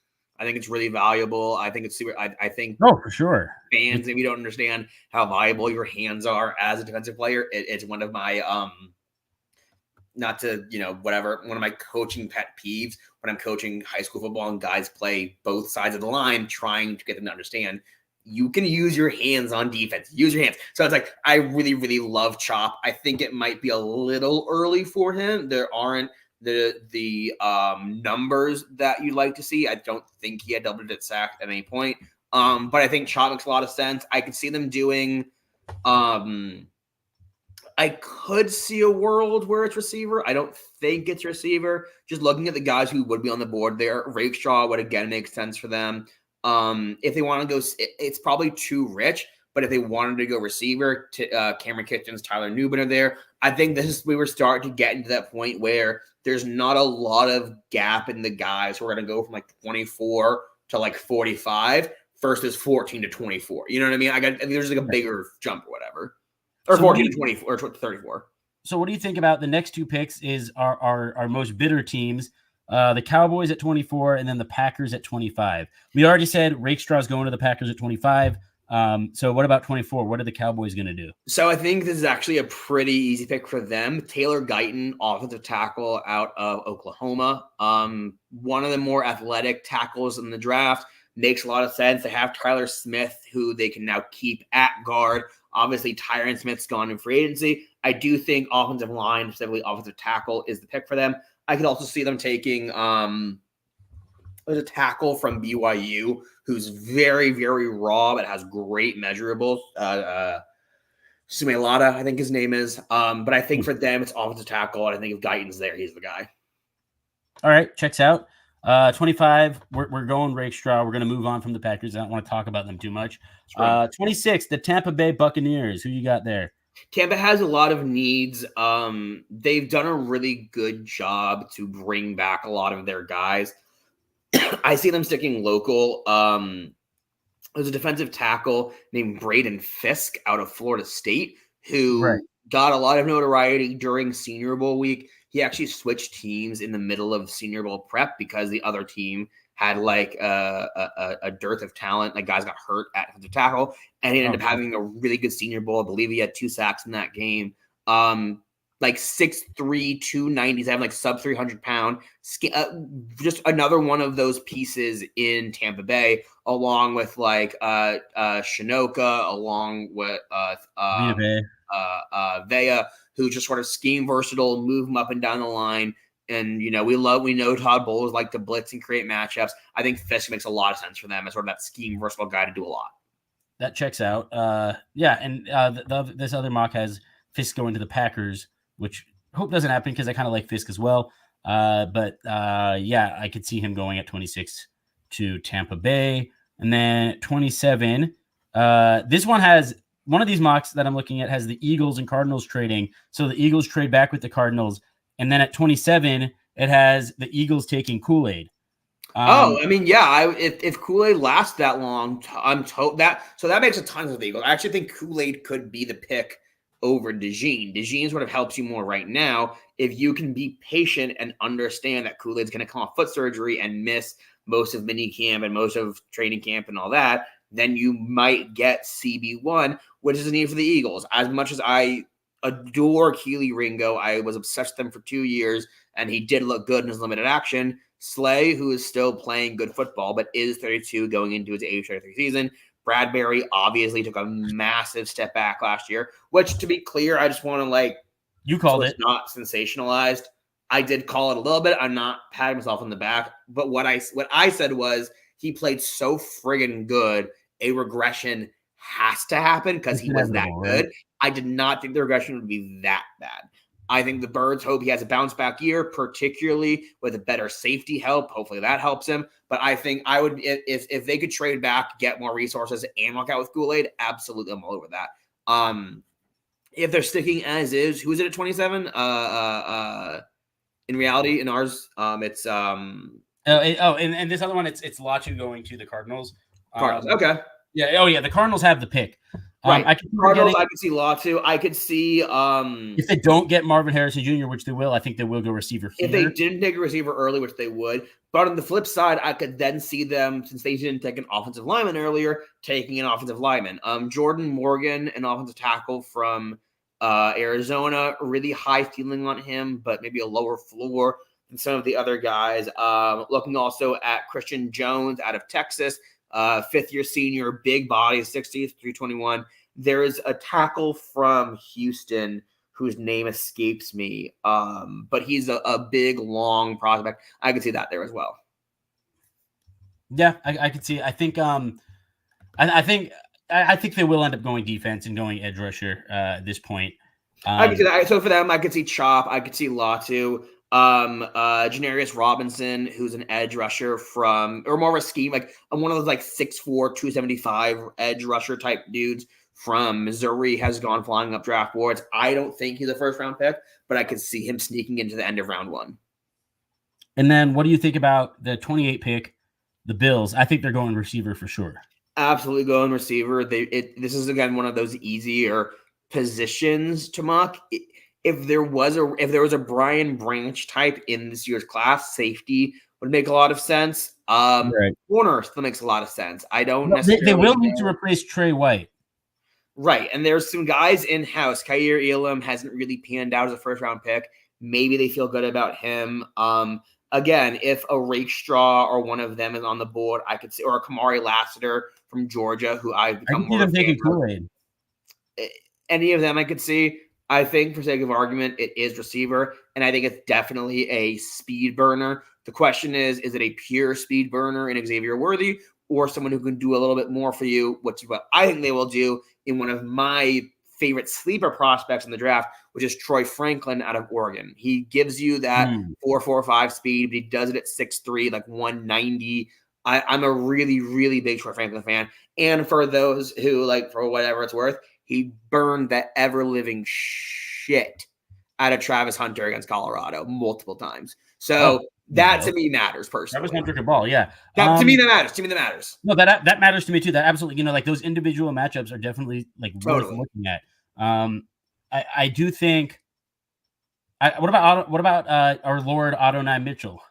think it's really valuable. I think it's super. I think for sure. Fans, if you don't understand how valuable your hands are as a defensive player, it's one of my one of my coaching pet peeves when I'm coaching high school football and guys play both sides of the line, trying to get them to understand you can use your hands on defense. Use your hands. So it's I really, really love Chop. I think it might be a little early for him. There aren't the numbers that you'd like to see. I don't think he had double-digit sacks at any point. But I think Chop makes a lot of sense. I could see them doing I could see a world where it's receiver. I don't think it's receiver. Just looking at the guys who would be on the board there, Rakestraw would again make sense for them. If they want to go, it's probably too rich. But if they wanted to go receiver, Cameron Kitchens, Tyler Newbin are there. I think we were starting to get into that point where there's not a lot of gap in the guys who are going to go from 24 to 45 versus 14 to 24. You know what I mean? There's a bigger jump or whatever. Or 14 to 24 or 34. So what do you think about the next 2 picks is our most bitter teams? The Cowboys at 24 and then the Packers at 25. We already said Rakestraw is going to the Packers at 25. So what about 24? What are the Cowboys going to do? So I think this is actually a pretty easy pick for them. Taylor Guyton, offensive tackle out of Oklahoma. One of the more athletic tackles in the draft. Makes a lot of sense. They have Tyler Smith, who they can now keep at guard. Obviously, Tyron Smith's gone in free agency. I do think offensive line, specifically offensive tackle, is the pick for them. I could also see them taking there's a tackle from BYU who's very, very raw but has great measurables. Sumelada, I think his name is. But I think for them, it's offensive tackle. And I think if Guyton's there, he's the guy. All right, checks out. 25, we're going Rakestraw. We're going to move on from the Packers. I don't want to talk about them too much. 26, the Tampa Bay Buccaneers. Who you got there? Tampa has a lot of needs. They've done a really good job to bring back a lot of their guys. I see them sticking local. There's a defensive tackle named Braden Fisk out of Florida State who got a lot of notoriety during Senior Bowl week. He actually switched teams in the middle of Senior Bowl prep because the other team had like a dearth of talent. Like guys got hurt at defensive tackle, and he ended up having a really good Senior Bowl. I believe he had 2 sacks in that game. Like 6'3", 297, like sub 300 pound. Just another one of those pieces in Tampa Bay, along with like Shinoka, along with Vea, who's just sort of scheme versatile, move them up and down the line. And, you know, we know Todd Bowles like to blitz and create matchups. I think Fisk makes a lot of sense for them as sort of that scheme versatile guy to do a lot. That checks out. And this other mock has Fisk going to the Packers, which I hope doesn't happen because I kind of like Fisk as well. I could see him going at 26 to Tampa Bay. And then 27, this one has one of these mocks that I'm looking at has the Eagles and Cardinals trading. So the Eagles trade back with the Cardinals. And then at 27, it has the Eagles taking Kool-Aid. If Kool-Aid lasts that long, so that makes a ton of the Eagles. I actually think Kool-Aid could be the pick over DeJean. DeJean sort of helps you more right now. If you can be patient and understand that Kool-Aid's going to come off foot surgery and miss most of mini camp and most of training camp and all that, then you might get CB1, which is a need for the Eagles. As much as I adore Keely Ringo, I was obsessed with him for 2 years, and he did look good in his limited action. Slay, who is still playing good football, but is 32 going into his age 33 season. Bradbury obviously took a massive step back last year, which, to be clear, I just want to you called it, not sensationalized. I did call it a little bit. I'm not patting myself on the back, but what I said was he played so friggin' good. A regression has to happen because he was that good. Right? I did not think the regression would be that bad. I think the Birds hope he has a bounce back year, particularly with a better safety help. Hopefully that helps him. But I think I would, if they could trade back, get more resources, and walk out with Kool-Aid, absolutely, I'm all over that. If they're sticking as is, who is it at 27? In reality, in ours, it's and this other one, it's Lachu going to the Cardinals. Cardinals, okay. Yeah. The Cardinals have the pick. Right. I could see Latu. I could see if they don't get Marvin Harrison Jr., which they will, I think they will go receiver here. If they didn't take a receiver early, which they would. But on the flip side, I could then see them, since they didn't take an offensive lineman earlier, taking an offensive lineman. Jordan Morgan, an offensive tackle from Arizona, really high ceiling on him, but maybe a lower floor than some of the other guys. Looking also at Christian Jones out of Texas. 5th-year senior, big body, 60, 321. There is a tackle from Houston whose name escapes me, but he's a big, long prospect. I could see that there as well. Yeah, I could see. I think I think they will end up going defense and going edge rusher at this point. I could see that. So for them, I could see Chop. I could see Latu. Janarius Robinson, who's an edge rusher or more of a scheme, like one of those 6'4", 275 edge rusher type dudes from Missouri, has gone flying up draft boards. I don't think he's a first round pick, but I could see him sneaking into the end of round 1. And then what do you think about the 28 pick, the Bills? I think they're going receiver for sure. Absolutely going receiver. This is again one of those easier positions to mock. If there was a Brian Branch type in this year's class, safety would make a lot of sense. Right. Corner still makes a lot of sense. I don't Well, necessarily. they will need to replace Trey White. Right, and there's some guys in house. Kaiir Elam hasn't really panned out as a first round pick. Maybe they feel good about him. Again, if a Rakestraw or one of them is on the board, I could see, or a Kamari Lassiter from Georgia, who I've become more of a fan of. Any of them I could see. I think, for sake of argument, it is receiver, and I think it's definitely a speed burner. The question is it a pure speed burner in Xavier Worthy, or someone who can do a little bit more for you, which is what I think they will do in one of my favorite sleeper prospects in the draft, which is Troy Franklin out of Oregon. He gives you that 4.45 speed, but he does it at 6'3", like 190. I'm a really, really big Troy Franklin fan. And for those who, like, for whatever it's worth, he burned that ever-living shit out of Travis Hunter against Colorado multiple times. So that to me matters personally. Travis Hunter could ball, yeah. To me, that matters. To me, that matters. No, that matters to me too. That absolutely, like those individual matchups are definitely like worth looking at. I do think. What about our Lord Adonai Mitchell?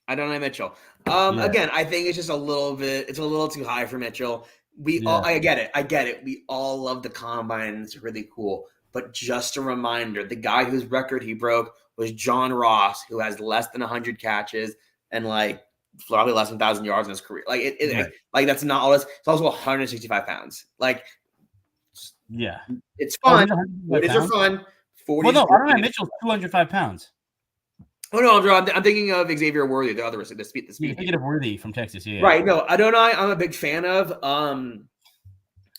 Adonai Mitchell. Again, I think it's just a little bit. It's a little too high for Mitchell. I get it. We all love the combine. It's really cool. But just a reminder, the guy whose record he broke was John Ross, who has less than 100 catches and like probably less than 1,000 yards in his career. Like like that's not all this. It's also 165 pounds. Like, yeah, it's fun. It is fun. 40. Well, no, Adonai Mitchell's 205 pounds. Oh no, I'm thinking of Xavier Worthy, the other the speed. You're thinking of Worthy from Texas, yeah. Right. No, Adonai, I'm a big fan of.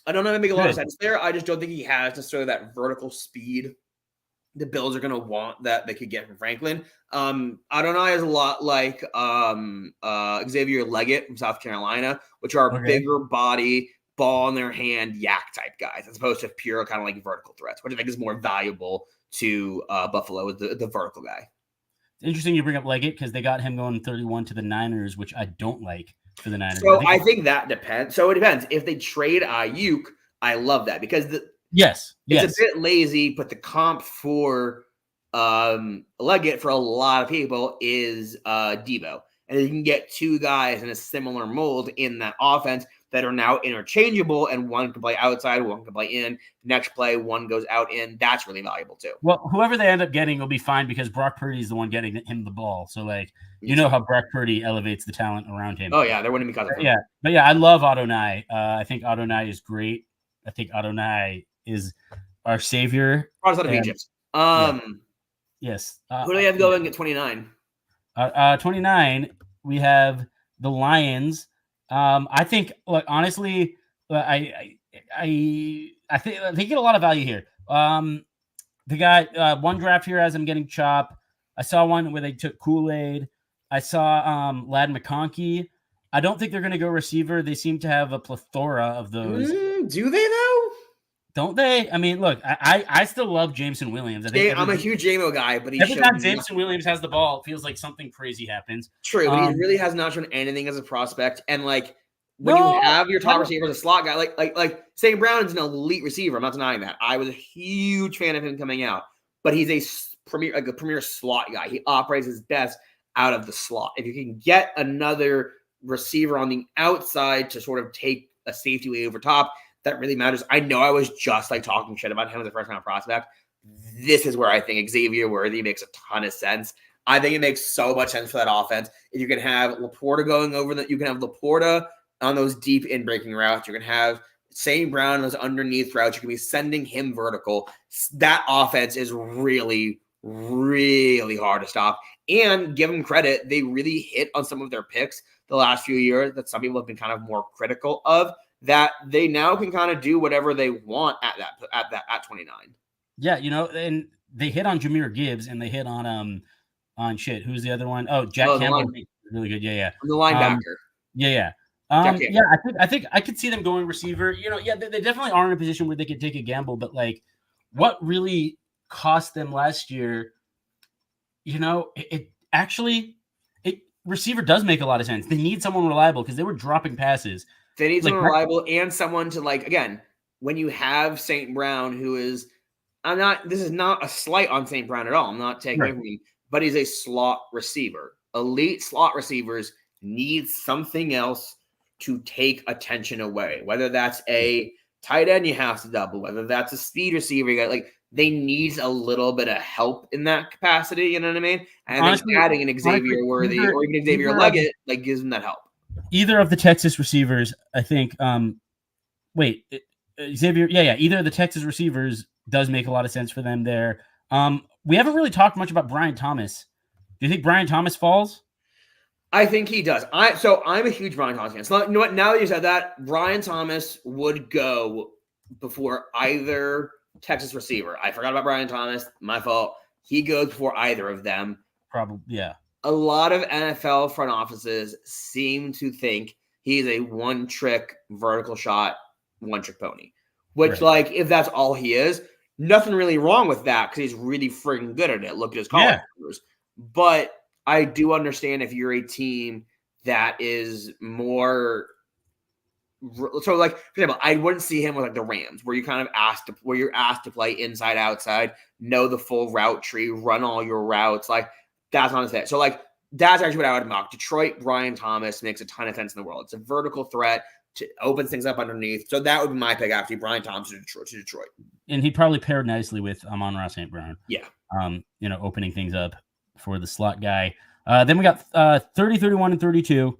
I don't know if it makes a lot of sense there. I just don't think he has necessarily that vertical speed the Bills are going to want that they could get from Franklin. Adonai is a lot like Xavier Leggett from South Carolina, which are bigger body, ball in their hand, yak type guys, as opposed to pure kind of like vertical threats, which I think is more valuable to Buffalo with the vertical guy. Interesting you bring up Leggett because they got him going 31 to the Niners, which I don't like for the Niners. So I think that depends. So it depends. If they trade Ayuk, I love that because it's a bit lazy, but the comp for Leggett for a lot of people is Debo. And you can get two guys in a similar mold in that offense that are now interchangeable, and one can play outside, one can play in. Next play, one goes out in. That's really valuable too. Well, whoever they end up getting will be fine because Brock Purdy is the one getting him the ball. So, like, you know how Brock Purdy elevates the talent around him. Oh, yeah, they're winning because of him. Yeah, but yeah, I love Adonai. I think Adonai is great. I think Adonai is our savior. Out of Egypt. Yes. Who do they have going at 29? 29, we have the Lions. I think, look, honestly, I think they get a lot of value here. They got one draft here as I'm getting Chop. I saw one where they took Kool-Aid. I saw Lad McConkey. I don't think they're going to go receiver. They seem to have a plethora of those. Do they though? Don't they? I mean, look, I still love Jameson Williams. I'm a huge JMO guy, but every time Jameson Williams has the ball, it feels like something crazy happens. True, but he really has not shown anything as a prospect. And like when you have your top receiver as a slot guy, like St. Brown is an elite receiver. I'm not denying that. I was a huge fan of him coming out, but he's a premier slot guy. He operates his best out of the slot. If you can get another receiver on the outside to sort of take a safety way over top, that really matters. I know I was just like talking shit about him as a first round prospect. This is where I think Xavier Worthy makes a ton of sense. I think it makes so much sense for that offense. If you can have Laporta going over that, you can have Laporta on those deep in breaking routes. You can have St. Brown on those underneath routes. You can be sending him vertical. That offense is really, really hard to stop. And give them credit, they really hit on some of their picks the last few years that some people have been kind of more critical of, that they now can kind of do whatever they want at 29. Yeah, and they hit on Jahmyr Gibbs and they hit on shit. Who's the other one? Oh, Jack Campbell, really good. Yeah. The linebacker. Yeah. I think I could see them going receiver. They definitely are in a position where they could take a gamble, but like, what really cost them last year? Receiver does make a lot of sense. They need someone reliable because they were dropping passes. They need someone reliable and someone to, like, again, when you have St. Brown, who is, this is not a slight on St. Brown at all. I'm not taking away from him, but he's a slot receiver. elite slot receivers need something else to take attention away, whether that's a tight end you have to double, whether that's a speed receiver, like they need a little bit of help in that capacity. You know what I mean? And honestly, adding an Xavier Worthy or even Xavier Leggett like gives them that help. Either of the Texas receivers, I think. Xavier, either of the Texas receivers does make a lot of sense for them there. We haven't really talked much about Brian Thomas. Do you think Brian Thomas falls? I think he does. I'm a huge Brian Thomas fan. So you know what? Now that you said that, Brian Thomas would go before either Texas receiver. I forgot about Brian Thomas. My fault. He goes before either of them. Probably, yeah. A lot of NFL front offices seem to think he's a one-trick vertical shot, one-trick pony. Which, like, if that's all he is, nothing really wrong with that because he's really freaking good at it. Look at his college numbers. But I do understand if you're a team that is more so, like, for example, I wouldn't see him with like the Rams, where you're asked to play inside, outside, know the full route tree, run all your routes. Like, that's not his fit. So, like, that's actually what I would mock. Detroit, Brian Thomas makes a ton of sense in the world. It's a vertical threat to open things up underneath. So that would be my pick, actually, Brian Thomas to Detroit. And he probably paired nicely with Amon-Ra St. Brown. Yeah. Opening things up for the slot guy. Then we got 30, 31, and 32.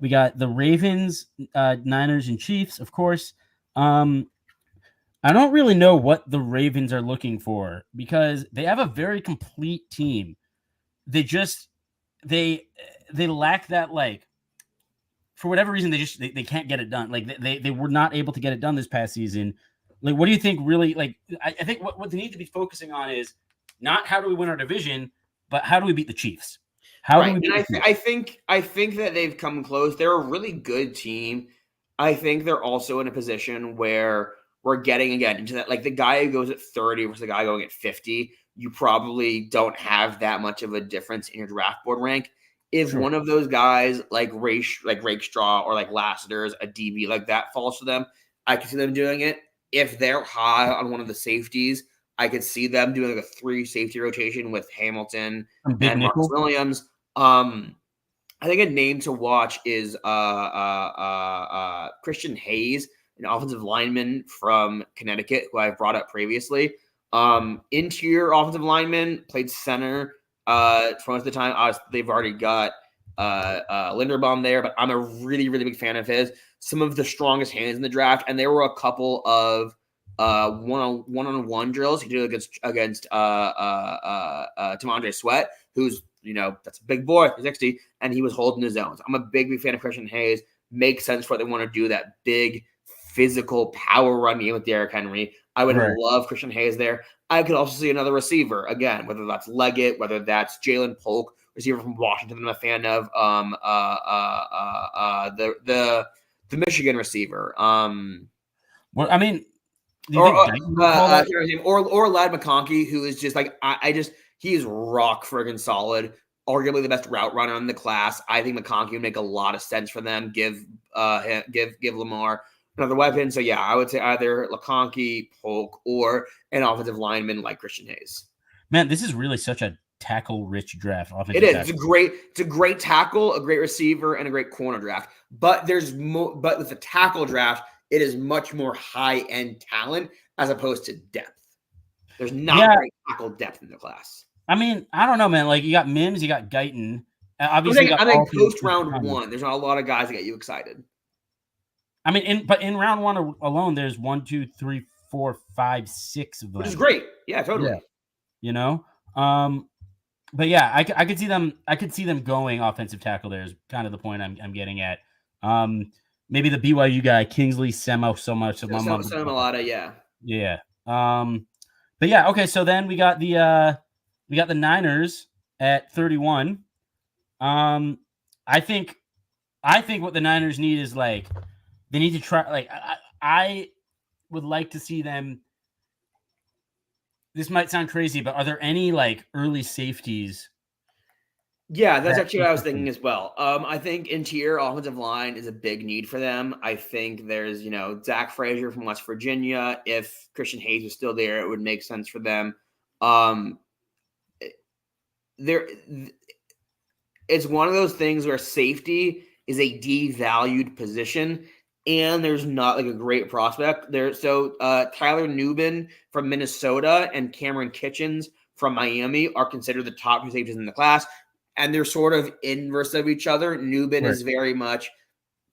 We got the Ravens, Niners, and Chiefs, of course. I don't really know what the Ravens are looking for because they have a very complete team. They lack that, like, for whatever reason, they can't get it done. Like, they were not able to get it done this past season. Like, what do you think really, like, I think what they need to be focusing on is not how do we win our division, but how do we beat the Chiefs? I think that they've come close. They're a really good team. I think they're also in a position where we're getting again into that, like, the guy who goes at 30 versus the guy going at 50. You probably don't have that much of a difference in your draft board rank. If one of those guys like Rakestraw or like Lassiter's a DB like that falls to them, I can see them doing it. If they're high on one of the safeties, I could see them doing like a 3 safety rotation with Hamilton and Marcus Williams. I think a name to watch is Christian Hayes, an offensive lineman from Connecticut, who I've brought up previously. Interior offensive lineman, played center for most of the time. They've already got Linderbaum there, but I'm a really, really big fan of his. Some of the strongest hands in the draft, and there were a couple of one-on-one drills he did against T'Vondre Sweat, who's, that's a big boy, 60, and he was holding his own. So I'm a big fan of Christian Hayes. Makes sense for what they want to do, that big physical power run game with Derrick Henry. I would love Christian Hayes there. I could also see another receiver, again, whether that's Leggett, whether that's Jalen Polk, receiver from Washington I'm a fan of, the Michigan receiver. Or Lad McConkey, who is just like, he is rock friggin' solid. Arguably the best route runner in the class. I think McConkey would make a lot of sense for them. Give Lamar another weapon. So yeah, I would say either McConkey, Polk, or an offensive lineman like Christian Hayes. Man, this is really such a tackle-rich draft. It is. It's a great tackle, a great receiver, and a great corner draft. But there's more. But with the tackle draft, it is much more high-end talent as opposed to depth. There's not great tackle depth in the class. I mean, I don't know, man. Like, you got Mims, you got Guyton. Obviously, I think post round 1, there's not a lot of guys that get you excited. I mean, in round 1 alone, there's 1, 2, 3, 4, 5, 6 of them, which is great. Yeah, totally. Yeah. But yeah, I could see them. I could see them going offensive tackle. There is kind of the point I'm getting at. Maybe the BYU guy Kingsley Semalata, yeah. Yeah. But yeah, okay. So then we got the Niners at 31. I think what the Niners need is, like, they need to try. Like, I would like to see them. This might sound crazy, but are there any, like, early safeties? Yeah, that's actually what I was thinking as well. I think interior offensive line is a big need for them. I think there's, Zach Frazier from West Virginia. If Christian Hayes was still there, it would make sense for them. it's one of those things where safety is a devalued position, and there's not like a great prospect there. So Tyler Nubin from Minnesota and Cameron Kitchens from Miami are considered the top two safeties in the class, and they're sort of inverse of each other. Nubin is very much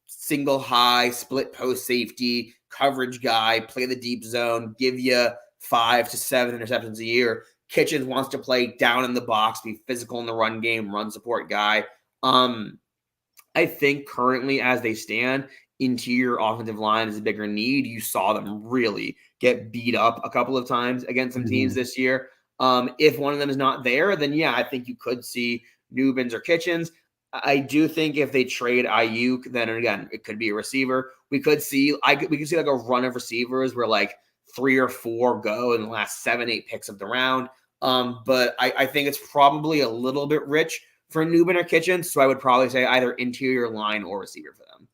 single high, split post safety, coverage guy, play the deep zone, give you 5 to 7 interceptions a year. Kitchens wants to play down in the box, be physical in the run game, run support guy. I think currently as they stand, interior offensive line is a bigger need. You saw them really get beat up a couple of times against some teams this year. If one of them is not there, then yeah, I think you could see Nubins or Kitchens. I do think if they trade Ayuk, then again, it could be a receiver. We could see like a run of receivers where like 3 or 4 go in the last 7, 8 picks of the round. But I think it's probably a little bit rich for Nubin or Kitchens. So I would probably say either interior line or receiver for them.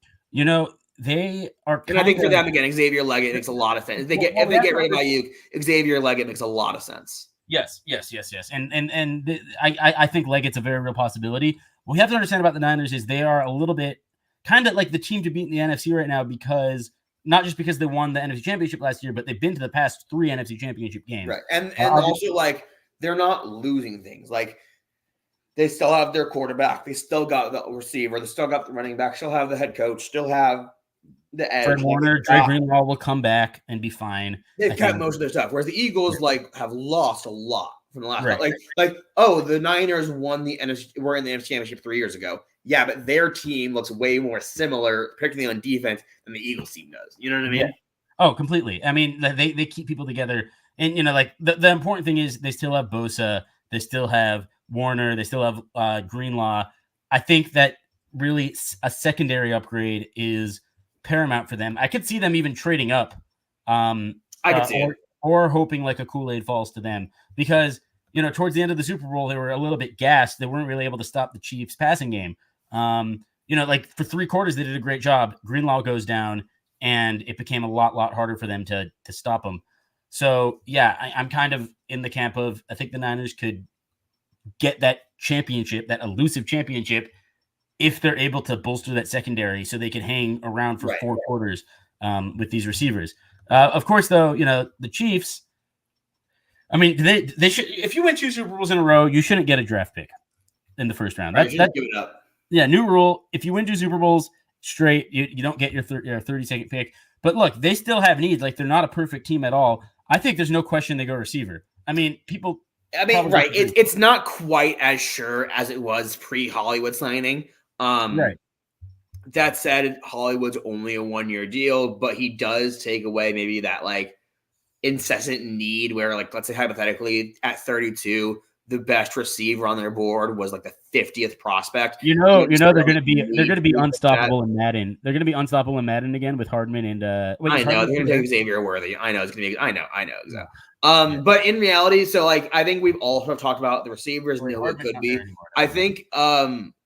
They are and I think for them, again, Xavier Leggett makes a lot of sense. If they get rid of Ayuk, Xavier Leggett makes a lot of sense. Yes. And I think Leggett's a very real possibility. What we have to understand about the Niners is they are a little bit kind of like the team to beat in the NFC right now, because not just because they won the NFC Championship last year, but they've been to the past 3 NFC Championship games. Right. And also, like, they're not losing things. Like, they still have their quarterback. They still got the receiver. They still got the running back. Still have the head coach. Still have the edge. Fred Warner, Dre Greenlaw will come back and be fine. They've kept most of their stuff. Whereas the Eagles, have lost a lot from the last one. The Niners won were in the NFC Championship 3 years ago. Yeah, but their team looks way more similar, particularly on defense, than the Eagles team does. You know what I mean? Yeah. Oh, completely. I mean, they keep people together. And, the important thing is they still have Bosa. They still have Warner. They still have Greenlaw. I think that really a secondary upgrade is paramount for them. I could see them even trading up. I could see it. Or hoping like a Kool-Aid falls to them, because, towards the end of the Super Bowl, they were a little bit gassed. They weren't really able to stop the Chiefs passing game. For 3 quarters, they did a great job. Greenlaw goes down, and it became a lot harder for them to stop them. So, yeah, I'm kind of in the camp of, I think the Niners could get that championship, that elusive championship, if they're able to bolster that secondary so they can hang around for 4 quarters with these receivers. Of course, though, the Chiefs, I mean, they should. If you win 2 Super Bowls in a row, you shouldn't get a draft pick in the first round. That's give it up. Yeah, new rule. If you win 2 Super Bowls straight, you don't get your 32nd pick. But look, they still have needs. Like, they're not a perfect team at all. I think there's no question they go receiver. I mean, right. It's not quite as sure as it was pre-Hollywood signing. Right. That said, Hollywood's only a 1-year deal, but he does take away maybe that like incessant need where, like, let's say hypothetically at 32, the best receiver on their board was like the 50th prospect. They're going to be unstoppable in Madden. They're going to be unstoppable in Madden again with Hardman and I know they're going to take Xavier Worthy. I know it's going to be. I know exactly. But in reality, so like I think we've also talked about the receivers and what it could be. I think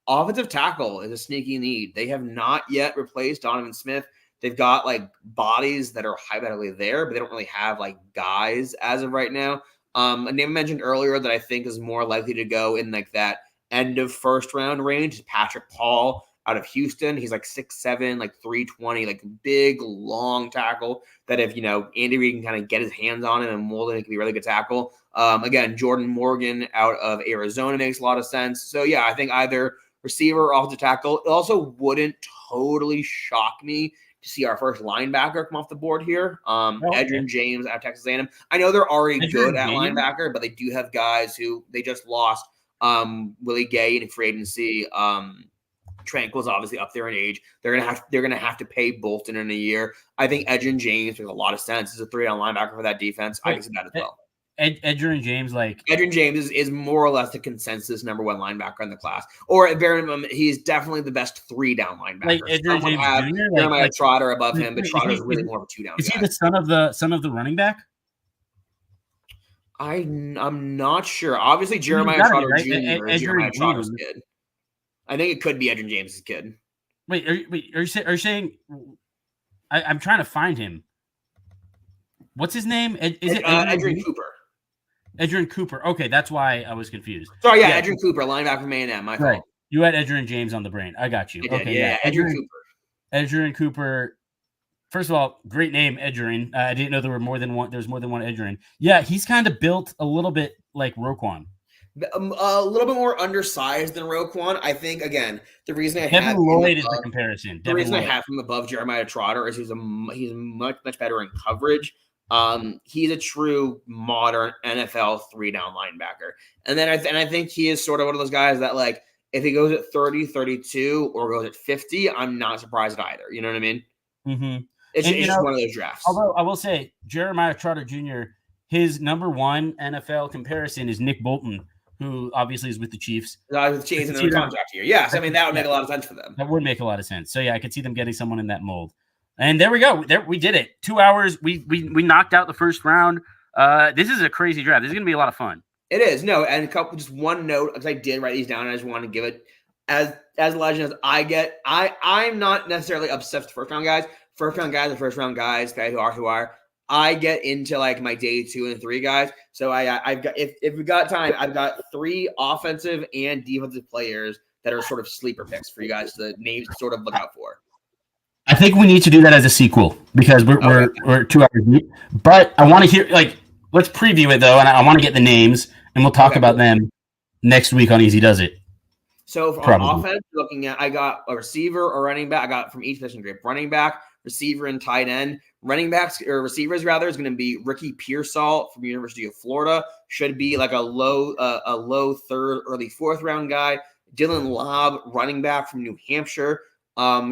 offensive tackle is a sneaky need. They have not yet replaced Donovan Smith. They've got like bodies that are hypothetically there, but they don't really have like guys as of right now. A name I mentioned earlier that I think is more likely to go in like that end of first round range is Patrick Paul out of Houston. He's like 6'7", like 320, like big, long tackle that if, Andy Reid can kind of get his hands on him and mold him, it can be a really good tackle. Again, Jordan Morgan out of Arizona makes a lot of sense. So yeah, I think either receiver or offensive tackle. It also wouldn't totally shock me to see our first linebacker come off the board here. Edgerrin James out of Texas A&M. I know they're already good at linebacker, but they do have guys who they just lost. Willie Gay in free agency. Tranquil's obviously up there in age. They're gonna have to pay Bolton in a year. I think Edgerrin James makes a lot of sense as a 3-down linebacker for that defense. I can see that as well. Edgerrin James is more or less the consensus number 1 linebacker in the class. Or at bare minimum, he's definitely the best 3-down linebacker. Like Edgerrin James Jr. Jeremiah Trotter above him, but Trotter's really more of a 2-down. Is he the son of the running back? I'm not sure. Obviously, Jeremiah Trotter Jr. is Jeremiah Trotter's kid. I think it could be Edgerrin James' kid. Wait, are you saying? I'm trying to find him. What's his name? Is it Edgerrin Cooper? Edgerrin Cooper. Okay, that's why I was confused. Sorry, Edgerrin Cooper, linebacker from A&M. My fault. You had Edgerrin James on the brain. I got you. I did, yeah. Edgerrin Cooper. First of all, great name, Edgerrin. I didn't know there were more than one. There's more than one Edgerrin. Yeah, he's kind of built a little bit like Roquan. A little bit more undersized than Roquan. I think, again, the reason I Devin have Lloyd is the comparison. The reason I have him above Jeremiah Trotter is he's much better in coverage. He's a true modern NFL 3-down linebacker. And then I think he is sort of one of those guys that, like, if he goes at 30, 32, or goes at 50, I'm not surprised either. You know what I mean? Mm-hmm. It's just one of those drafts. Although I will say, Jeremiah Trotter Jr., his number one NFL comparison is Nick Bolton, who obviously is with the Chiefs. With the Chiefs in their contract here. Yes, I mean, that would make a lot of sense for them. That would make a lot of sense. So, yeah, I could see them getting someone in that mold. And there we go. We did it. 2 hours. We knocked out the first round. This is a crazy draft. This is going to be a lot of fun. It is. No, and just one note, because I did write these down, and I just want to give it as legend as I get. I'm not necessarily obsessed with first-round guys. First-round guys are first-round guys who are. I get into like my day 2 and 3 guys. So I've got if we got time, I've got 3 offensive and defensive players that are sort of sleeper picks for you guys to names to sort of look out for. I think we need to do that as a sequel because we're 2 hours deep. But I want to hear let's preview it though, and I want to get the names and we'll talk about them next week on Easy Does It. So on offense, looking at I got a receiver or running back. I got from each position group running back, receiver, and tight end. Running backs or receivers rather is going to be Ricky Pearsall from the University of Florida. Should be like a low 3rd, early 4th round guy. Dylan Lobb, running back from New Hampshire,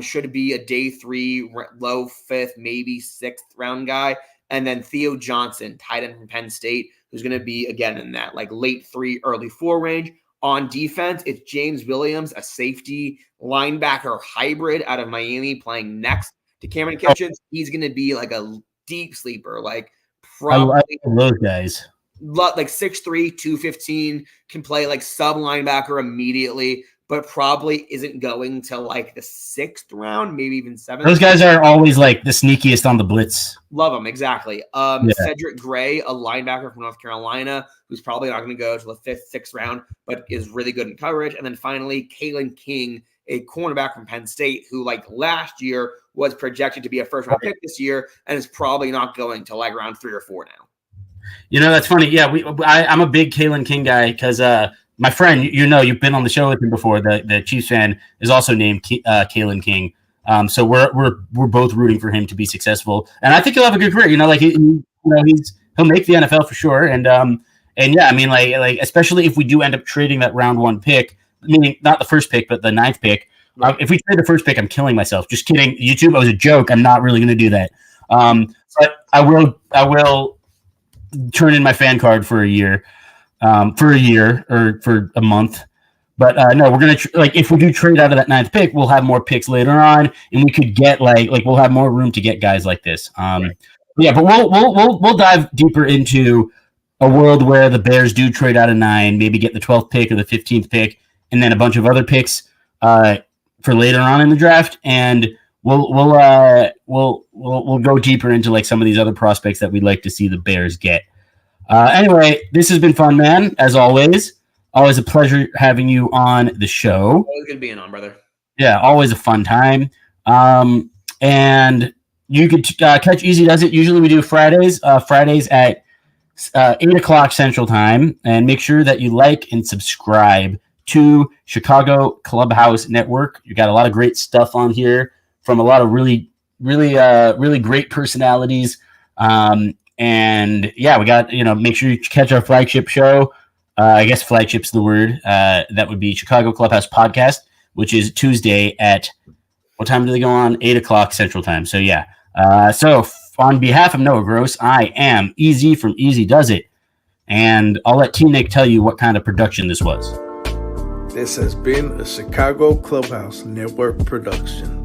should be a day 3, low 5th, maybe 6th round guy. And then Theo Johnson, tight end from Penn State, who's going to be again in that like late 3, early 4 range. On defense, it's James Williams, a safety linebacker hybrid out of Miami, playing next to Cameron Kitchens. He's going to be like a deep sleeper, like probably I love those guys. Like 6'3", 215, can play like sub linebacker immediately, but probably isn't going to like the 6th round, maybe even 7th. Those guys are always like the sneakiest on the blitz. Love them, exactly. Cedric Gray, a linebacker from North Carolina, who's probably not going to go to the 5th, 6th round, but is really good in coverage. And then finally, Kalen King, a cornerback from Penn State, who like last year was projected to be a first-round pick this year, and is probably not going to like round 3 or 4 now. You know, that's funny. Yeah, I'm a big Kalen King guy because my friend, you've been on the show with him before. The Chiefs fan is also named Kalen King. So we're both rooting for him to be successful, and I think he'll have a good career. You know, like he'll make the NFL for sure. And yeah, I mean, like especially if we do end up trading that round 1 pick, meaning not the first pick but the 9th pick. Right. If we trade the first pick, I'm killing myself. Just kidding. YouTube, it was a joke. I'm not really going to do that. But I will turn in my fan card for a year or for a month. But no, we're going to if we do trade out of that 9th pick, we'll have more picks later on, and we could get like we'll have more room to get guys like this. Right. Yeah, but we'll dive deeper into a world where the Bears do trade out of 9, maybe get the 12th pick or the 15th pick, and then a bunch of other picks for later on in the draft, and we'll go deeper into like some of these other prospects that we'd like to see the Bears get. Anyway, this has been fun, man. As always a pleasure having you on the show. Always good being on, brother. Yeah, always a fun time. And you could catch Easy Does It. Usually we do Fridays at 8:00 Central Time, and make sure that you like and subscribe to Chicago Clubhouse Network. You got a lot of great stuff on here from a lot of really great personalities. And yeah, we got, make sure you catch our flagship show. I guess flagship's the word. That would be Chicago Clubhouse Podcast, which is Tuesday at, what time do they go on? 8:00 Central Time. So yeah. So on behalf of Noah Gross, I am Easy from Easy Does It. And I'll let T-Nick tell you what kind of production this was. This has been a Chicago Clubhouse Network production.